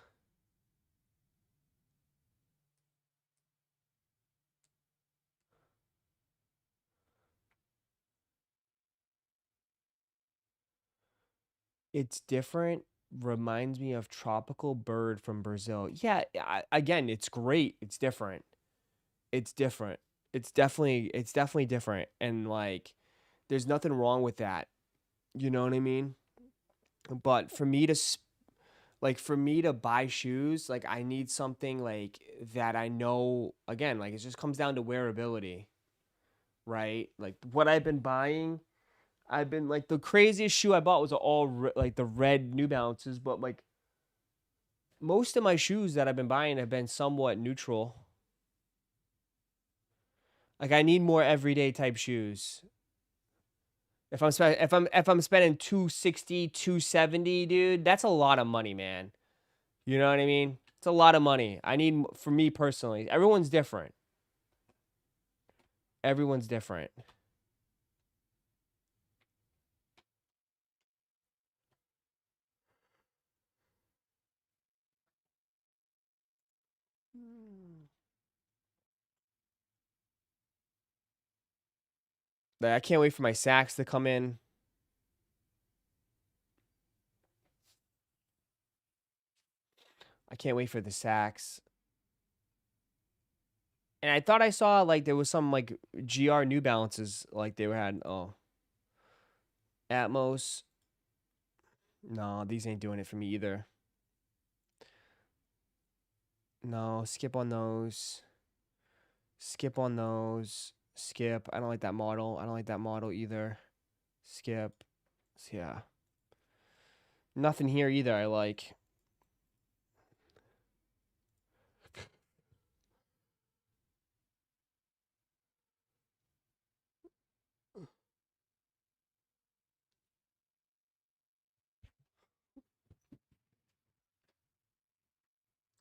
It's different. Reminds me of Tropical Bird from Brazil. Yeah, again, it's great. It's different. It's different. It's definitely different. And like there's nothing wrong with that. You know what I mean? But for me to buy shoes, like I need something like that I know again, like it just comes down to wearability, right? Like what I've been buying, I've been like the craziest shoe I bought was like the red New Balances, but like most of my shoes that I've been buying have been somewhat neutral. Like I need more everyday type shoes. If I'm spending 260, 270, dude, that's a lot of money, man. You know what I mean? It's a lot of money. I need, for me personally. Everyone's different. Everyone's different. Like, I can't wait for my sacks to come in. I can't wait for the sacks. And I thought I saw like there was some like GR New Balances like they had. Oh, Atmos. No, these ain't doing it for me either. No, skip on those. Skip on those. Skip. I don't like that model. I don't like that model either. Skip. Yeah. Nothing here either I like.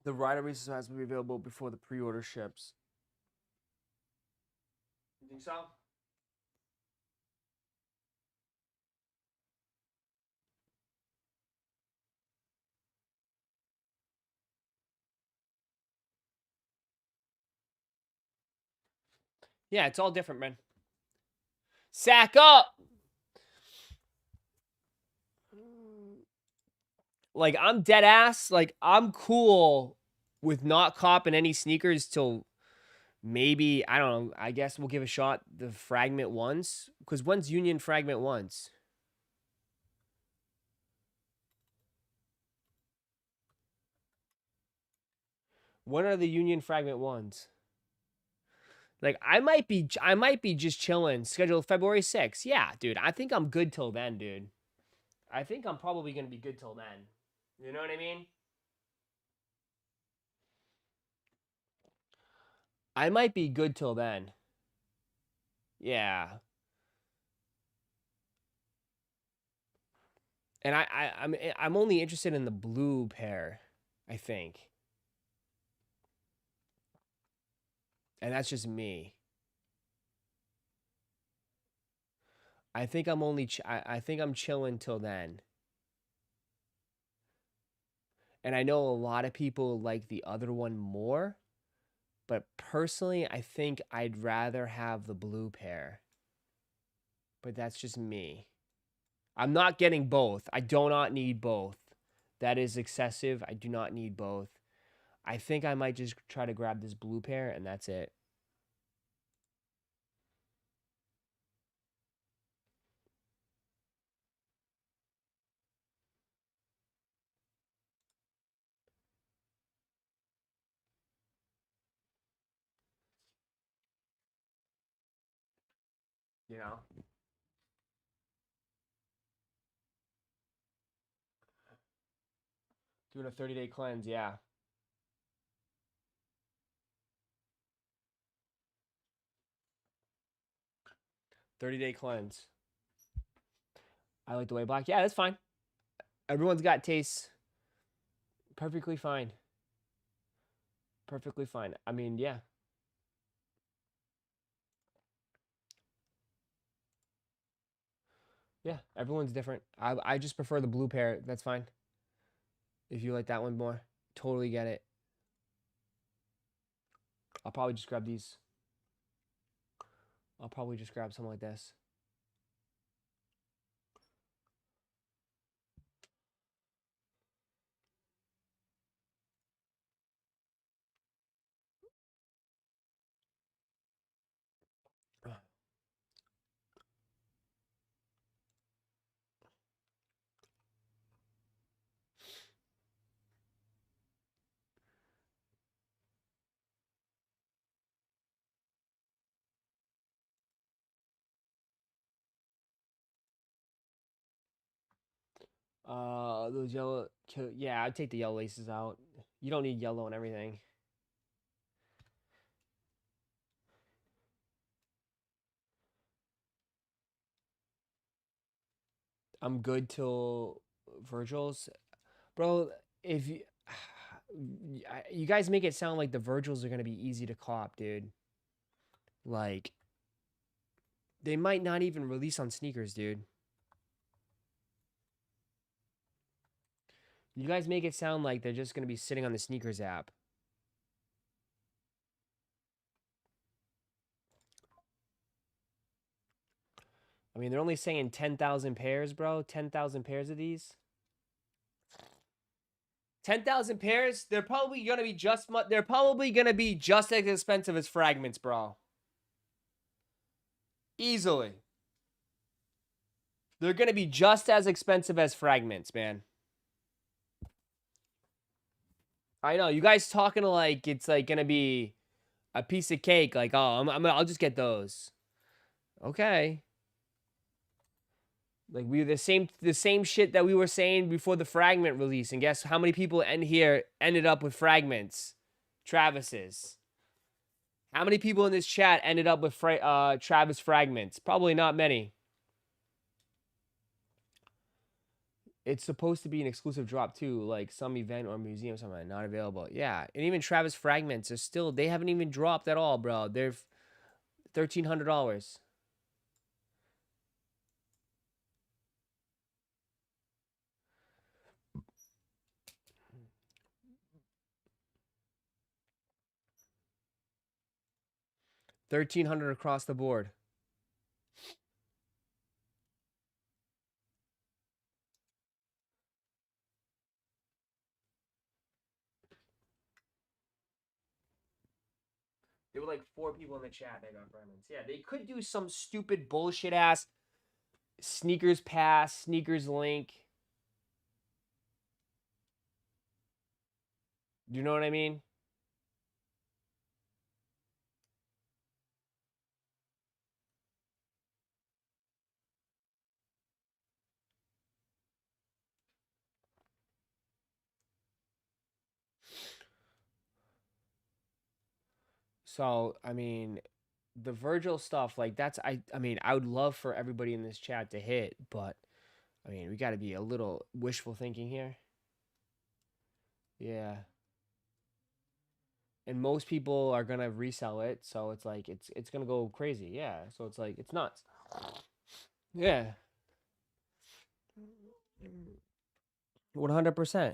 The rider races has to be available before the pre-order ships. You think so? Yeah, it's all different, man. Sack up! Like, I'm dead ass. Like, I'm cool with not copping any sneakers till maybe, I don't know, I guess we'll give a shot the Fragment ones. Because when's Union Fragment ones? When are the Union Fragment ones? Like, I might be just chilling. Scheduled February 6th. Yeah, dude. I think I'm good till then, dude. I think I'm probably gonna be good till then. You know what I mean? I might be good till then. Yeah. And I'm only interested in the blue pair, I think. And that's just me. I think I'm only I think I'm chilling till then. And I know a lot of people like the other one more, but personally, I think I'd rather have the blue pair. But that's just me. I'm not getting both. I do not need both. That is excessive. I do not need both. I think I might just try to grab this blue pair and that's it. You know? Doing a 30-day cleanse, yeah. 30-day cleanse. I like the way black. Yeah, that's fine. Everyone's got tastes. Perfectly fine. Perfectly fine. I mean, yeah. Yeah, everyone's different. I just prefer the blue pair. That's fine. If you like that one more, totally get it. I'll probably just grab these. I'll probably just grab something like this. Those yellow. Yeah, I'd take the yellow laces out. You don't need yellow and everything. I'm good till Virgil's. Bro, if you you guys make it sound like the Virgils are going to be easy to cop, dude. Like they might not even release on sneakers, dude. You guys make it sound like they're just going to be sitting on the sneakers app. I mean, they're only saying 10,000 pairs, bro. 10,000 pairs of these. 10,000 pairs, they're probably going to be just as expensive as fragments, bro. Easily. They're going to be just as expensive as fragments, man. I know. You guys talking to like it's like going to be a piece of cake like, "Oh, I'll just get those." Okay. Like the same shit that we were saying before the fragment release, and guess how many people ended up with fragments? Travis's. How many people in this chat ended up with Travis fragments? Probably not many. It's supposed to be an exclusive drop too, like some event or museum, something not available. Yeah, and even Travis fragments are still, they haven't even dropped at all, bro. They're $1,300. $1,300 across the board. There were like 4 people in the chat that got fragments. Yeah, they could do some stupid bullshit ass sneakers pass, sneakers link. You know what I mean? So, I mean, the Virgil stuff, like that's I mean, I would love for everybody in this chat to hit, but I mean, we got to be a little wishful thinking here. Yeah. And most people are going to resell it, so it's like it's going to go crazy. Yeah. So it's like it's nuts. Yeah. 100%.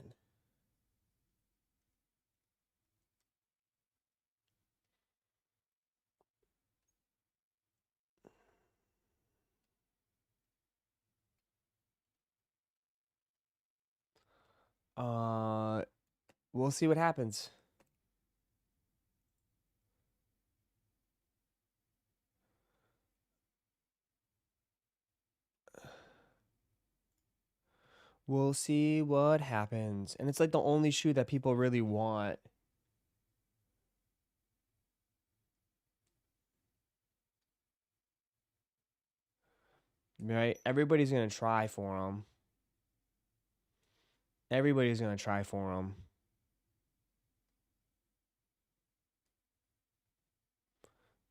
We'll see what happens. We'll see what happens. And it's like the only shoe that people really want. Right? Everybody's going to try for them. Everybody's going to try for them.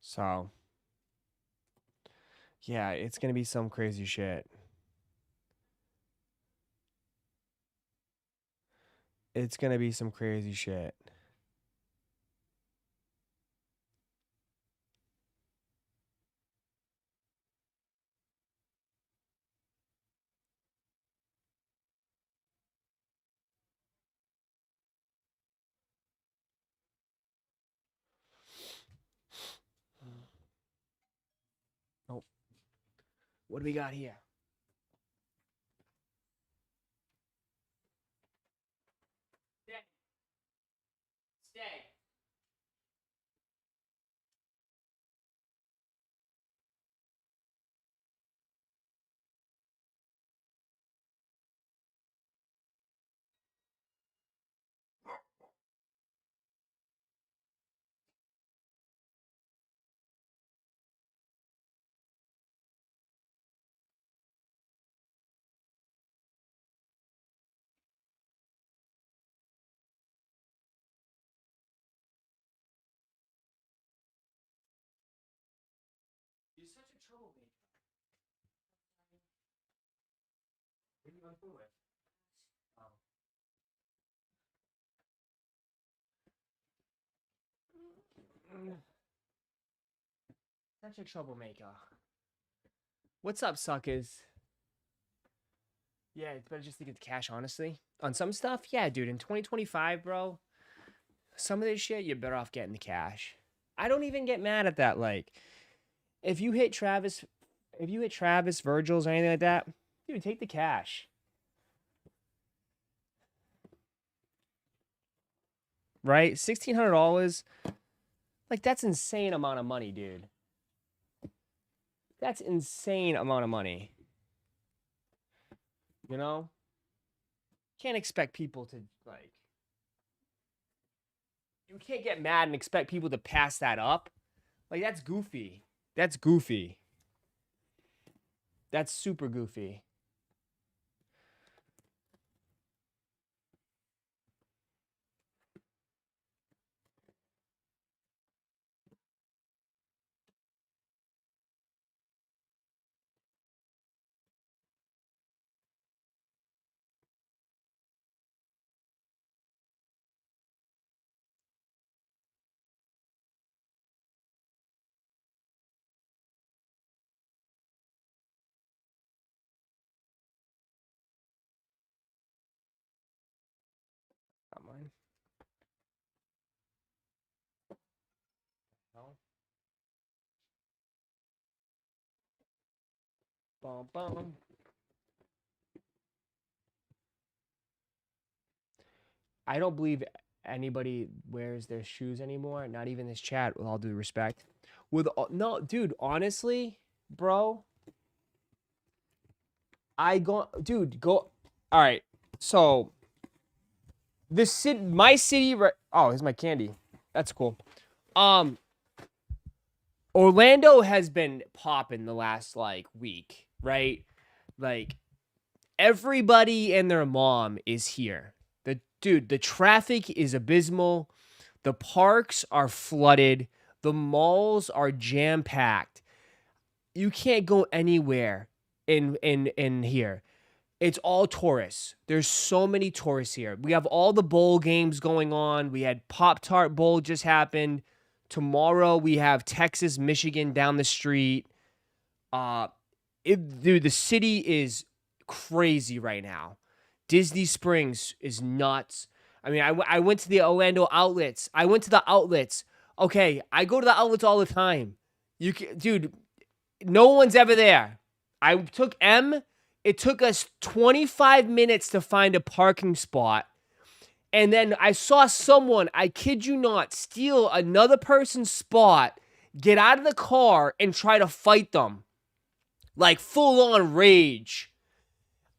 So, yeah, it's going to be some crazy shit. It's going to be some crazy shit. Oh. What do we got here? Stay. Stay. You're such a troublemaker. going through with? Such a troublemaker. What's up, suckers? Yeah, it's better just to get the cash, honestly. On some stuff, yeah, dude. In 2025, bro, some of this shit, you're better off getting the cash. I don't even get mad at that. Like, if you hit Travis, Virgil's, or anything like that, dude, take the cash. Right? $1,600. Like, that's insane amount of money, dude. That's insane amount of money. You know? Can't expect people to, like... You can't get mad and expect people to pass that up. Like, that's goofy. That's goofy. That's super goofy. Not mine. No. Bum, bum. I don't believe anybody wears their shoes anymore. Not even this chat, with all due respect. No, dude, honestly, bro. Dude, go. All right. So, my city. Oh, here's my candy. That's cool. Orlando has been popping the last like week, right? Like, everybody and their mom is here. The traffic is abysmal. The parks are flooded. The malls are jam-packed. You can't go anywhere in here. It's all tourists. There's so many tourists here. We have all the bowl games going on. We had Pop-Tart Bowl just happened. Tomorrow we have Texas, Michigan down the street. Dude, the city is crazy right now. Disney Springs is nuts. I mean, I went to the Orlando outlets. I went to the outlets. Okay, I go to the outlets all the time. Dude, no one's ever there. I took M. It took us 25 minutes to find a parking spot. And then I saw someone, I kid you not, steal another person's spot, get out of the car, and try to fight them. Like, full-on rage.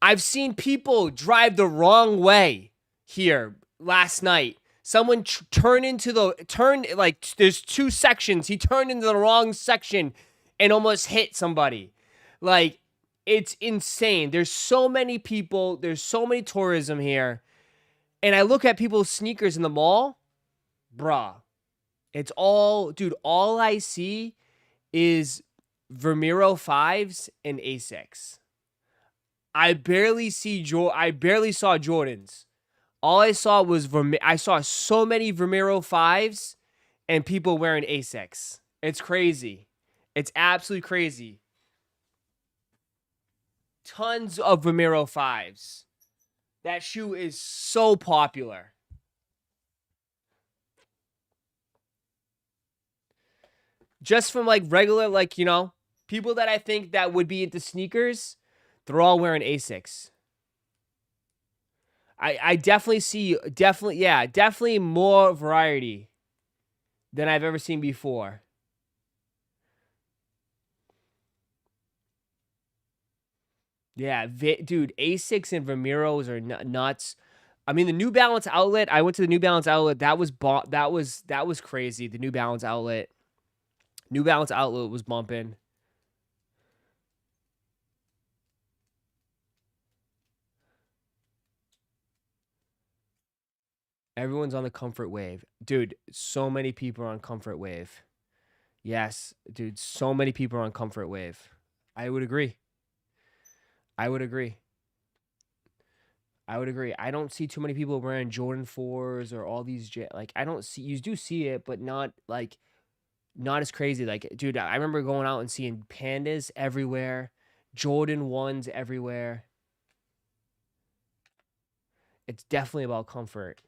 I've seen people drive the wrong way here last night. Someone there's two sections. He turned into the wrong section and almost hit somebody. Like, it's insane. There's so many people. There's so many tourism here. And I look at people's sneakers in the mall. Bruh. It's all, dude, all I see is Vermeero 5s and Asics. I barely saw Jordans. All I saw was I saw so many Vermeero 5s and people wearing Asics. It's crazy. It's absolutely crazy. Tons of Vermeero 5s. That shoe is so popular. Just from like regular, like, you know, people that I think that would be into sneakers, they're all wearing Asics. I definitely see, definitely more variety than I've ever seen before. Yeah, dude, Asics and Vermeeros are nuts. I mean, the New Balance outlet, I went to the New Balance outlet. That was crazy. The New Balance outlet. New Balance outlet was bumping. Everyone's on the Comfort Wave. Dude, so many people are on Comfort Wave. Yes, dude, so many people are on Comfort Wave. I would agree. I would agree. I don't see too many people wearing Jordan 4s or all these like I don't see you do see it, but not like not as crazy. Like, dude, I remember going out and seeing pandas everywhere, Jordan 1s everywhere. It's definitely about comfort.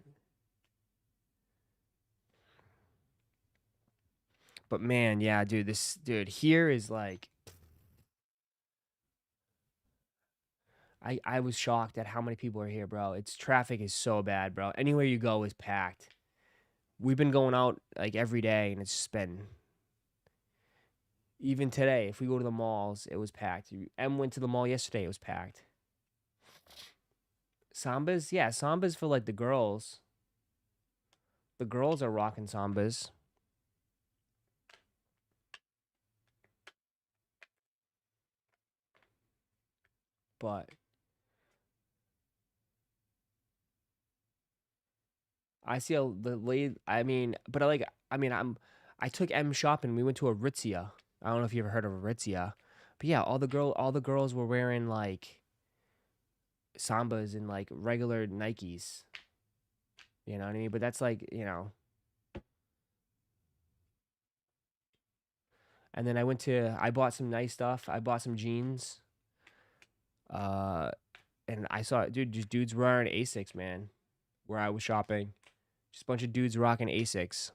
But man, yeah, dude, this dude here is like I was shocked at how many people are here, bro. It's traffic is so bad, bro. Anywhere you go is packed. We've been going out like every day and it's just been even today, if we go to the malls, it was packed. M went to the mall yesterday, it was packed. Sambas, yeah, Sambas for like the girls. The girls are rocking Sambas. But I see the lady. I mean, but I took M shopping. We went to Aritzia. I don't know if you ever heard of Aritzia, but yeah, all the girls were wearing like Sambas and like regular Nikes. You know what I mean? But that's like, you know. And then I bought some nice stuff. I bought some jeans. And I saw, dude, just dudes wearing Asics, man, where I was shopping. Just a bunch of dudes rocking Asics.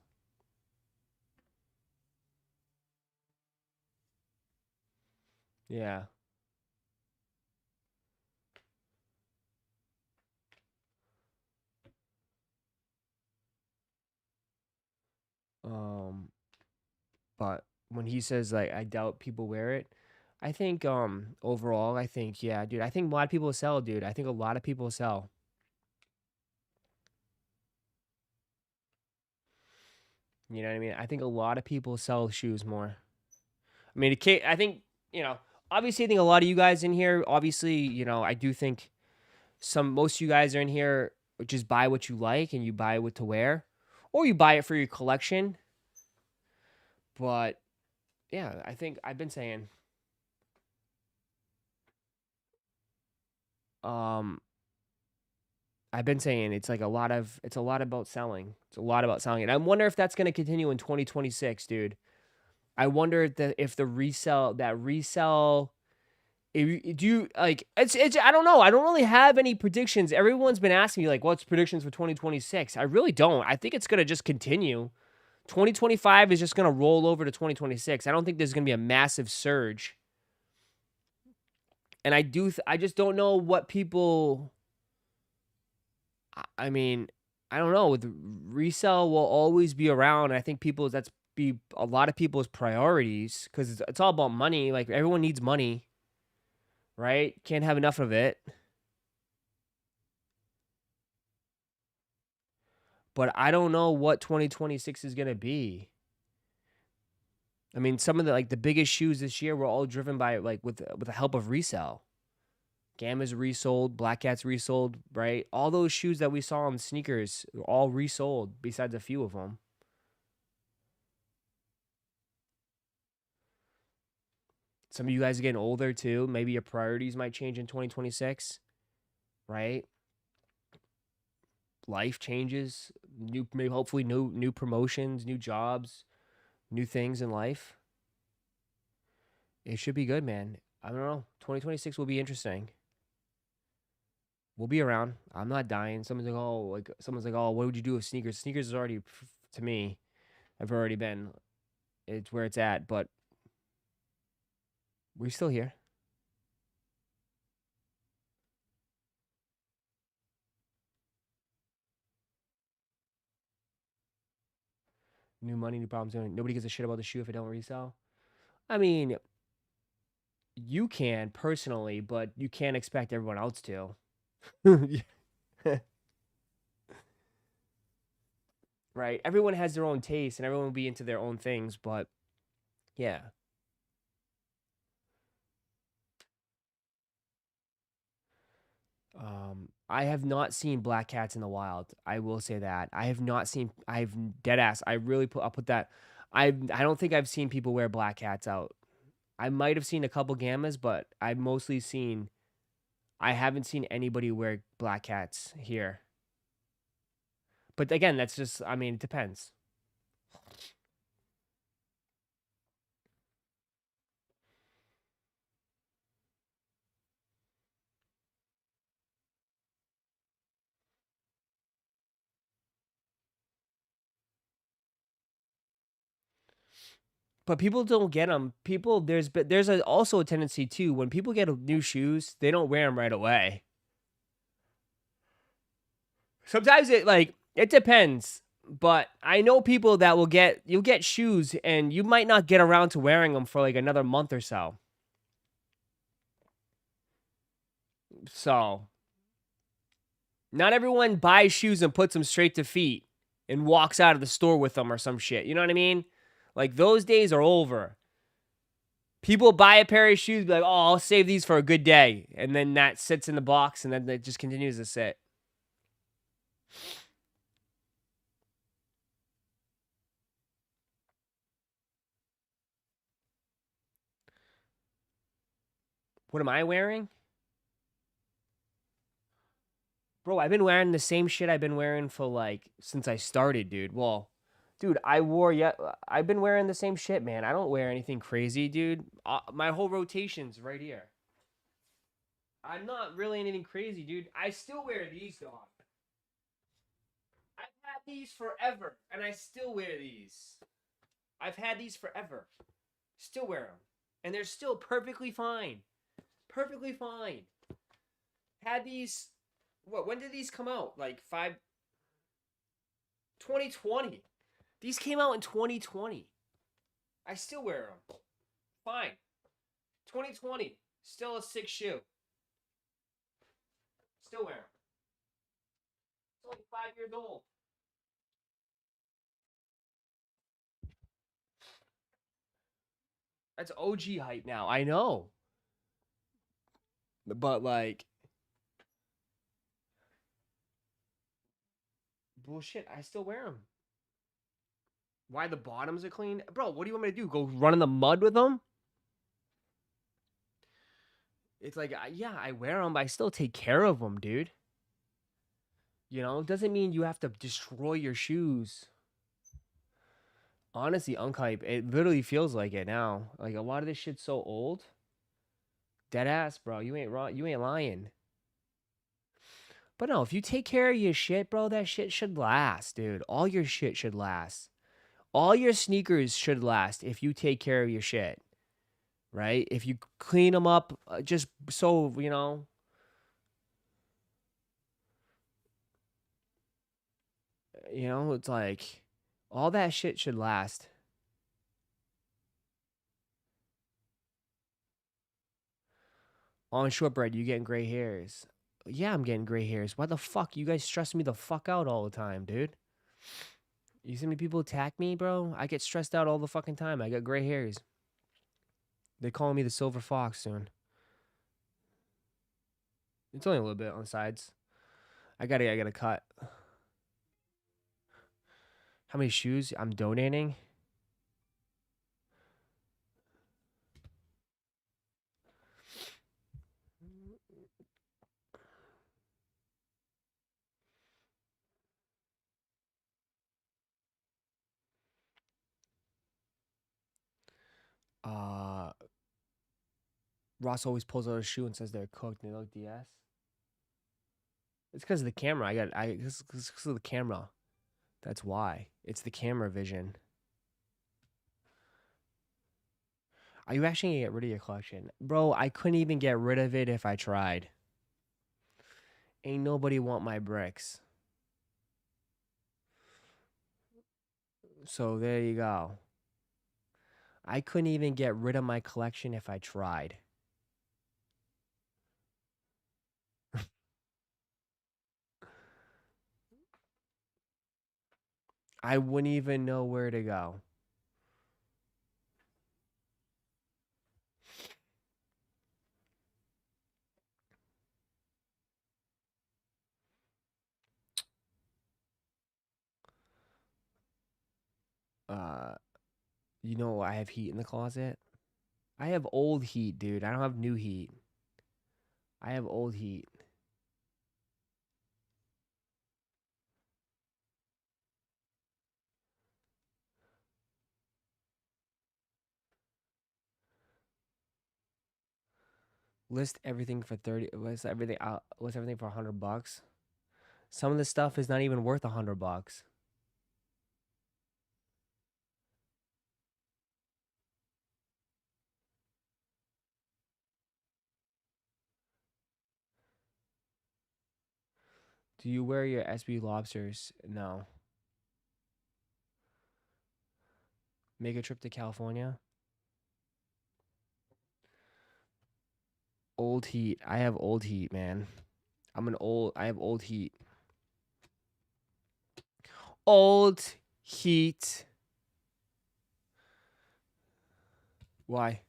Yeah. But when he says like I doubt people wear it, I think overall I think yeah, dude, I think a lot of people sell, dude. I think a lot of people sell. You know what I mean? I think a lot of people sell shoes more. I mean, I think, you know, obviously I think a lot of you guys in here, obviously, you know, I do think most of you guys are in here just buy what you like and you buy what to wear or you buy it for your collection. But yeah, I think I've been saying um it's like it's a lot about selling. It's a lot about selling. And I wonder if that's going to continue in 2026, dude. I wonder if the resell do you like it's I don't know. I don't really have any predictions. Everyone's been asking me like what's predictions for 2026? I really don't. I think it's going to just continue. 2025 is just going to roll over to 2026. I don't think there's going to be a massive surge. And I just don't know what people I mean, I don't know. With resell will always be around. I think that's be a lot of people's priorities because it's all about money. Like everyone needs money, right? Can't have enough of it. But I don't know what 2026 is gonna be. I mean, some of the biggest shoes this year were all driven by like with the help of resell. Gamma's resold, Black Cat's resold, right? All those shoes that we saw on Snkrs were all resold besides a few of them. Some of you guys are getting older too. Maybe your priorities might change in 2026, right? Life changes, maybe hopefully new promotions, new jobs, new things in life. It should be good, man. I don't know. 2026 will be interesting. We'll be around. I'm not dying. Someone's like, oh, what would you do with Snkrs? Snkrs is already, to me, I've already been. It's where it's at, but we're still here. New money, new problems. Nobody gives a shit about the shoe if it don't resell. I mean, you can personally, but you can't expect everyone else to. Right? Everyone has their own taste and everyone will be into their own things, but yeah. I have not seen black cats in the wild. I will say that. I've dead ass. I'll put that. I don't think I've seen people wear black cats out. I might have seen a couple gammas, but I've mostly seen I haven't seen anybody wear black hats here. But again, that's just, I mean, it depends. But people don't get them. People, there's also a tendency too, when people get new shoes, they don't wear them right away. Sometimes it depends. But I know people that you'll get shoes and you might not get around to wearing them for like another month or so. So, not everyone buys shoes and puts them straight to feet and walks out of the store with them or some shit. You know what I mean? Like, those days are over. People buy a pair of shoes, be like, oh, I'll save these for a good day. And then that sits in the box and then it just continues to sit. What am I wearing? Bro, I've been wearing the same shit I've been wearing for like since I started, dude. Well, dude, I've been wearing the same shit, man. I don't wear anything crazy, dude. My whole rotation's right here. I'm not really anything crazy, dude. I still wear these, dog. I've had these forever, and I still wear these. I've had these forever. Still wear them. And they're still perfectly fine. Perfectly fine. Had these... when did these come out? Like 2020. These came out in 2020. I still wear them. Fine. 2020. Still a 6 shoe. Still wear them. It's only 5 years old. That's OG hype now. I know. But like... bullshit. I still wear them. Why the bottoms are clean? Bro, what do you want me to do? Go run in the mud with them? It's like, yeah, I wear them, but I still take care of them, dude. You know, doesn't mean you have to destroy your shoes. Honestly, Unkype, it literally feels like it now. Like, a lot of this shit's so old. Dead ass, bro. You ain't wrong. You ain't lying. But no, if you take care of your shit, bro, that shit should last, dude. All your shit should last. All your sneakers should last if you take care of your shit. Right? If you clean them up, just so, you know. You know, it's like, all that shit should last. On shortbread, you getting gray hairs. Yeah, I'm getting gray hairs. Why the fuck? You guys stress me the fuck out all the time, dude. You see how many people attack me, bro? I get stressed out all the fucking time. I got gray hairs. They calling me the silver fox soon. It's only a little bit on the sides. I gotta cut. How many shoes I'm donating? Ross always pulls out a shoe and says they're cooked and they look DS. It's because of the camera. It's because of the camera. That's why. It's the camera vision. Are you actually gonna get rid of your collection? Bro, I couldn't even get rid of it if I tried. Ain't nobody want my bricks. So there you go. I couldn't even get rid of my collection if I tried. I wouldn't even know where to go. You know, I have heat in the closet. I have old heat, dude. I don't have new heat. I have old heat. List everything for 30. List everything out. List everything for $100. Some of the stuff is not even worth $100. Do you wear your SB lobsters? No. Make a trip to California? Old heat. I have old heat, man. I have old heat. Old heat. Why?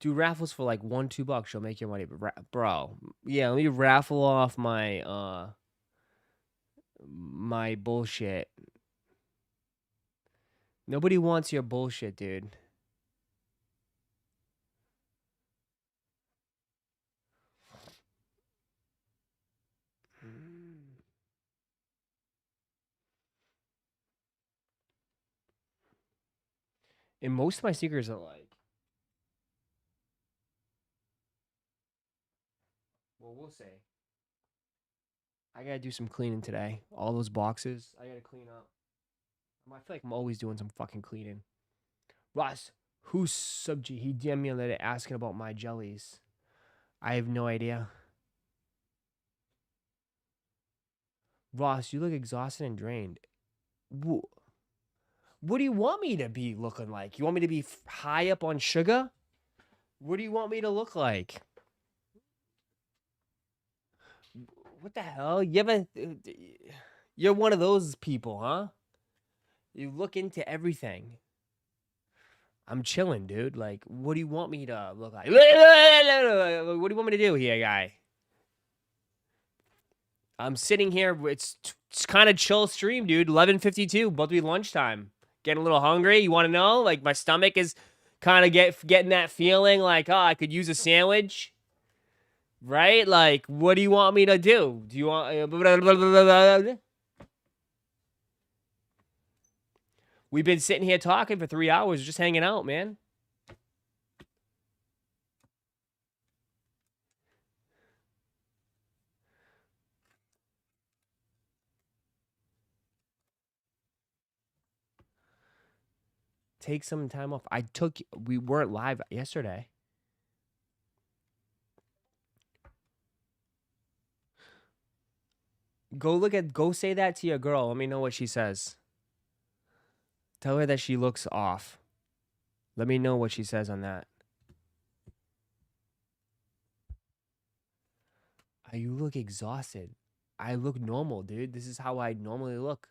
Do raffles for like $1-2. You'll make your money, bro. Yeah, let me raffle off my my bullshit. Nobody wants your bullshit, dude. And most of my sneakers are like, well, we'll see. I gotta do some cleaning today. All those boxes, I gotta clean up. I feel like I'm always doing some fucking cleaning. Ross, who's subject? He DM'd me on that asking about my jellies. I have no idea. Ross, you look exhausted and drained. What do you want me to be looking like? You want me to be high up on sugar? What do you want me to look like? What the hell? You're one of those people, huh? You look into everything. I'm chilling, dude. Like, what do you want me to look like? What do you want me to do here, guy? I'm sitting here. It's kind of chill stream, dude. 11:52, about to be lunchtime. Getting a little hungry. You want to know? Like, my stomach is kind of getting that feeling like, oh, I could use a sandwich. Right? Like, what do you want me to do? Do you want... We've been sitting here talking for 3 hours, just hanging out, man. Take some time off. We weren't live yesterday. Go say that to your girl. Let me know what she says. Tell her that she looks off. Let me know what she says on that. You look exhausted. I look normal, dude. This is how I normally look.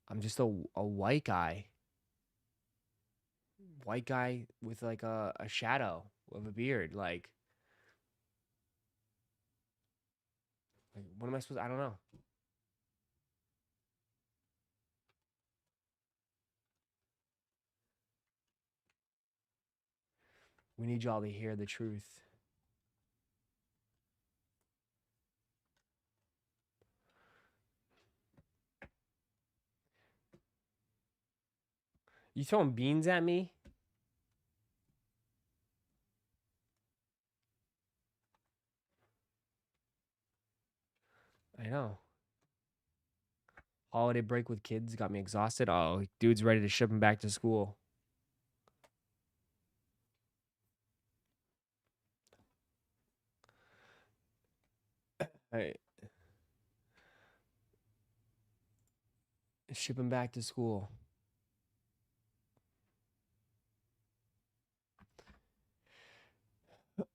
I'm just a white guy. White guy with like a shadow of a beard. Like, what am I supposed to... I don't know. We need y'all to hear the truth. You throwing beans at me? I know. Holiday break with kids got me exhausted. Oh, dude's ready to ship him back to school. Hey. Ship him back to school.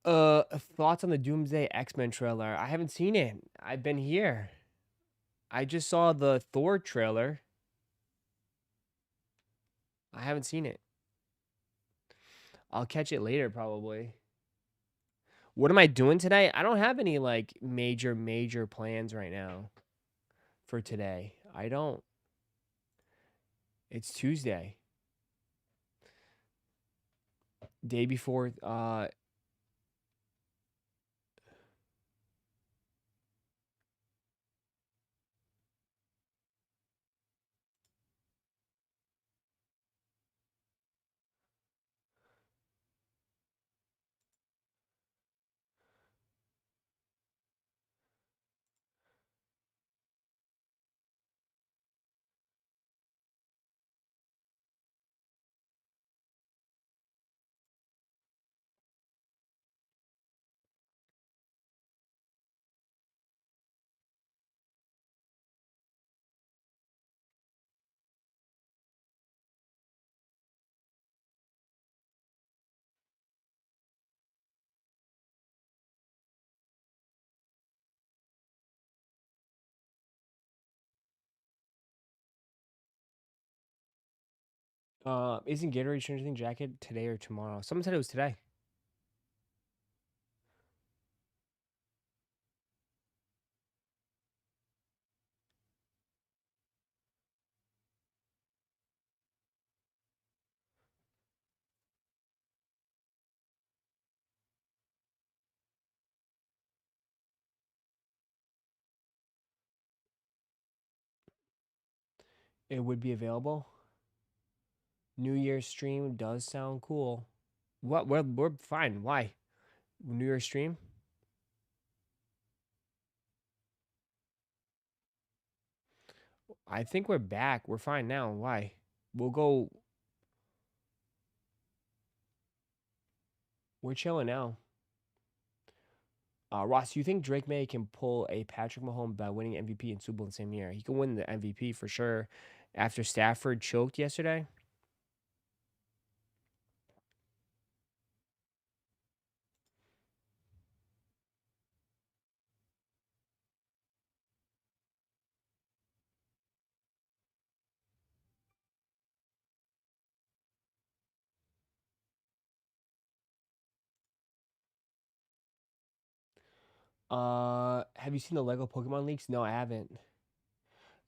Thoughts on the Doomsday X-Men trailer? I haven't seen it. I've been here. I just saw the Thor trailer. I haven't seen it. I'll catch it later, probably. What am I doing today? I don't have any, like, major plans right now for today. I don't. It's Tuesday. Day before Isn't Gatorade Stranger Things jacket today or tomorrow? Someone said it was today. It would be available. New Year's stream does sound cool. What? We're fine. Why? New Year's stream? I think we're back. We're fine now. Why? We'll go. We're chilling now. Ross, you think Drake May can pull a Patrick Mahomes by winning MVP and Super Bowl in the same year? He can win the MVP for sure. After Stafford choked yesterday. Have you seen the Lego Pokemon leaks? No, I haven't.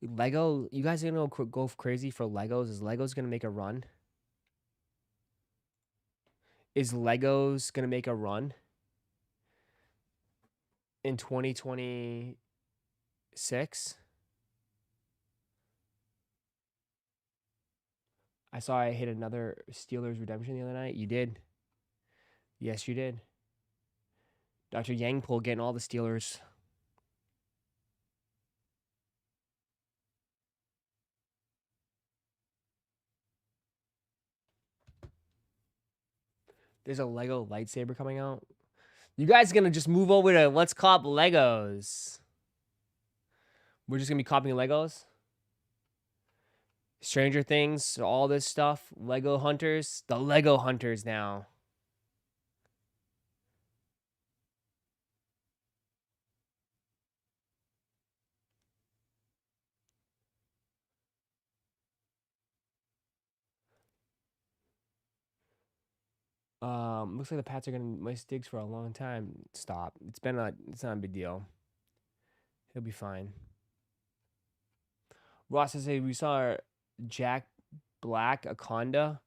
Lego, you guys are gonna go crazy for Legos. Is Legos gonna make a run? Is Legos gonna make a run in 2026? I saw I hit another Steelers redemption the other night. You did. Yes, you did. Dr. Yangpul getting all the Steelers. There's a Lego lightsaber coming out. You guys gonna just move over to let's cop Legos. We're just gonna be copying Legos. Stranger Things, all this stuff. Lego Hunters. The Lego Hunters now. Looks like the Pats are gonna miss Diggs for a long time. Stop. It's not a big deal. He'll be fine. Ross says, hey, we saw Jack Black Aconda.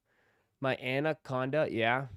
My Anaconda, yeah.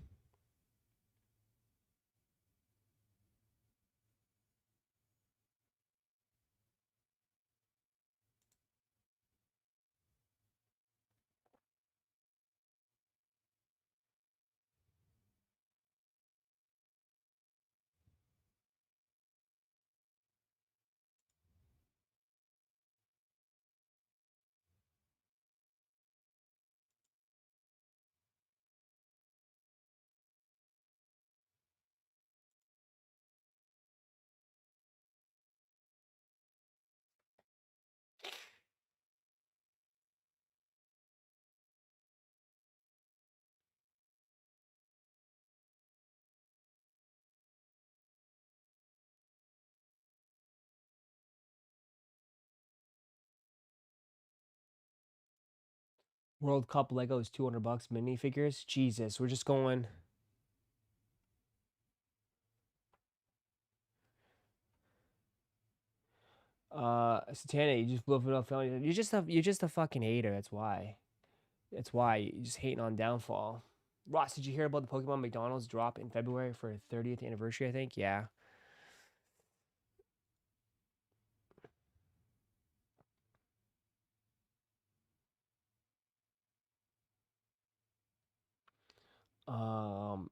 World Cup Legos, $200 minifigures. Jesus, we're just going. Satana, you just blew up enough. You're just a fucking hater. That's why. That's why you're just hating on downfall. Ross, did you hear about the Pokemon McDonald's drop in February for a 30th anniversary? I think. Yeah. Um,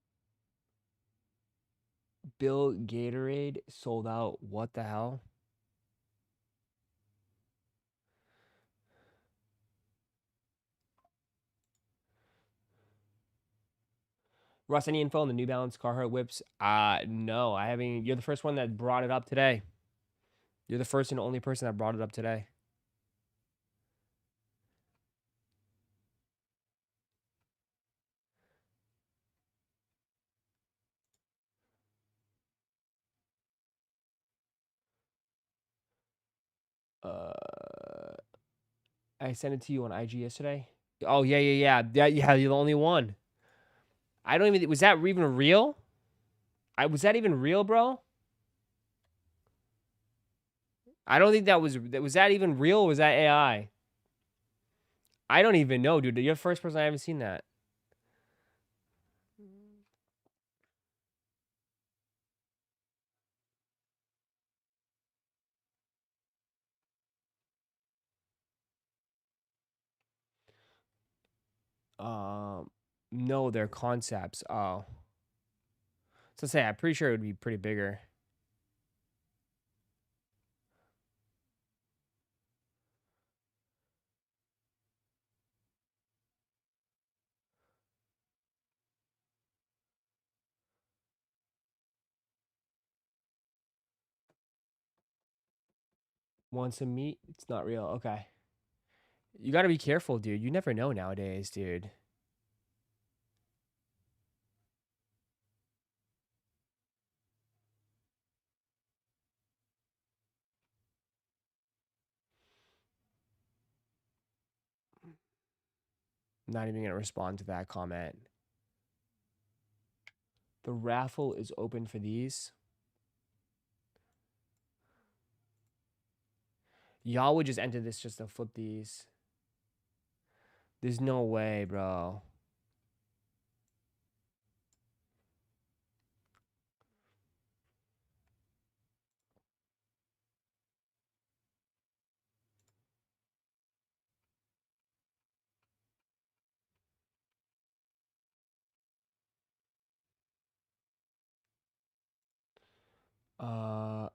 Bill Gatorade sold out. What the hell? Russ, any info on the New Balance Carhartt whips? No, I haven't. You're the first one that brought it up today. You're the first and only person that brought it up today. I sent it to you on IG yesterday. Oh, yeah. You're the only one. I don't even... Was that even real? Was that even real, bro? I don't think that was... Was that even real or was that AI? I don't even know, dude. You're the first person I haven't seen that. No, they're concepts. Oh. So say, I'm pretty sure it would be pretty bigger. Want some meat? It's not real. Okay. You gotta be careful, dude. You never know nowadays, dude. I'm not even gonna respond to that comment. The raffle is open for these. Y'all would just enter this just to flip these. There's no way, bro. Uh...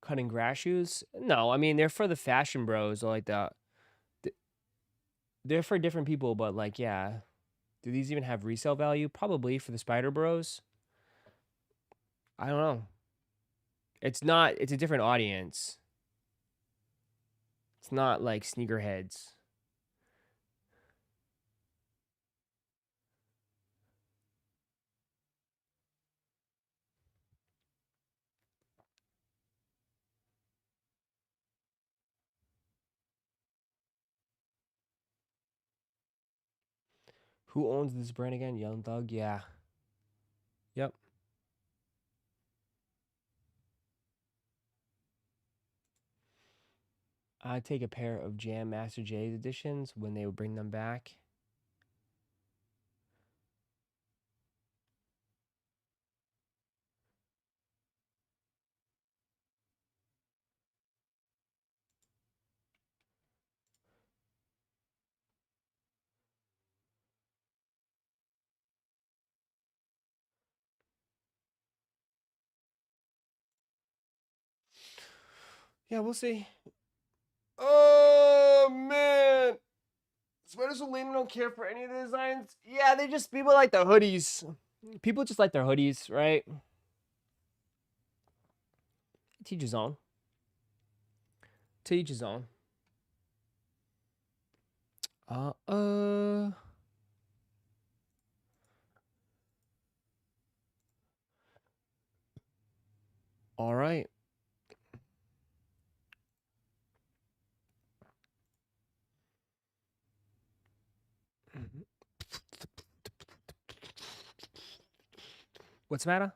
Cutting grass shoes? No, I mean, they're for the fashion bros or like they're for different people, but like, yeah. Do these even have resale value? Probably for the spider bros. I don't know. It's not, it's a different audience. It's not like sneakerheads. Who owns this brand again? Young Thug? Yeah. Yep. I'd take a pair of Jam Master J's editions when they would bring them back. Yeah, we'll see. Oh, man. Sweaters with Lehman don't care for any of the designs. Yeah, they just, people like the hoodies. People just like their hoodies, right? To each his own. To each his own. All right. What's the matter?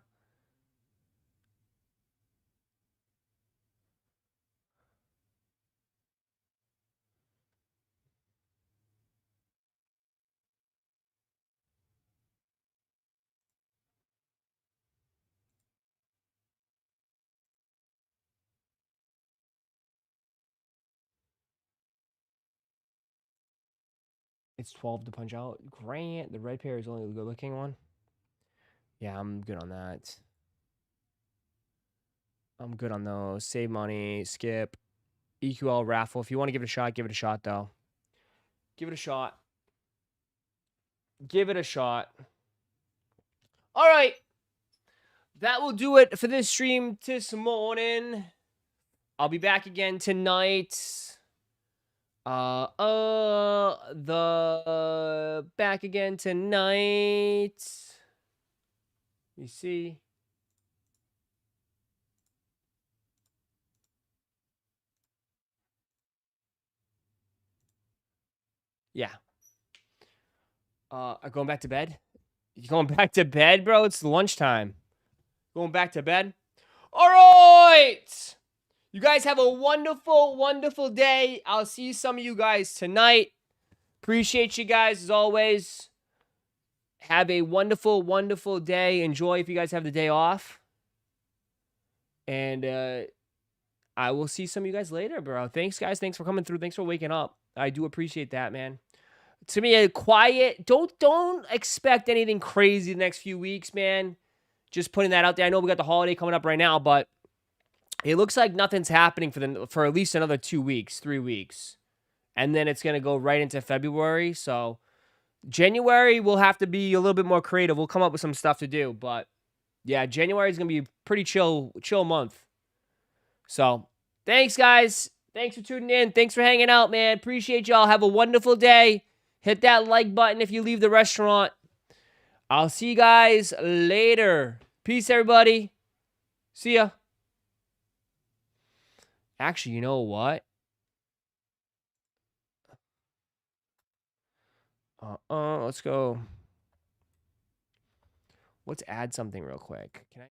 It's 12 to punch out. Grant, the red pair is only the good looking one. Yeah, I'm good on that. I'm good on those. Save money, skip. EQL raffle. If you want to give it a shot, though. Give it a shot. Give it a shot. All right. That will do it for this stream this morning. I'll be back again tonight. The back again tonight. You see. Yeah. Going back to bed? You going back to bed, bro? It's lunchtime. Going back to bed? All right. You guys have a wonderful, wonderful day. I'll see some of you guys tonight. Appreciate you guys as always. Have a wonderful, wonderful day. Enjoy if you guys have the day off. And I will see some of you guys later, bro. Thanks, guys. Thanks for coming through. Thanks for waking up. I do appreciate that, man. To me, a quiet. Don't expect anything crazy the next few weeks, man. Just putting that out there. I know we got the holiday coming up right now, but it looks like nothing's happening for at least another 2 weeks, 3 weeks. And then it's going to go right into February. So January will have to be a little bit more creative. We'll come up with some stuff to do. But yeah, January is going to be a pretty chill month. So thanks, guys. Thanks for tuning in. Thanks for hanging out, man. Appreciate y'all. Have a wonderful day. Hit that like button if you leave the restaurant. I'll see you guys later. Peace, everybody. See ya. Actually, you know what? Let's go. Let's add something real quick. Can I?